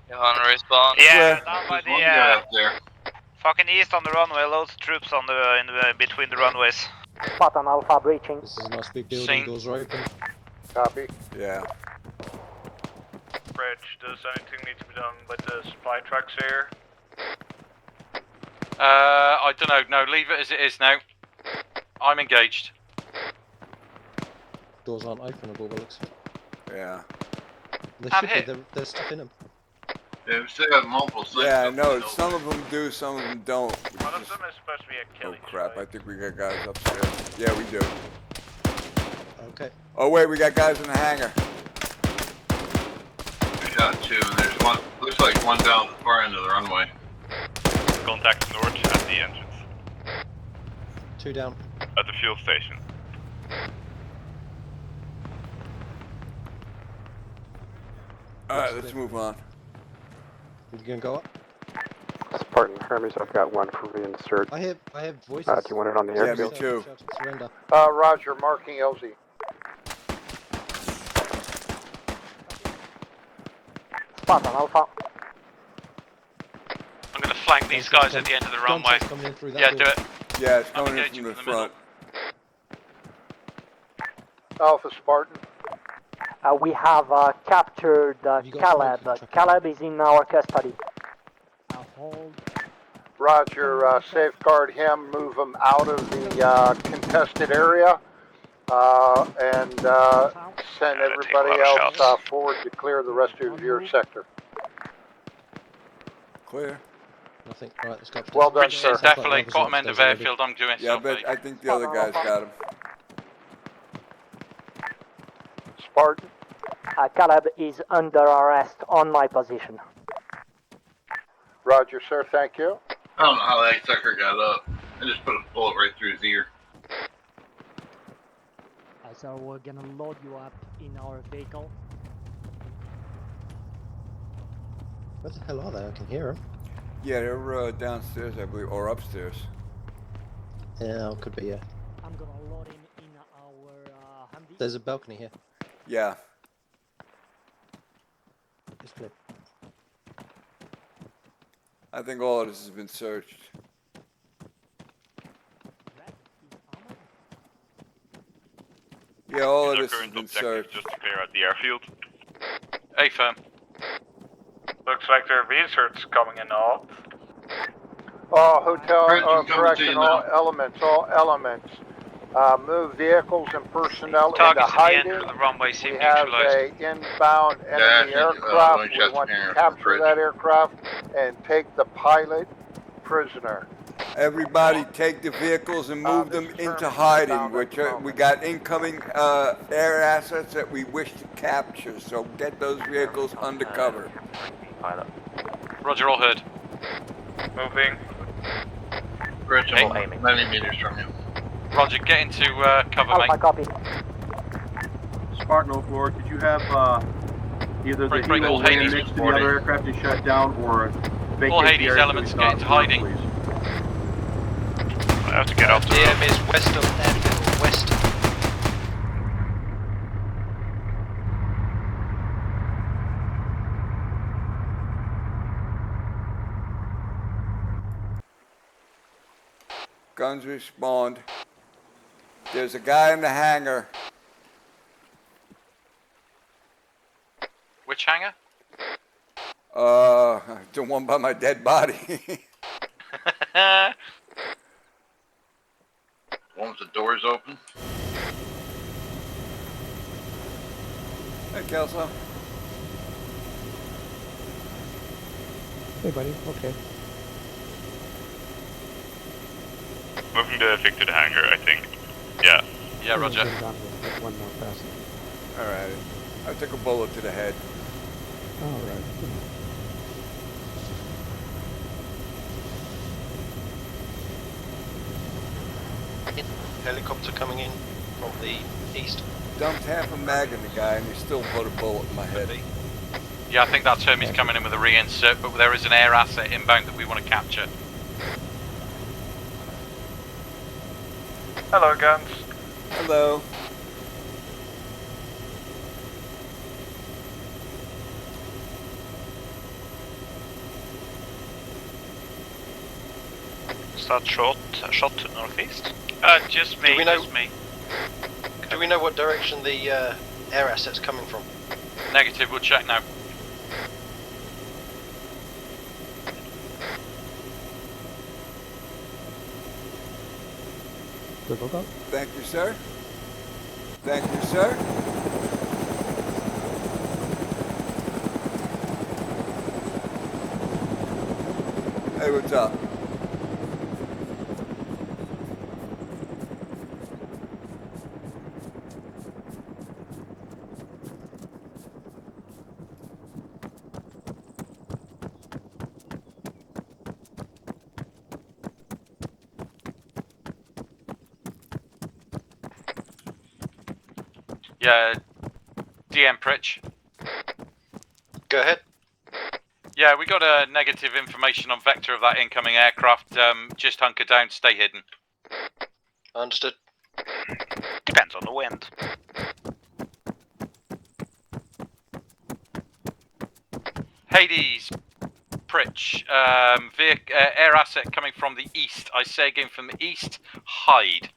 Johan, respawn. Yeah, down by There's one guy the up there. fucking east on the runway. Loads of troops on the between the runways. Spartan Alpha breaching. This is a nice big building, Same. doors are open. Copy. Yeah. Bridge, does anything need to be done with the supply trucks here? I don't know. No, leave it as it is now. I'm engaged. Doors aren't openable, but looks. Yeah. They I'm should hit. be, there's stuff in them. Yeah, we still got multiple snipers. Yeah, I up know. in the Some of them do, some of them don't. which One of is- them is supposed to be a Oh killing. crap! I think we got guys upstairs. Yeah, we do. Okay. Oh wait, we got guys in the hangar. We got two, and there's one. Looks like one down at the far end of the runway. Contact north at the entrance. 2 down. At the fuel station. Alright, let's move on. You gonna go up? Spartan Hermes, I've got one for reinsert. I have voices. Do you want it on the Yeah, airfield? me too. Shout to surrender. Roger, marking LZ. Spartan Alpha. I'm going to flank these guys at the end of the runway. Gunshots coming in through that Yeah, door. do it. Yeah, it's I'm coming in engaging from the from the middle. front. Alpha Spartan. We have captured You got Caleb. smoke, check it Caleb is in our custody. Roger, safeguard him, move him out of the contested area, and send Yeah, that takes a everybody lot of else shots. forward to clear the rest of your sector. Clear. Nothing. Alright, let's go upstairs. Well done, Bridge sir. is definitely bottom end of Upstairs already. airfield. I'm doing Yeah, so. but I think the other guys got him. Spartan. Caleb is under arrest on my position. Roger, sir, thank you. I don't know how that sucker got up. I just put a bullet right through his ear. So we're gonna load you up in our vehicle. Where the hell are they? I can hear them. Yeah, they're downstairs, I believe, or upstairs. Yeah, could be, yeah. I'm gonna load him in our Humvee. There's a balcony here. Yeah. It's clear. I think all of this has been searched. Yeah, all of Our this has current been objective searched. just to clear out the airfield. A firm. Looks like there are research coming in all. Hotel, Bridge, I'm coming to correction, you all now. elements. Move vehicles and personnel into Targets at the hiding. end of the runway seem We have neutralized. a inbound Yeah, I enemy think, aircraft. one We shot's want to hangar from capture Bridge. that aircraft and take the pilot prisoner. Everybody take the vehicles and move them into hhiding. We got incoming air assets that we wish to capture, so get those vehicles undercover. Pilot. Roger, all heard. Moving. Bridge, I'm Hey. 90 meters from you. Roger, get into cover, mate. Alpha copy. Spartan Oak Lord, could you have either Break, the break, Eagle all land Hades next to the reporting. other aircraft and shut down, or vacate All the Hades area elements so we get into stop first, hiding. please? I have to get off the DM road. is west of airfield, west. Guns respawned. There's a guy in the hangar. Which hangar? The one by my dead body. One with the doors open. Hey, Kelso. Hey, buddy. Okay. Moving the Vic to the hangar, I think. Yeah. Yeah, Roger. One more passenger. Alright. I took a bullet to the head. All right. helicopter coming in from the east. Dumped half a mag in the guy and he still put a bullet in my head. Yeah, I think that's Hermes coming in with a reinsert, but there is an air asset inbound that we want to capture. Hello, guns. Hello. Is that shot to northeast? Just me. Do we know? Just me. Do we know what direction the air asset's coming from? Negative. We'll check now. Go. Thank you, sir. Thank you, sir. Hey, what's up? Yeah, DM Pritch. Go ahead. Yeah, we got a negative information on vector of that incoming aircraft. Just hunker down, stay hidden. Understood. Depends on the wind. Hades, Pritch, air asset coming from the east. I say again from the east, hide.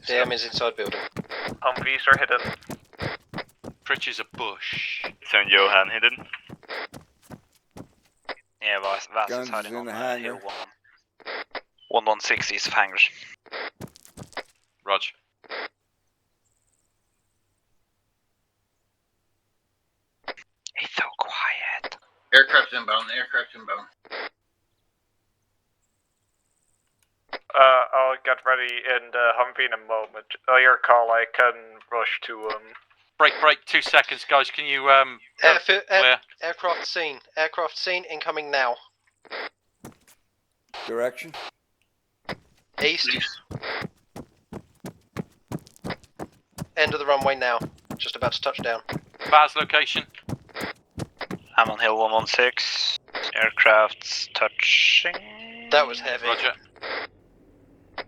DM is inside building. Humvees are hidden. Pritch is a bush. St. Johan hidden. Yeah, Vas Guns is hiding in on the hill hangar. 116 East of hangars. Rog. It's so quiet. Aircraft's inbound. Aircraft's inbound. I'll get ready in the Humvee in a moment. Your call, I can rush to Break, 2 seconds, guys. Can you, clear? Aircraft seen. Aircraft seen, incoming now. Direction? East. End of the runway now. Just about to touch down. Vaz location. I'm on hill 116. Aircraft's touching. That was heavy. Roger.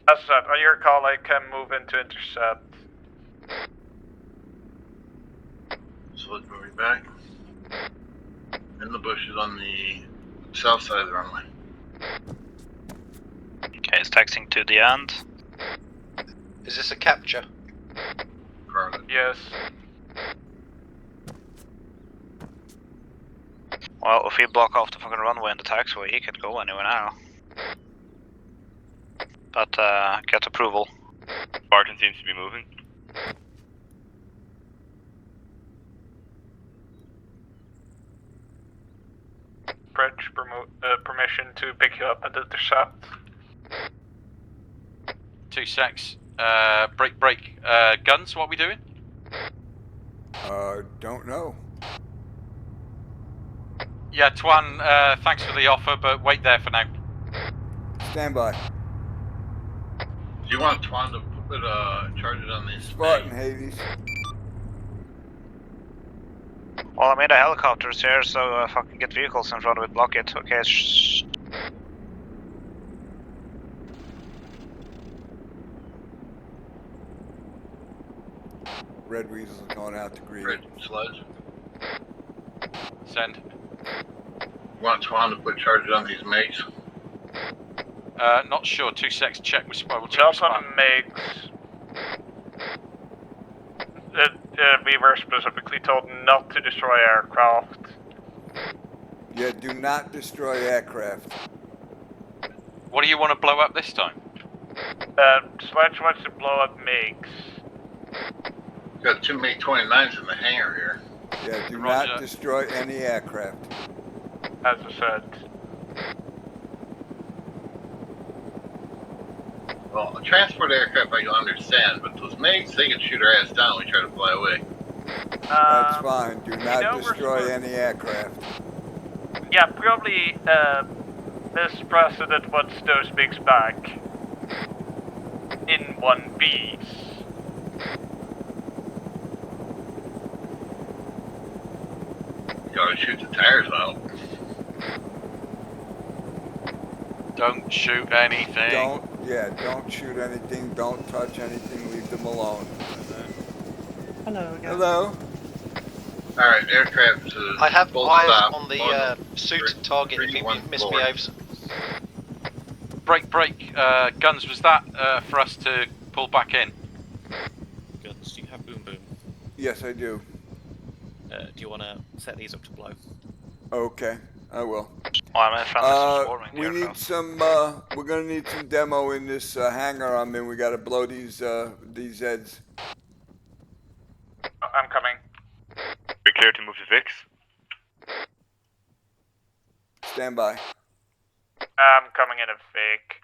As said, on your call, I can move into intercept. So let's move back. In the bushes on the south side of the runway. Okay, it's taxiing to the end. Is this a capture? Yes. Well, if we block off the fucking runway and the taxiway, he could go anywhere now. But, get approval. Spartan seems to be moving. Pritch, permission to pick you up at the intercept. 2 secs. Break. Guns, what are we doing? Don't know. Yeah, Twan, thanks for the offer, but wait there for now. Stand by. Do you want Twan to put charges on these? Spartan, Hades. Well, I made a helicopters here, so fucking get vehicles in front of it, block it. Okay, Red Weasel's going out to greet. Red sludge. Send. You want Twan to put charges on these mates? Not sure. 2 secs. Check with Spy. We'll check with Not on Spy. MiGs. We were specifically told not to destroy aircraft. Yeah, do not destroy aircraft. What do you want to blow up this time? Sledge wants to blow up MiGs. Got 2 MiG-29s in the hangar here. Yeah, do Roger. not destroy any aircraft. As I said. Well, a transport aircraft I can understand, but those MiGs, they can shoot our ass down when we try to fly away. That's fine. Do not know we're destroy supposed- any aircraft. Yeah, probably this president wants those MiGs back. in one piece. You gotta shoot the tires out. Don't shoot anything. Don't shoot anything. Don't touch anything. Leave them alone. Hello. Hello. Alright, aircraft. I have full eyes stop on the suited target if he misbehaves. Break. Guns, was that for us to pull back in? Guns, do you have boom boom? Yes, I do. Do you want to set these up to blow? Okay, I will. I'm we need some. We're gonna need some demo in this hangar I'm in. We gotta blow these heads. I'm coming. Be clear to move to Vix. Stand by. I'm coming in a Vic.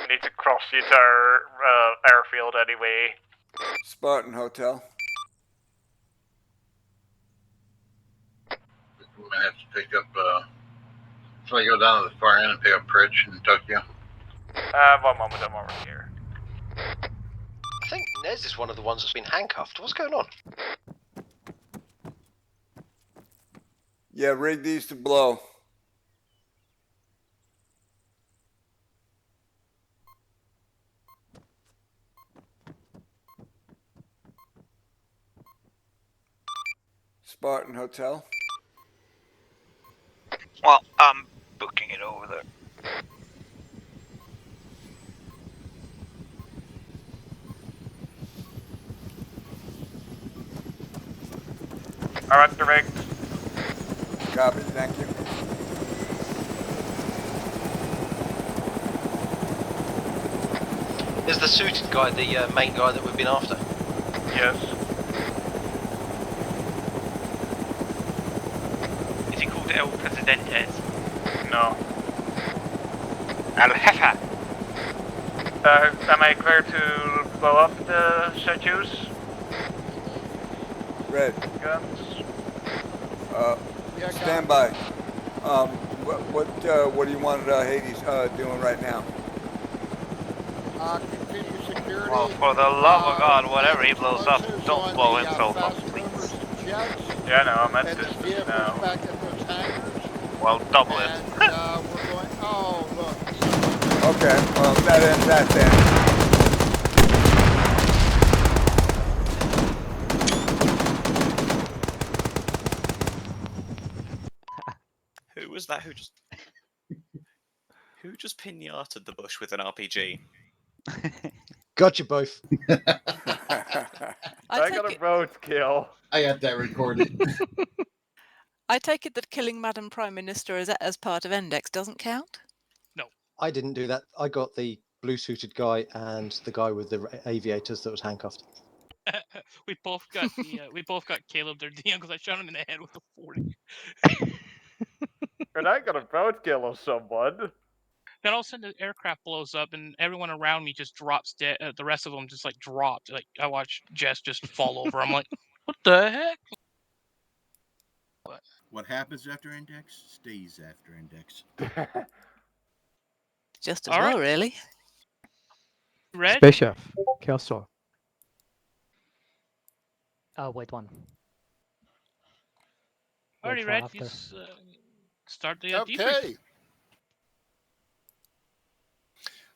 Need to cross the entire airfield anyway. Spartan Hotel. We might have to pick up, so I go down to the far end and pick up Pritch in Tokyo. One moment, I'm over here. I think Nez is one of the ones that's been handcuffed. What's going on? Yeah, rig these to blow. Spartan Hotel. Well, I'm booking it over there. Alright, direct. Copy, thank you. Is the suited guy the main guy that we've been after? Yes. Is he called El Presidentes? No. El Jefe. Am I clear to blow up the statues? Red. Guns? Stand by. What do you want Hades doing right now? Continue security. Well, for the love of God, whatever he blows up, don't blow himself up, please. Yeah, no, I'm at distance now. Back at those hangars. Well, double it. And we're going. Oh, look. Okay, well, that ends that then. Who was that? Who just pinated the bush with an RPG? Got you both. I got a roadkill. I got that recorded. I take it that killing Madam Prime Minister as part of Index doesn't count? I didn't do that. I got the blue suited guy and the guy with the aviators that was handcuffed. we both got Caleb there, because I shot him in the head with a 40. And I got a roadkill of someone. Then all of a sudden the aircraft blows up and everyone around me just drops dead. The rest of them just like dropped. Like I watched Jess just fall over. I'm like, what the heck? What happens after Index stays after Index. Just as well, really. Red? Space Chef, Kelso. Wait one. Alrighty, for Red. after. You start the Okay. debrief.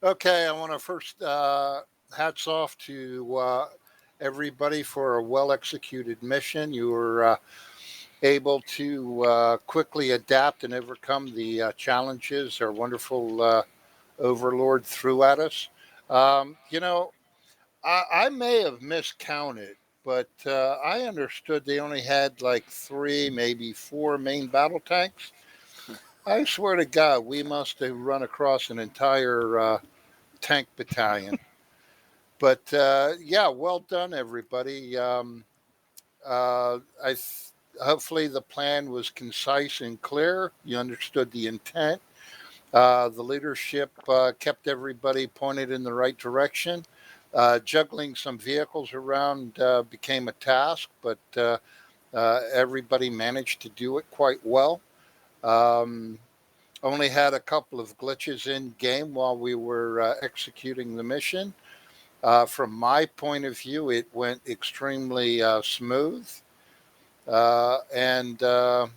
Okay, I want to first hats off to everybody for a well-executed mission. You were able to quickly adapt and overcome the challenges our wonderful overlord threw at us. I may have miscounted, but I understood they only had like 3, maybe 4 main battle tanks. I swear to God, we must have run across an entire tank battalion. But yeah, well done, everybody. Hopefully the plan was concise and clear. You understood the intent. The leadership kept everybody pointed in the right direction. Juggling some vehicles around became a task, but everybody managed to do it quite well. only had a couple of glitches in game while we were executing the mission. From my point of view, it went extremely smooth. And I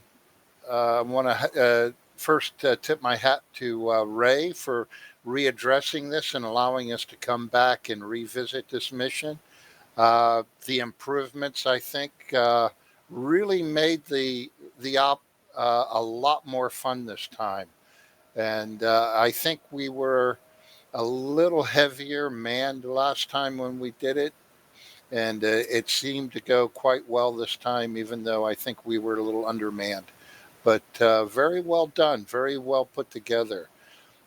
want to first tip my hat to Ray for readdressing this and allowing us to come back and revisit this mission. The improvements, I think, really made the op a lot more fun this time. And I think we were a little heavier manned last time when we did it. And it seemed to go quite well this time, even though I think we were a little undermanned. But very well done, very well put together.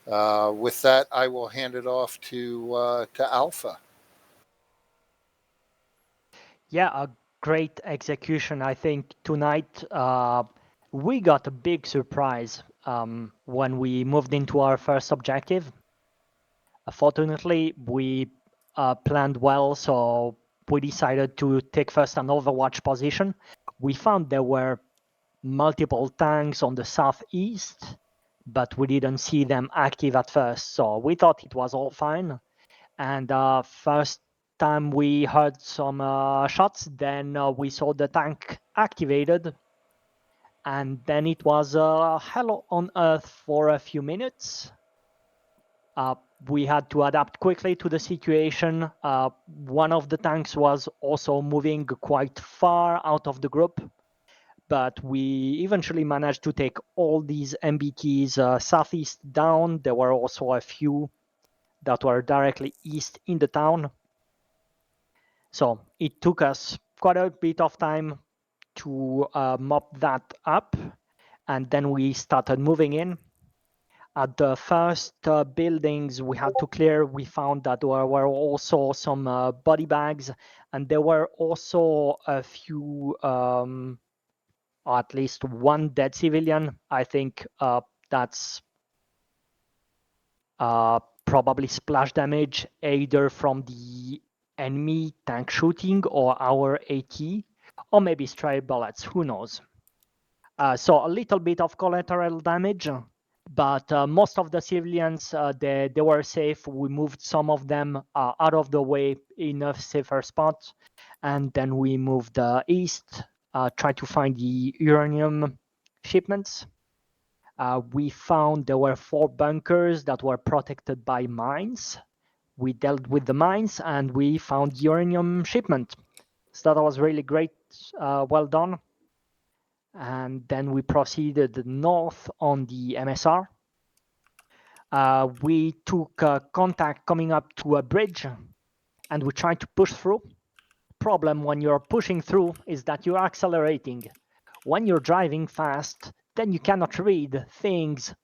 With that, I will hand it off to Alpha. Yeah, a great execution. I think tonight we got a big surprise when we moved into our first objective. Fortunately, we planned well, so we decided to take first an overwatch position. We found there were multiple tanks on the southeast, but we didn't see them active at first, so we thought it was all fine. And first time we heard some shots, then we saw the tank activated, and then it was hell on earth for a few minutes. We had to adapt quickly to the situation. One of the tanks was also moving quite far out of the group, but we eventually managed to take all these MBTs southeast down. There were also a few that were directly east in the town. So it took us quite a bit of time to mop that up, and then we started moving in. At the first buildings we had to clear, we found that there were also some body bags, and there were also a few, at least one dead civilian. I think that's probably splash damage, either from the enemy tank shooting or our AT, or maybe stray bullets, who knows. So a little bit of collateral damage, but most of the civilians, they were safe. We moved some of them out of the way in a safer spot, and then we moved east, tried to find the uranium shipments. We found there were 4 bunkers that were protected by mines. We dealt with the mines, and we found uranium shipment. So that was really great, well done. And then we proceeded north on the MSR. We took contact coming up to a bridge, and we tried to push through. Problem when you're pushing through is that you're accelerating. When you're driving fast, then you cannot read things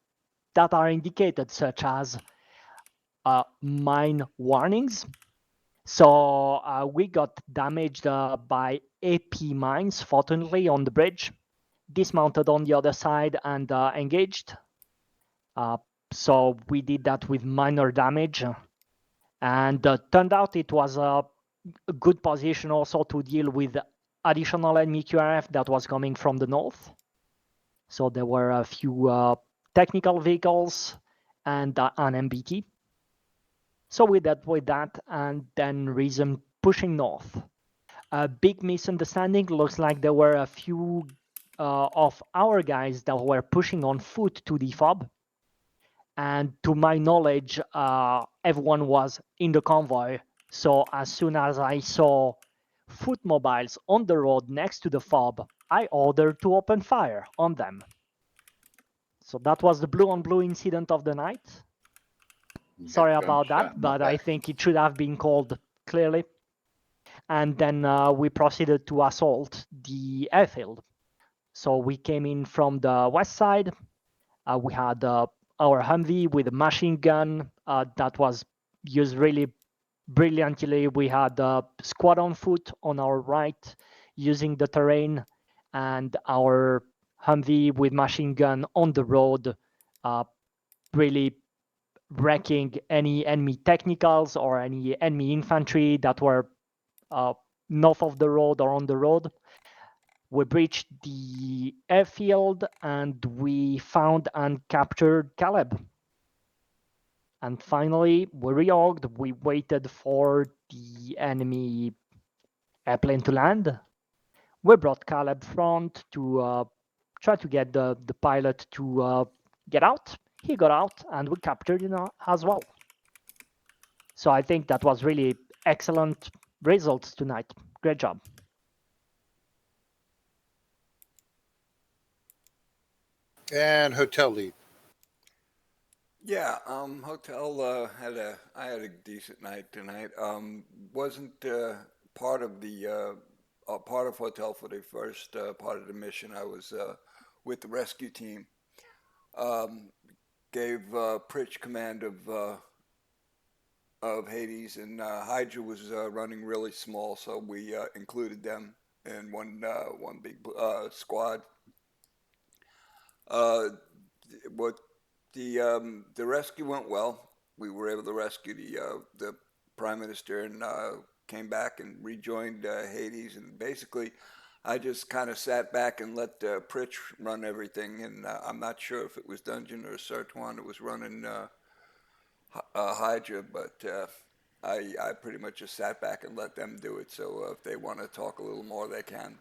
that are indicated, such as mine warnings. So we got damaged by AP mines, fortunately, on the bridge, dismounted on the other side and engaged. So we did that with minor damage, and turned out it was a good position also to deal with additional enemy QRF that was coming from the north. So there were a few technical vehicles and an MBT. So we dealt with that and then resumed pushing north. A big misunderstanding, looks like there were a few of our guys that were pushing on foot to the FOB. And to my knowledge, everyone was in the convoy. So as soon as I saw foot mobiles on the road next to the FOB, I ordered to open fire on them. So that was the blue on blue incident of the night. Sorry about that, but I think it should have been called clearly. And then we proceeded to assault the airfield. So we came in from the west side. We had our Humvee with a machine gun that was used really brilliantly. We had a squad on foot on our right using the terrain, and our Humvee with machine gun on the road, really wrecking any enemy technicals or any enemy infantry that were north of the road or on the road. We breached the airfield and we found and captured Caleb. And finally, we reorged. We waited for the enemy airplane to land. We brought Caleb front to try to get the pilot to get out. He got out and we captured him as well. So I think that was really excellent results tonight. Great job. And hotel lead. Yeah, hotel I had a decent night tonight. Wasn't part of the part of hotel for the first part of the mission. I was with the rescue team. Gave Pritch command of Hades, and Hydra was running really small, so we included them in one big squad. What the rescue went well. We were able to rescue the Prime Minister and came back and rejoined Hades. And basically, I just kind of sat back and let Pritch run everything. And I'm not sure if it was Dungeon or Sertuan that was running Hydra, but I pretty much just sat back and let them do it. So if they want to talk a little more, they can.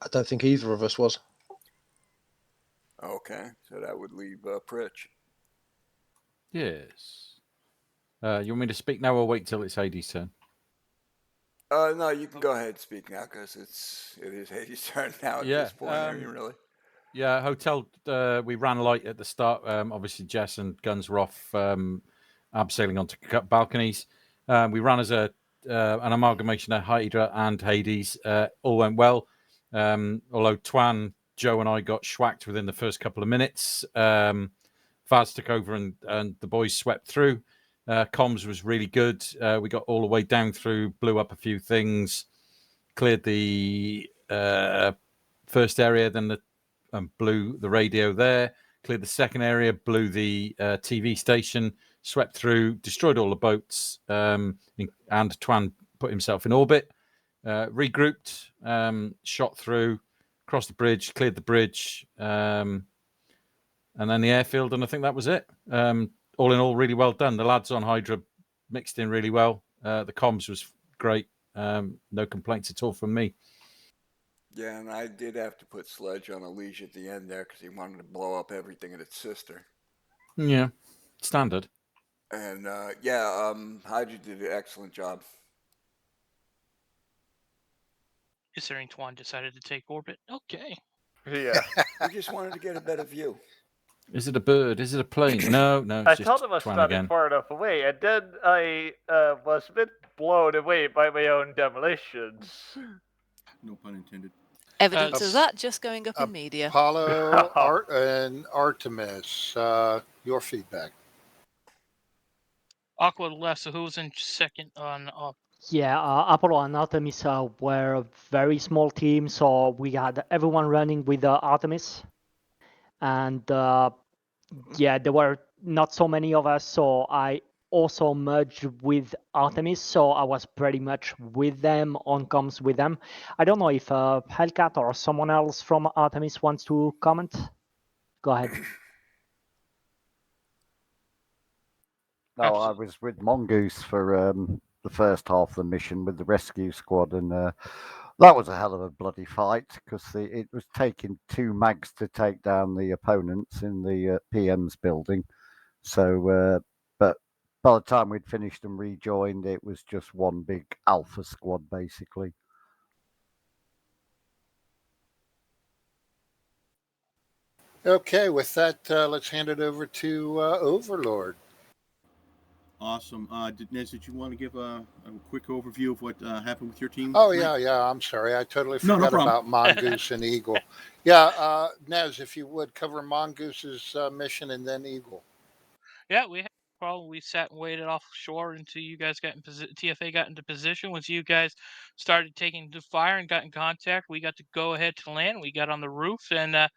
I don't think either of us was. Okay, so that would leave Pritch. Yes. You want me to speak now or wait till it's Hades' turn? No, you can go ahead and speak now because it is Hades' turn now at this point. Really. Yeah, hotel. We ran light at the start. Obviously, Jess and Guns were off abseiling onto balconies. We ran as an amalgamation of Hydra and Hades. All went well. Although Twan, Joe, and I got schwacked within the first couple of minutes. Vaz took over and the boys swept through. Comms was really good. We got all the way down through, blew up a few things, cleared the first area, then blew the radio there, cleared the second area, blew the TV station, swept through, destroyed all the boats, and Twan put himself in orbit, regrouped, shot through, crossed the bridge, cleared the bridge, and then the airfield, and I think that was it. All in all, really well done. The lads on Hydra mixed in really well. The comms was great. No complaints at all from me. Yeah, and I did have to put Sledge on a leash at the end there because he wanted to blow up everything and its sister. Yeah, standard. And Hydra did an excellent job. Considering Twan decided to take orbit. Okay. Yeah. We just wanted to get a better view. Is it a bird? Is it a plane? No, it's I just thought it was Twan standing again. far enough away, and then I was a bit blown away by my own demolitions. No pun intended. Evidence of that just going up in media. Apollo, and Artemis, your feedback. Aqua left, so who was in second on Yeah, Apollo and Artemis were a very small team, so we had everyone running with Artemis. And there were not so many of us, so I also merged with Artemis, so I was pretty much with them, on comms with them. I don't know if Hellcat or someone else from Artemis wants to comment. Go ahead. No, I was with Mongoose for the first half of the mission with the rescue squad, and that was a hell of a bloody fight because it was taking 2 mags to take down the opponents in the PM's building. So, but by the time we'd finished and rejoined, it was just one big alpha squad, basically. Okay, with that, let's hand it over to Overlord. Awesome. Nez, did you want to give a quick overview of what happened with your team? Oh, yeah. I'm sorry. I totally No forgot problem. about Mongoose and Eagle. Yeah, Nez, if you would, cover Mongoose's mission and then Eagle. Yeah, we had a problem. We sat and waited offshore until you guys got in position. TFA got into position. Once you guys started taking the fire and got in contact, we got to go ahead to land. We got on the roof, and the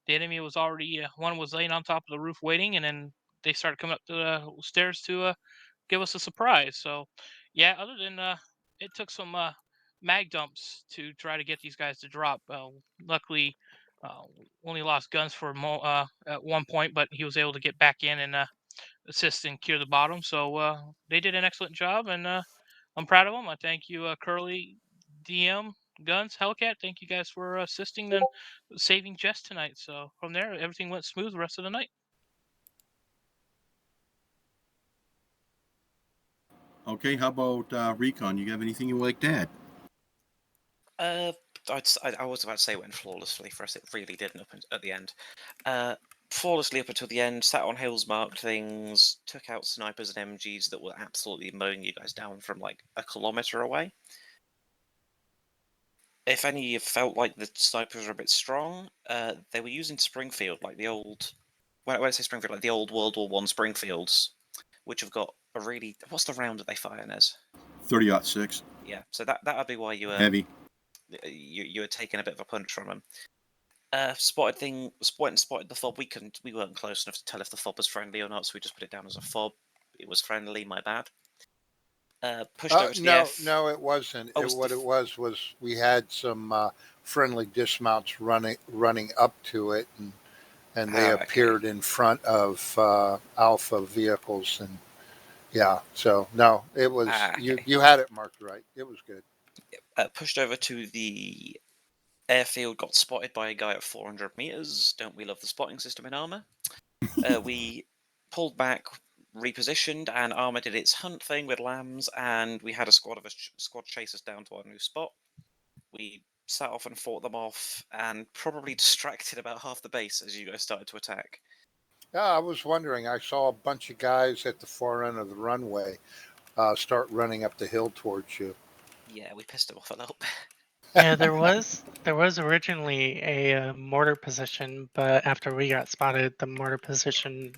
enemy was already one was laying on top of the roof waiting, and then they started coming up the stairs to give us a surprise. So, yeah, other than it took some mag dumps to try to get these guys to drop. Luckily, only lost guns for at one point, but he was able to get back in and assist and clear the bottom. So they did an excellent job, and I'm proud of them. I thank you, Curly, DM, Guns, Hellcat. Thank you guys for assisting and saving Jess tonight. So from there, everything went smooth the rest of the night. Okay, how about Recon? You have anything you would like to add? I was about to say it went flawlessly for us. It really didn't at the end. Flawlessly up until the end, sat on hills, marked things, took out snipers and MGs that were absolutely mowing you guys down from like a kilometer away. If any of you felt like the snipers were a bit strong, they were using Springfield, like the old... When I say Springfield, like the old World War I Springfields, which have got a really... What's the round that they fire, Nez? 30-06. Yeah, so that would be why you were... Heavy. You were taking a bit of a punch from them. Spotted the fob. We weren't close enough to tell if the fob was friendly or not, so we just put it down as a fob. It was friendly, my bad. Pushed over to the F. No, it wasn't. What it was we had some friendly dismounts running up to it, and they appeared in front of Alpha vehicles, and yeah. So no, it was you had it marked right. It was good. Pushed over to the airfield, got spotted by a guy at 400 meters. Don't we love the spotting system in Arma? We pulled back, repositioned, and Arma did its hunt thing with lambs, and we had a squad chase us down to our new spot. We sat off and fought them off, and probably distracted about half the base as you guys started to attack. Yeah, I was wondering. I saw a bunch of guys at the far end of the runway start running up the hill towards you. Yeah, we pissed them off a little bit. Yeah, there was originally a mortar position, but after we got spotted, the mortar position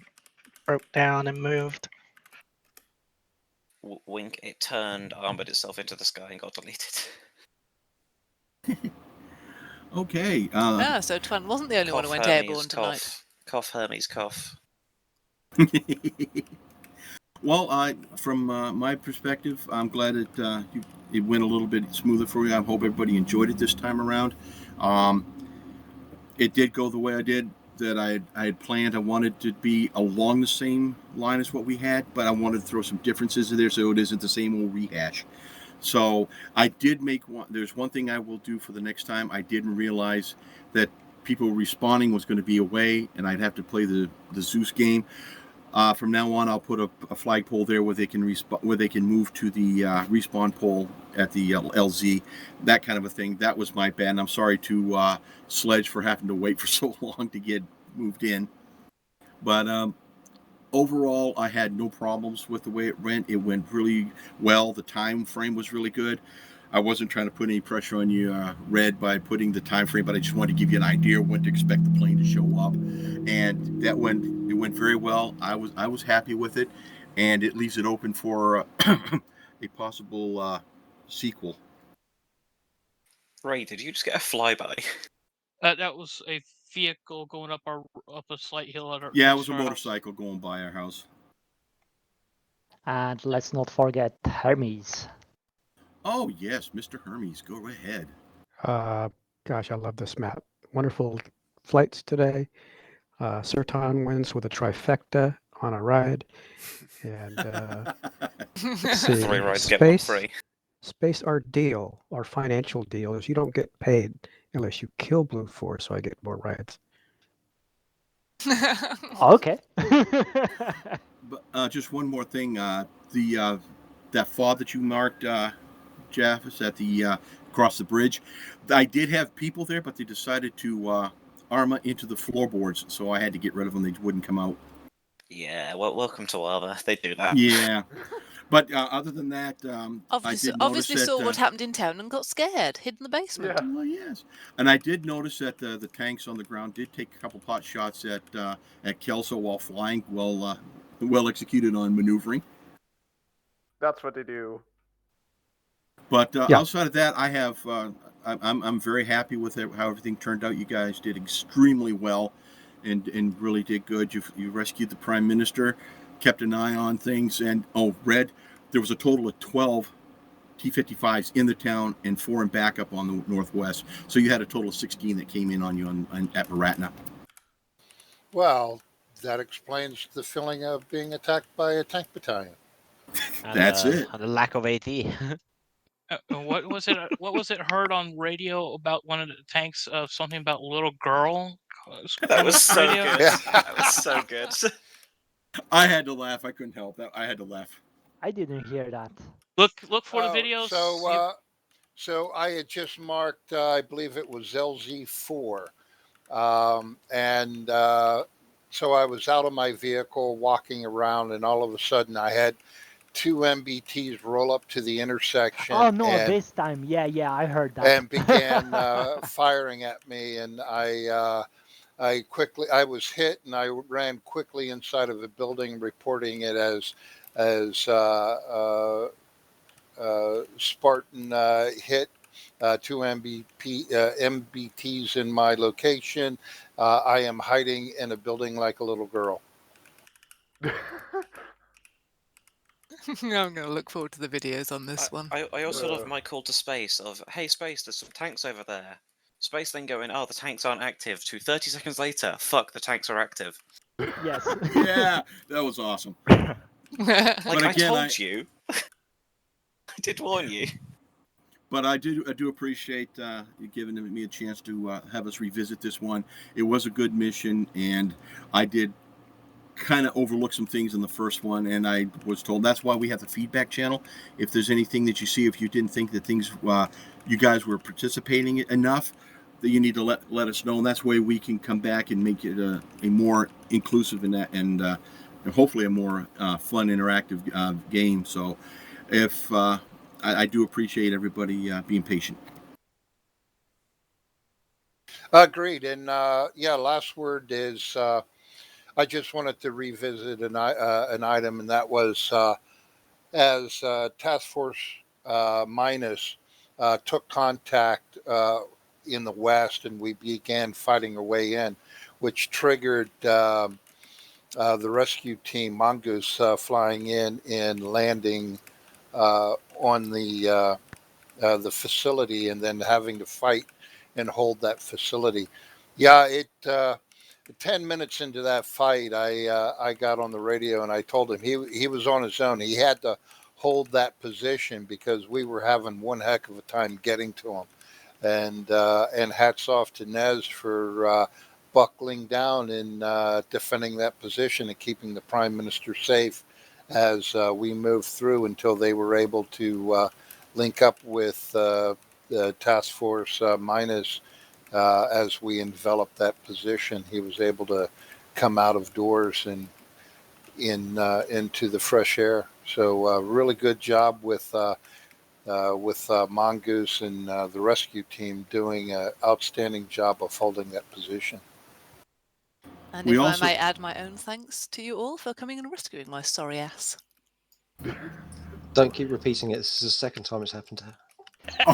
broke down and moved. Wink, it turned, armored itself into the sky and got deleted. Okay. So Twan wasn't the only one who went airborne tonight. Cough, Hermes, cough. Well, from my perspective, I'm glad it went a little bit smoother for you. I hope everybody enjoyed it this time around. It did go the way I did, that I had planned. I wanted to be along the same line as what we had, but I wanted to throw some differences in there so it isn't the same old rehash. So I did make one. There's one thing I will do for the next time. I didn't realize that people respawning was going to be away, and I'd have to play the Zeus game. From now on, I'll put a flagpole there where they can move to the respawn pole at the LZ, that kind of a thing. That was my bad. And I'm sorry to Sledge for having to wait for so long to get moved in. But overall, I had no problems with the way it went. It went really well. The time frame was really good. I wasn't trying to put any pressure on you, Red, by putting the time frame, but I just wanted to give you an idea of when to expect the plane to show up, and it went very well. I was happy with it, and it leaves it open for a possible sequel. Ray, did you just get a flyby? That was a vehicle going up a slight hill. Yeah, it was a motorcycle going by our house. And let's not forget Hermes. Oh, yes, Mr. Hermes, go right ahead. Gosh, I love this map. Wonderful flights today. Sertan wins with a trifecta on a ride. And let's see. 3 rides get one free. Space, our deal, our financial deal is you don't get paid unless you kill Blue Force, so I get more rides. Okay. But just one more thing. That fob that you marked, Jeff, is at the across the bridge. I did have people there, but they decided to Arma into the floorboards, so I had to get rid of them. They wouldn't come out. Yeah, well, welcome to Arma. They do that. Yeah, but other than that, obviously saw what happened in town and got scared, hid in the basement. Well, yes, and I did notice that the tanks on the ground did take a couple pot shots at Kelso while flying, well executed on maneuvering. That's what they do. But outside of that, I have I'm very happy with how everything turned out. You guys did extremely well, and really did good. You rescued the Prime Minister, kept an eye on things, and Red, there was a total of 12 T-55s in the town and 4 in backup on the northwest. So you had a total of 16 that came in on you at Maratna. Well, that explains the feeling of being attacked by a tank battalion. That's it. And the lack of AT. What was it? What was it heard on radio about one of the tanks? Something about little girl. That was so radio? good. That was so good. I had to laugh. I couldn't help that. I had to laugh. I didn't hear that. Look for the videos. So I had just marked, I believe it was LZ4, so I was out of my vehicle walking around, and all of a sudden I had 2 MBTs roll up to the intersection. Oh no, this time, yeah, I heard that. And began firing at me, and I was hit, and I ran quickly inside of the building, reporting it as Spartan hit, 2 MBTs in my location. I am hiding in a building like a little girl. I'm going to look forward to the videos on this one. I also love my call to Space of, hey Space, there's some tanks over there. Space then going, oh, the tanks aren't active, to 30 seconds later, fuck, the tanks are active. Yes. Yeah, that was awesome. Like, But I again, told you. I did warn you. But I do appreciate you giving me a chance to have us revisit this one. It was a good mission, and I did kind of overlook some things in the first one, and I was told that's why we have the feedback channel. If there's anything that you see, if you didn't think that things you guys were participating enough, that you need to let us know, and that's why we can come back and make it a more inclusive and hopefully a more fun, interactive game. So if I do appreciate everybody being patient. Agreed. And last word is I just wanted to revisit an item, and that was as Task Force Minus took contact in the west, and we began fighting our way in, which triggered the rescue team, Mongoose, flying in and landing on the facility, and then having to fight and hold that facility. Yeah, 10 minutes into that fight, I got on the radio and I told him he was on his own. He had to hold that position because we were having one heck of a time getting to him. And hats off to Nez for buckling down and defending that position and keeping the Prime Minister safe as we moved through until they were able to link up with the Task Force Minus. As we enveloped that position, he was able to come out of doors and into the fresh air. So really good job with Mongoose and the rescue team doing an outstanding job of holding that position. And if I may add my own thanks to you all for coming and rescuing my sorry ass. Don't keep repeating it. This is the second time it's happened to her.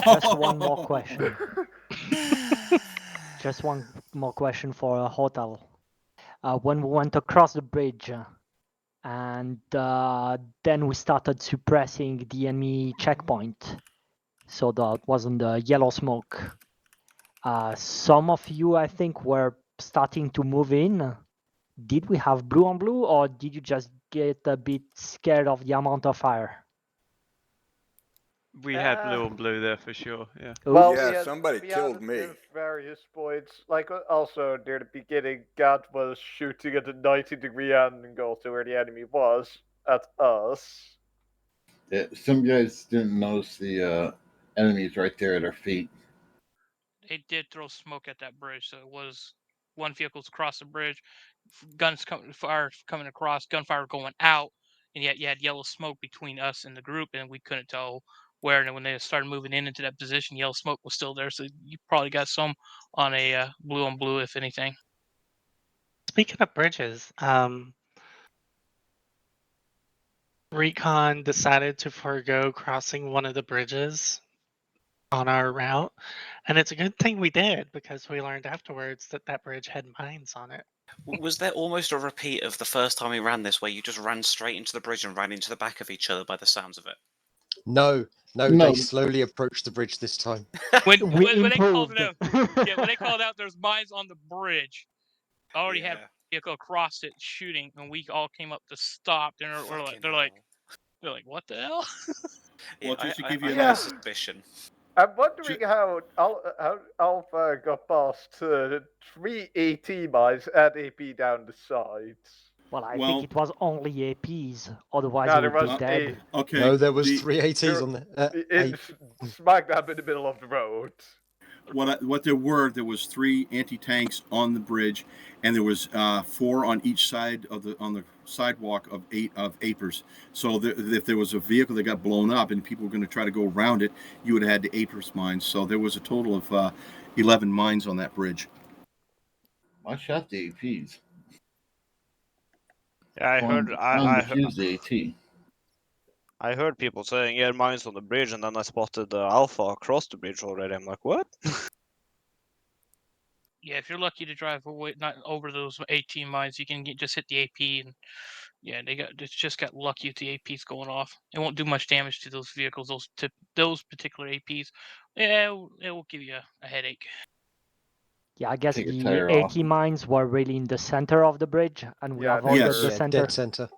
Just one more question. Just one more question for a hotel. When we went across the bridge, and then we started suppressing the enemy checkpoint, so that wasn't the yellow smoke. Some of you, I think, were starting to move in. Did we have blue on blue, or did you just get a bit scared of the amount of fire? We had blue on blue there for sure. Yeah. Well, Yeah, somebody killed me. At various points, like also near the beginning, God was shooting at a 90-degree angle to where the enemy was at us. Yeah, some guys didn't notice the enemies right there at our feet. They did throw smoke at that bridge, so it was one vehicle's across the bridge, fire coming across, gunfire going out, and yet you had yellow smoke between us and the group, and we couldn't tell where. And when they started moving into that position, yellow smoke was still there, so you probably got some on a blue on blue, if anything. Speaking of bridges, Recon decided to forego crossing one of the bridges on our route, and it's a good thing we did because we learned afterwards that that bridge had mines on it. Was there almost a repeat of the first time we ran this, where you just ran straight into the bridge and ran into the back of each other by the sounds of it? No, No. they slowly approached the bridge this time. When We they called improved. it out, yeah, when they called out, there's mines on the bridge. I already had a vehicle across it shooting, and we all came up to stop. And they're like, what the hell? Well, just to give I you have that, a suspicion. I'm wondering how Alpha got past 3 AT mines and AP down the sides. Well, I Well- think it was only APs. Otherwise, No, you there would be was dead. okay. No, there was the- 3 ATs on there. It's smack dab in the middle of the road. What there was 3 anti-tanks on the bridge, and there was 4 on each side of the sidewalk of 8 of APers. So if there was a vehicle that got blown up and people were going to try to go around it, you would have had the APers mines. So there was a total of 11 mines on that bridge. I shot the APs. Yeah, I heard. Use the AT. I heard people saying, "Yeah, mines on the bridge," and then I spotted the Alpha across the bridge already. I'm like, what? Yeah, if you're lucky to drive away, not over those 18 mines, you can just hit the AP, and yeah, just got lucky with the APs going off. It won't do much damage to those vehicles, those particular APs. Yeah, it will give you a headache. Yeah, I guess Take a the tire AT off. mines were really in the center of the bridge, and we Yeah, avoided Yes. the Yeah, center. dead center.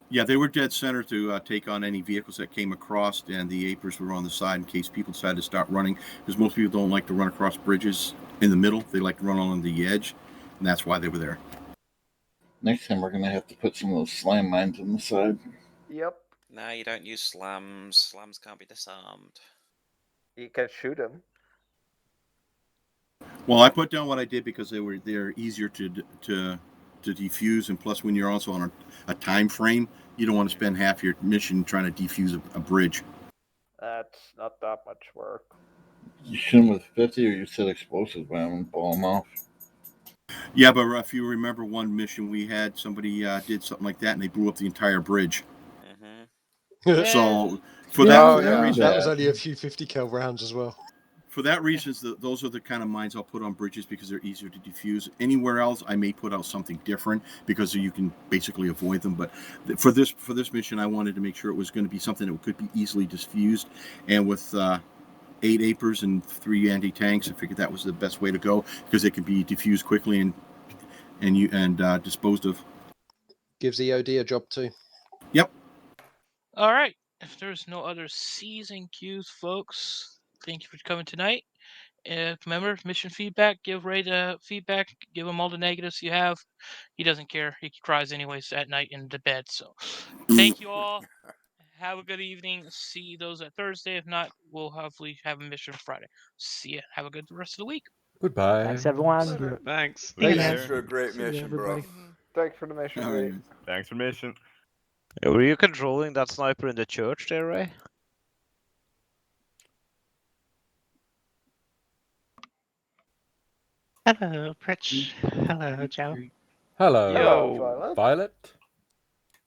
Yeah, they were dead center to take on any vehicles that came across, and the APers were on the side in case people decided to start running, because most people don't like to run across bridges in the middle. They like to run along the edge, and that's why they were there. Next time we're gonna have to put some of those slam mines on the side. Yep, No, you don't use slams. Slams can't be disarmed. you can shoot them. Well, I put down what I did because they're easier to defuse, and plus when you're also on a time frame, you don't want to spend half your mission trying to defuse a bridge. That's not that much work. You shoot them with 50, or you set explosives by them and blow them off. Yeah, but if you remember one mission we had, somebody did something like that, and they blew up the entire bridge. So for that reason, that was only a few 50 cal rounds as well. For that reason, those are the kind of mines I'll put on bridges because they're easier to defuse. Anywhere else, I may put out something different because you can basically avoid them. But for this mission, I wanted to make sure it was going to be something that could be easily diffused. And with 8 APers and 3 anti-tanks, I figured that was the best way to go because it can be diffused quickly and disposed of. Gives EOD a job too. Yep. All right. If there's no other C's and Q's, folks, thank you for coming tonight. Remember, mission feedback, give Ray the feedback, give him all the negatives you have. He doesn't care. He cries anyways at night in the bed. So thank you all. Have a good evening. See those at Thursday. If not, we'll hopefully have a mission Friday. See ya. Have a good rest of the week. Goodbye. Thanks, everyone. Thanks. Thanks for a great See you, mission, bro. everybody. Thanks for the mission, All Ray. right. Thanks for the mission. Were you controlling that sniper in the church there, Ray? Hello, Pritch. Hello, Joe. Hello. Hello, Violet.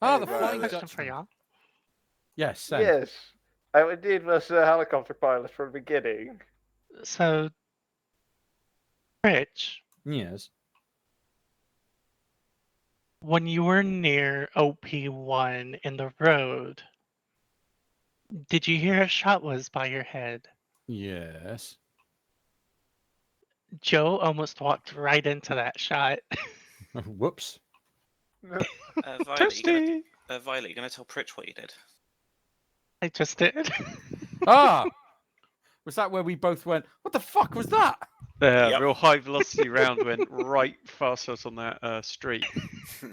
Ah, Hey, the Violet. Flying Question Dutchman. for y'all. Yes, send. Yes, I indeed was a helicopter pilot from the beginning. So, Pritch, Yes. when you were near OP1 in the road, did you hear a shot was by your head? Yes. Joe almost walked right into that shot. Whoops. Violet, Toasty! Violet, you gonna tell Pritch what you did? I just did. Ah! Was that where we both went, what the fuck was that? Real high velocity round went right past us on that street.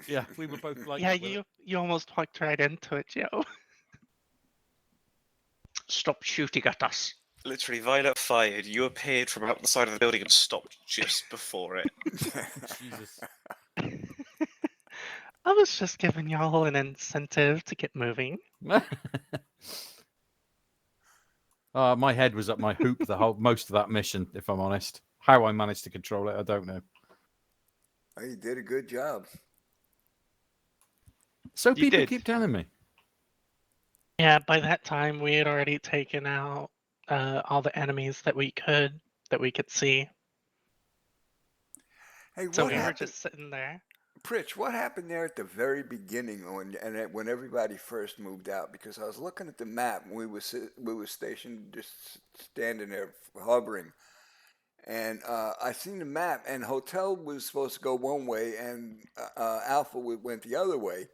Yeah, we were both like... Yeah, you almost walked right into it, Joe. Stop shooting at us. Literally, Violet fired. You appeared from out the side of the building and stopped just before it. Jesus. I was just giving y'all an incentive to get moving. My head was up my hoop most of that mission, if I'm honest. How I managed to control it, I don't know. Oh, you did a good job. So You people did. keep telling me. Yeah, by that time we had already taken out all the enemies that we could see. Hey, So what we were happened? just sitting there. Pritch, what happened there at the very beginning when everybody first moved out? Because I was looking at the map and we were stationed just standing there hovering, and I seen the map and Hotel was supposed to go one way and Alpha went the other way,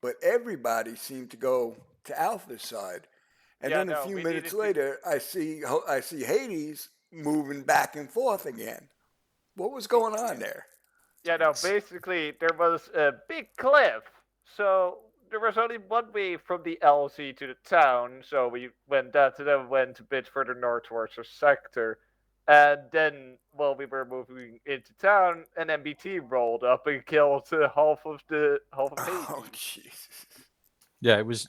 but everybody seemed to go to Alpha's side, and Yeah, then no, a few we minutes needed later I see Hades moving back and forth again. What was going on there? Yeah, no, basically, there was a big cliff. So there was only one way from the LZ to the town. So we went that, and then went a bit further north towards our sector. And then, while we were moving into town, an MBT rolled up and killed half of Hades. Oh, Jesus. Yeah, it was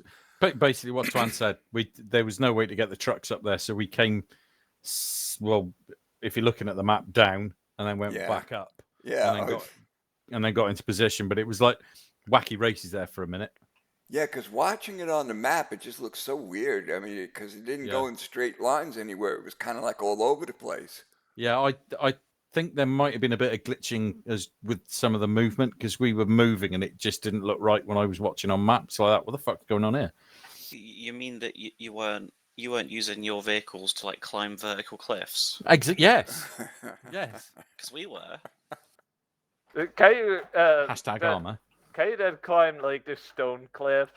basically what Twan said. There was no way to get the trucks up there, so we came. Well, if you're looking at the map, down and then went back up. Yeah, and then got into position, but it was like wacky races there for a minute. Yeah, because watching it on the map, it just looks so weird. I mean, because it didn't go in straight lines anywhere. It was kind of like all over the place. Yeah, I think there might have been a bit of glitching as with some of the movement because we were moving and it just didn't look right when I was watching on maps. Like that, what the fuck's going on here? You mean that you weren't using your vehicles to like climb vertical cliffs? Yes, yes. Because we were. Can you Hashtag armor. Can you then climb like the stone cliffs?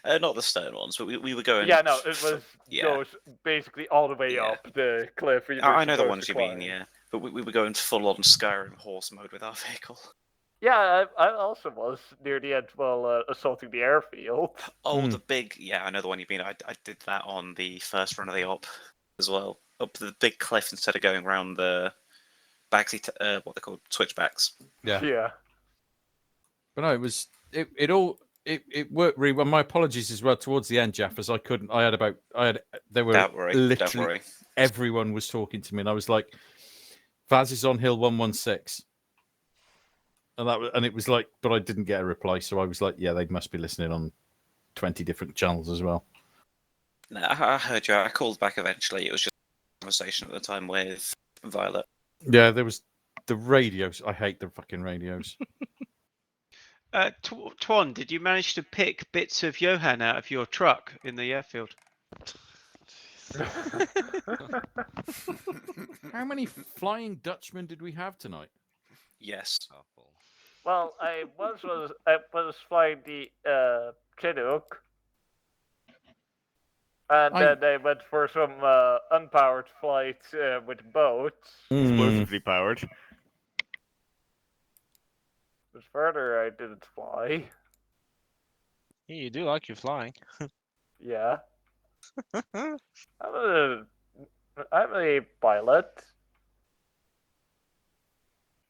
Not the stone ones, but we were going. Yeah, no, it was Yeah. goes basically all the way up the cliff. I know the ones you mean, yeah. But we were going full on Skyrim horse mode with our vehicle. Yeah, I also was near the end while assaulting the airfield. Oh, the big, yeah, I know the one you mean. I did that on the first run of the op as well. Up the big cliff instead of going around the backseat, what they call switchbacks. Yeah. Yeah. But no, it worked really well. My apologies as well towards the end, Jeff, as there were Don't worry, literally don't worry. everyone was talking to me, and I was like, Vaz is on hill 116. And it was like, but I didn't get a reply, so I was like, yeah, they must be listening on 20 different channels as well. No, I heard you. I called back eventually. It was just a conversation at the time with Violet. Yeah, there was the radios. I hate the fucking radios. Twan, did you manage to pick bits of Johan out of your truck in the airfield? How many Flying Dutchmen did we have tonight? Yes. Well, I was flying the Chinook, and then I went for some unpowered flight with boats. Explosively powered. But further, I didn't fly. Yeah, you do like your flying. Yeah. I'm a pilot.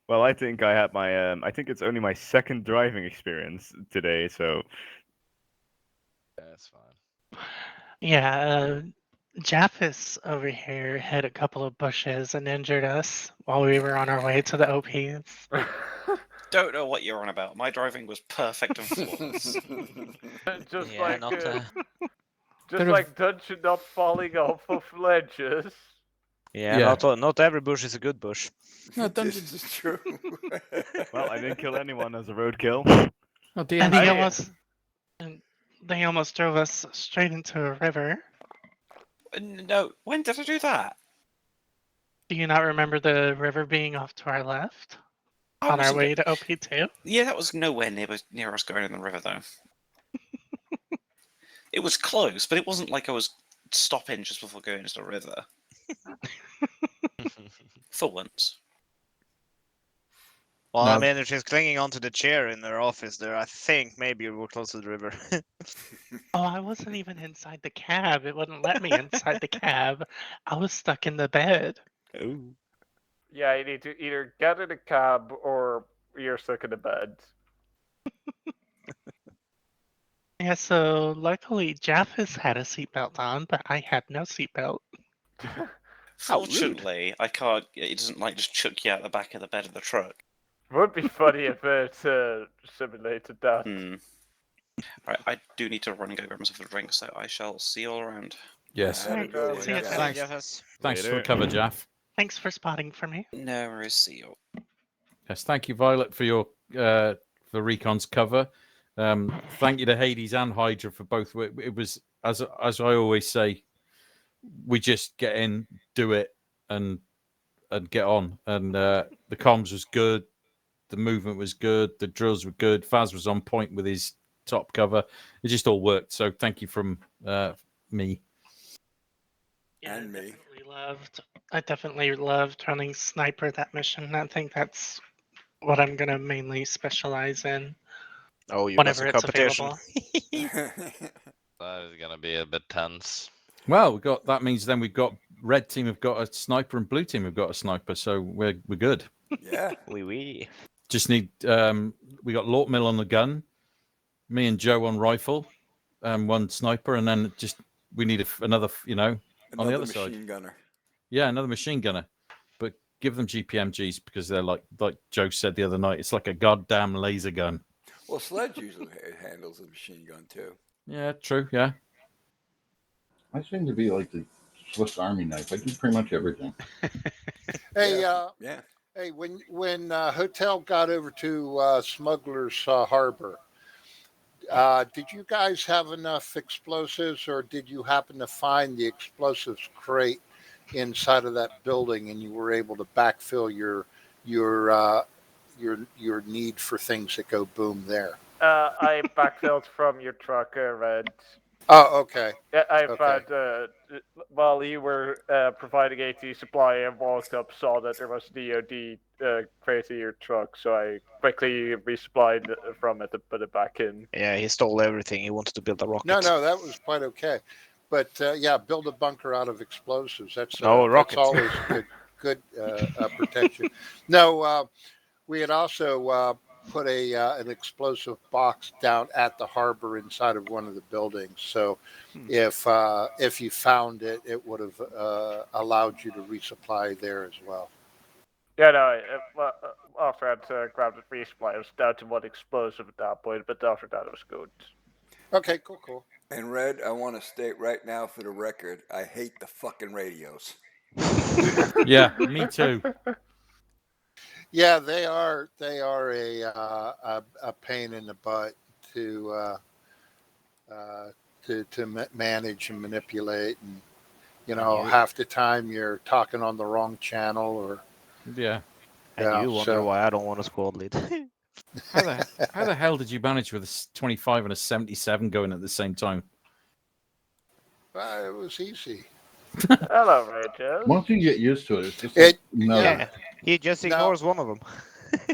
Well, I think I had my. I think it's only my second driving experience today, so. That's fine. Yeah, Japhis over here hit a couple of bushes and injured us while we were on our way to the OPs. Don't know what you're on about. My driving was perfect and flawless. Just Yeah, like not, just like Dungeon not falling off of ledges. Yeah, Yeah. Not every bush is a good bush. No, This is true. Well, I didn't kill anyone as a roadkill. Oh, And they almost drove us straight into a river. No, when did I do that? Do you not remember the river being off to our left? I On our wasn't- way to OP2? Yeah, that was nowhere near us going in the river, though. It was close, but it wasn't like I was stopping just before going into the river. For once. Well, No. I mean, if she's clinging onto the chair in their office there, I think maybe you were close to the river. Oh, I wasn't even inside the cab. It wouldn't let me inside the cab. I was stuck in the bed. Oh. Yeah, you need to either get in a cab or you're stuck in the bed. Yeah, so luckily Japhis had a seatbelt on, but I had no seatbelt. Fortunately, I can't. It doesn't like just chuck you out the back of the bed of the truck. Would be funny if it simulated that. Right, I do need to run and go grab myself a drink, so I shall see you all around. Yes. See you Thanks. guys. Thanks for the cover, Jeff. Thanks for spotting for me. No worries, see you. Yes, thank you, Violet, for your for Recon's cover. Thank you to Hades and Hydra for both. It was as I always say, we just get in, do it, and get on. And the comms was good, the movement was good, the drills were good. Faz was on point with his top cover. It just all worked. So thank you from me. Yeah, And me. I definitely loved running sniper that mission. I think that's what I'm gonna mainly specialize in. Oh, you whenever got it's some competition. available. That is gonna be a bit tense. Well, we got that means then we've got red team have got a sniper and blue team have got a sniper, so we're good. Yeah. Oui. Just need we got Lort Mill on the gun, me and Joe on rifle, one sniper, and then just we need another, on the Another other side. machine gunner. Yeah, another machine gunner. But give them GPMGs because they're like Joe said the other night, it's like a goddamn laser gun. Well, Sledge usually handles a machine gun too. Yeah, true. Yeah. I seem to be like the Swiss Army knife. I do pretty much everything. Hey, yeah. Hey, when Hotel got over to Smuggler's Harbor, did you guys have enough explosives, or did you happen to find the explosives crate inside of that building, and you were able to backfill your need for things that go boom there? I backfilled from your truck, Red. Oh, okay. Yeah, I Okay. found while you were providing AT supply, I walked up, saw that there was DOD crate in your truck, so I quickly resupplied from it to put it back in. Yeah, he stole everything. He wanted to build a rocket. No, that was quite okay. But yeah, build a bunker out of explosives. That's No, rockets. that's always good protection. No, we had also put an explosive box down at the harbor inside of one of the buildings. So if you found it, it would have allowed you to resupply there as well. Yeah, no, after I'd grabbed the resupply, I was down to one explosive at that point, but after that it was good. Okay, cool. And Red, I want to state right now for the record, I hate the fucking radios. Yeah, me too. Yeah, they are a pain in the butt to manage and manipulate, and half the time you're talking on the wrong channel or yeah. And you wonder why I don't want a squad lead. How the hell did you manage with a 25 and a 77 going at the same time? It was easy. Hello, Rachel. Once you get used to it, it's just Yeah, he just ignores one of them.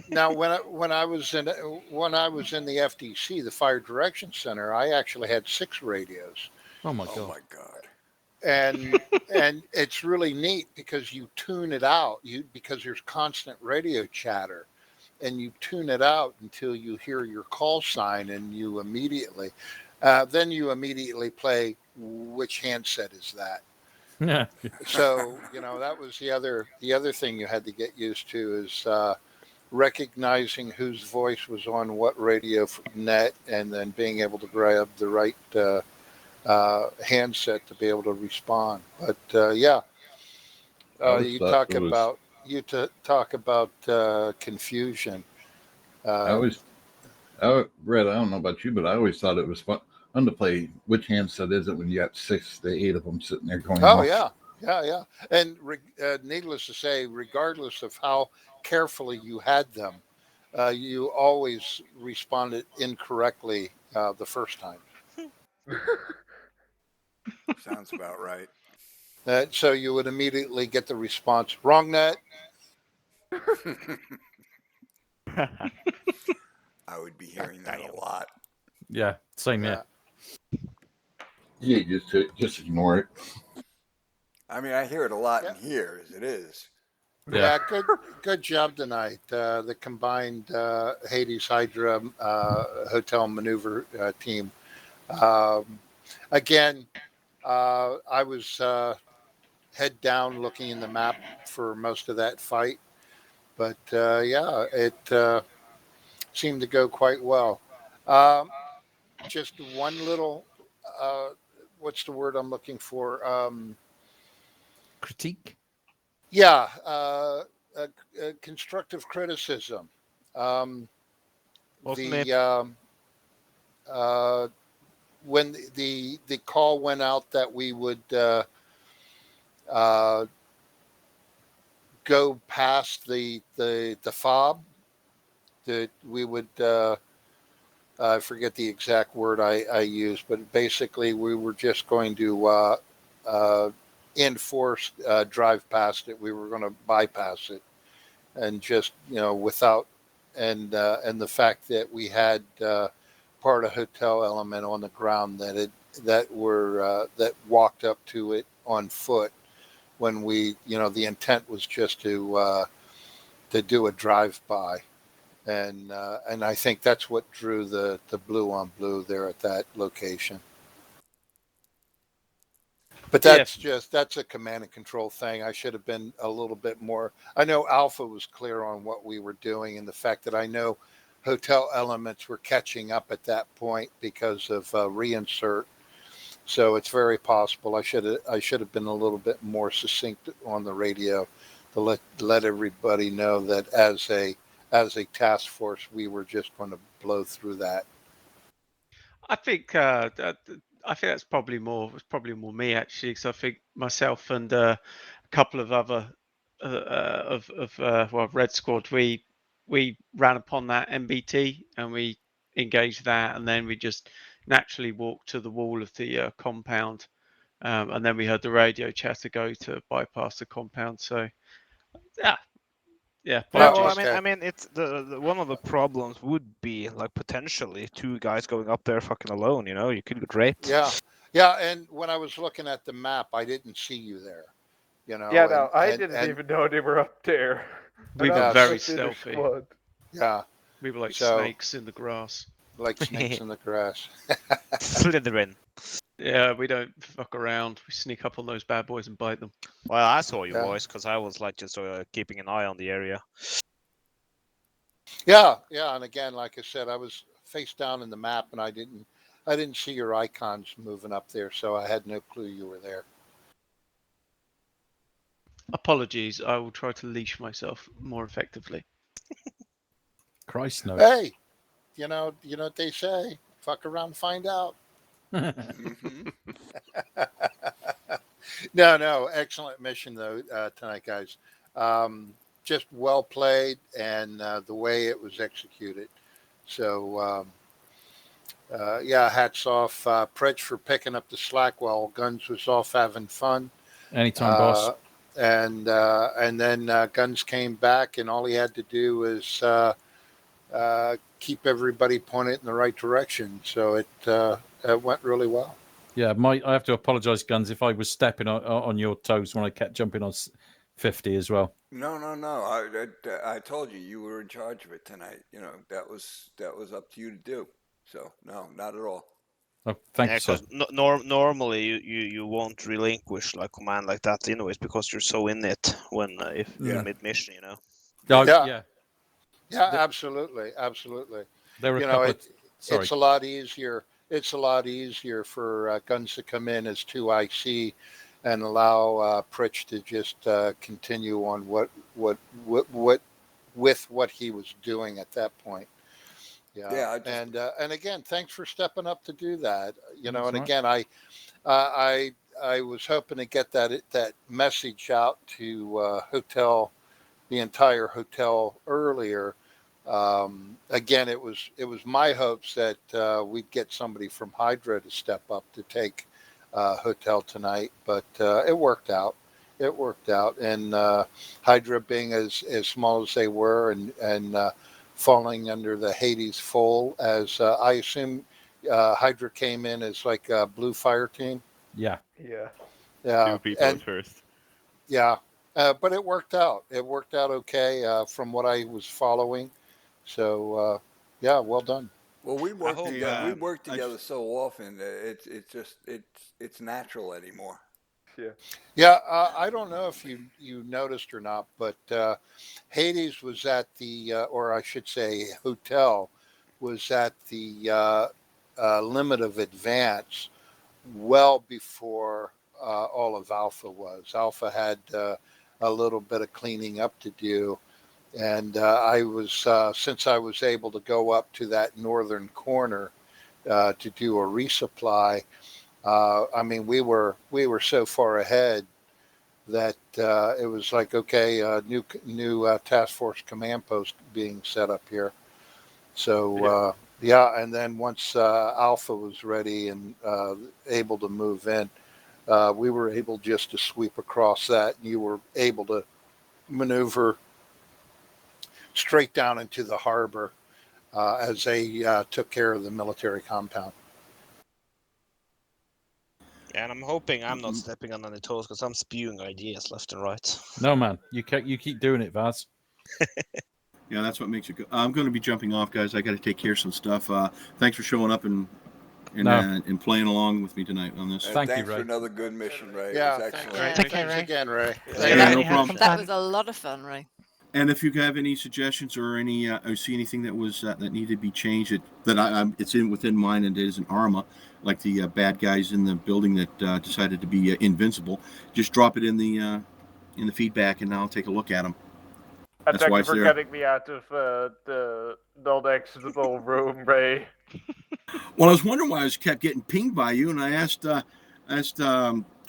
Now, when I was in the FDC, the Fire Direction Center, I actually had 6 radios. Oh my god! Oh my god! And it's really neat because you tune it out. Because there's constant radio chatter, and you tune it out until you hear your call sign, and you immediately play which handset is that. Yeah. So that was the other thing you had to get used to is recognizing whose voice was on what radio net, and then being able to grab the right handset to be able to respond. But yeah, you talk about confusion. Red, I don't know about you, but I always thought it was fun to play which handset is it when you got 6 to 8 of them sitting there going Oh off. yeah. And needless to say, regardless of how carefully you had them, you always responded incorrectly the first time. Sounds about right. So you would immediately get the response, wrong net. I would be hearing that a lot. Yeah, same here. Yeah, just ignore it. I mean, I hear it a lot in here as it is. Yeah, good job tonight. The combined Hades Hydra Hotel Maneuver team. Again, I was head down looking in the map for most of that fight, but yeah, it seemed to go quite well. Just one little, what's the word I'm looking for? Critique? Yeah, constructive criticism. Wasn't the it? When the call went out that we would go past the fob, that we would I forget the exact word I used, but basically we were just going to enforce drive past it. We were going to bypass it, and just without and the fact that we had part of hotel element on the ground that walked up to it on foot when we the intent was just to do a drive by. And I think that's what drew the blue on blue there at that location. But that's a command and control thing. I should have been a little bit more. I know Alpha was clear on what we were doing, and the fact that I know hotel elements were catching up at that point because of reinsert. So it's very possible I should have been a little bit more succinct on the radio to let everybody know that as a task force, we were just going to blow through that. I think that's probably more me actually, because I think myself and a couple of other Red Squad, we ran upon that MBT and we engaged that, and then we just naturally walked to the wall of the compound, and then we heard the radio chatter go to bypass the compound. So yeah. Well, I mean, it's the one of the problems would be like potentially two guys going up there fucking alone. You could get raped. Yeah. And when I was looking at the map, I didn't see you there. Yeah, no, I didn't even know they were up there. We were very stealthy. Yeah. We were like snakes in the grass. Like snakes in the grass. Slytherin. Yeah, we don't fuck around. We sneak up on those bad boys and bite them. Well, I saw you boys because I was like just keeping an eye on the area. Yeah, and again, like I said, I was face down in the map, and I didn't see your icons moving up there, so I had no clue you were there. Apologies. I will try to leash myself more effectively. Christ knows. Hey, you know what they say: fuck around, find out. No, excellent mission though tonight, guys. Just well played, and the way it was executed. So hats off, Pritch, for picking up the slack while Guns was off having fun. Anytime, boss. And then Guns came back, and all he had to do was keep everybody pointed in the right direction. So it went really well. Yeah, I have to apologise, Guns, if I was stepping on your toes when I kept jumping on 50 as well. No. I told you were in charge of it tonight. That was up to you to do. So no, not at all. Oh, thank you, sir. Normally you won't relinquish like command like that anyways, because you're so in it when if you're mid-mission, Yeah, absolutely. There were it's a lot easier. It's a lot easier for Guns to come in as 2 IC and allow Pritch to just continue on what with what he was doing at that point. Yeah. And again, thanks for stepping up to do that. And again, I was hoping to get that message out to the entire hotel earlier. Again, it was my hopes that we'd get somebody from Hydra to step up to take hotel tonight, but it worked out. And Hydra being as small as they were, and falling under the Hades fold, as I assume Hydra came in as like a blue fire team. Yeah. 2 people at first. Yeah. But it worked out. It worked out okay from what I was following. So, well done. Well, we work together. We work together so often that it's natural anymore. Yeah. I don't know if you noticed or not, but Hades was at the, or I should say, hotel was at the limit of advance well before all of Alpha was. Alpha had a little bit of cleaning up to do. And I was, since I was able to go up to that northern corner to do a resupply, I mean, we were so far ahead that it was like, okay, new task force command post being set up here. So yeah, and then once Alpha was ready and able to move in, we were able just to sweep across that, and you were able to maneuver straight down into the harbor as they took care of the military compound. Yeah, and I'm hoping I'm not stepping on any toes because I'm spewing ideas left and right. No, man, you keep doing it, Vaz. Yeah, that's what makes it good. I'm going to be jumping off, guys. I got to take care of some stuff. Thanks for showing up and playing along with me tonight on this. Thanks for another good mission, Ray. Yeah, it was excellent. thanks again, Ray. Yeah, no problem. That was a lot of fun, Ray. And if you have any suggestions or any, or see anything that was that needed to be changed, it's within mine and it isn't Arma, like the bad guys in the building that decided to be invincible, just drop it in the feedback, and I'll take a look at them. And thank you for getting me out of the non-accessible room, Ray. Well, I was wondering why I kept getting pinged by you, and I asked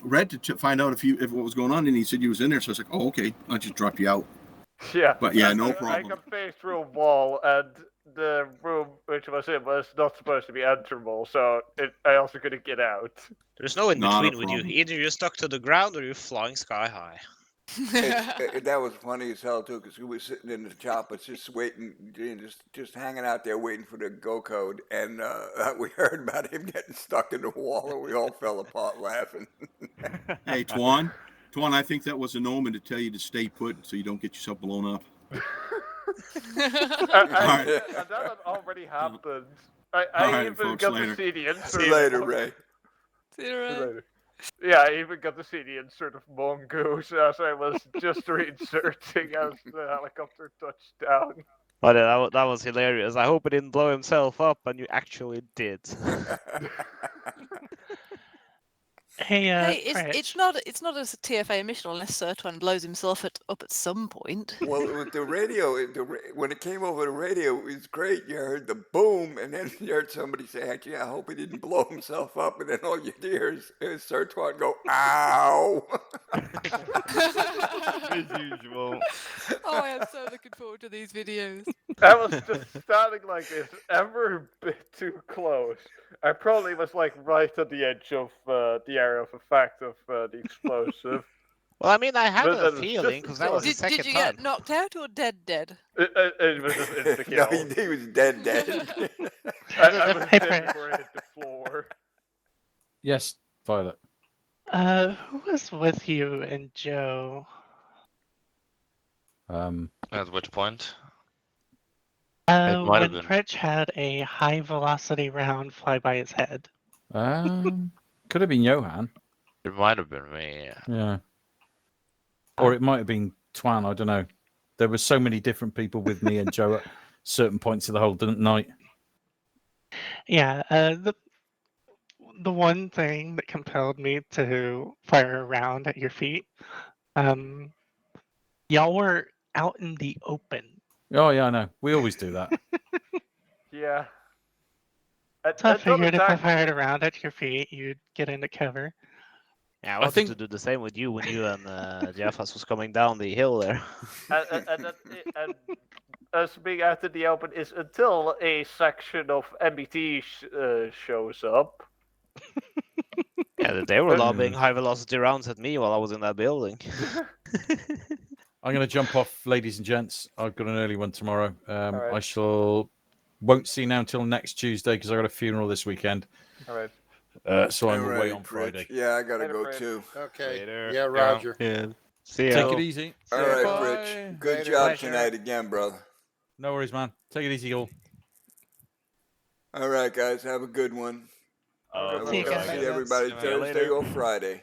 Red to find out if what was going on, and he said you was in there. So I was like, oh, okay, I'll just drop you out. Yeah. But yeah, no problem. I got faced through a wall, and the room which was in was not supposed to be enterable, so I also couldn't get out. There's no in between with you. Either you're stuck to the ground or you're flying sky high. That was funny as hell too, because we were sitting in the chopper just waiting, just hanging out there waiting for the go code, and we heard about him getting stuck in the wall, and we all fell apart laughing. Hey, Tuan, I think that was an omen to tell you to stay put so you don't get yourself blown up. And that had already happened. I even got to see the insert. See you later, Ray. See you later. Yeah, I even got to see the insert of Mongoose as I was just reinserting as the helicopter touched down. Oh, that was hilarious. I hope he didn't blow himself up, and you actually did. Hey, it's not a TFA mission unless Sertwan blows himself up at some point. Well, with the radio, when it came over the radio, it was great. You heard the boom, and then you heard somebody say, "Actually, I hope he didn't blow himself up." And then all you hear is Sertwan go, "Ow!" As usual. Oh, I am so looking forward to these videos. I was just standing like this, every bit too close. I probably was like right at the edge of the area of effect of the explosive. Well, I mean, I had a feeling because that was the second Did you time. get knocked out or dead? It was just insta kill. No, he was dead. I was dead before I hit the floor. Yes, Violet. Who was with you and Joe? At which point? When Pritch had a high velocity round fly by his head. Could have been Johan. It might have been me. Yeah. Or it might have been Twan. I don't know. There were so many different people with me and Joe at certain points of the whole night. Yeah. The one thing that compelled me to fire a round at your feet, y'all were out in the open. Oh yeah, I know. We always do that. Yeah. So I figured if I fired a round at your feet, you'd get into cover. Yeah, I wanted to do the same with you when you and Jeffas was coming down the hill there. And us being out in the open is until a section of MBT shows up. Yeah, they were lobbing high velocity rounds at me while I was in that building. I'm going to jump off, ladies and gents. I've got an early one tomorrow. right. I won't see now until next Tuesday because I got a funeral this weekend. All right. So I'm All away right, on Friday. Yeah, I gotta Later, go Fred. too. Okay. Later. Yeah, Roger. Yeah. See ya. Take it easy. All See ya. right, Bye. Rich. Good job tonight again, brother. No worries, man. Take it easy, all. All right, guys. Have a good one. See you We'll guys. see everybody See you Thursday later. or Friday.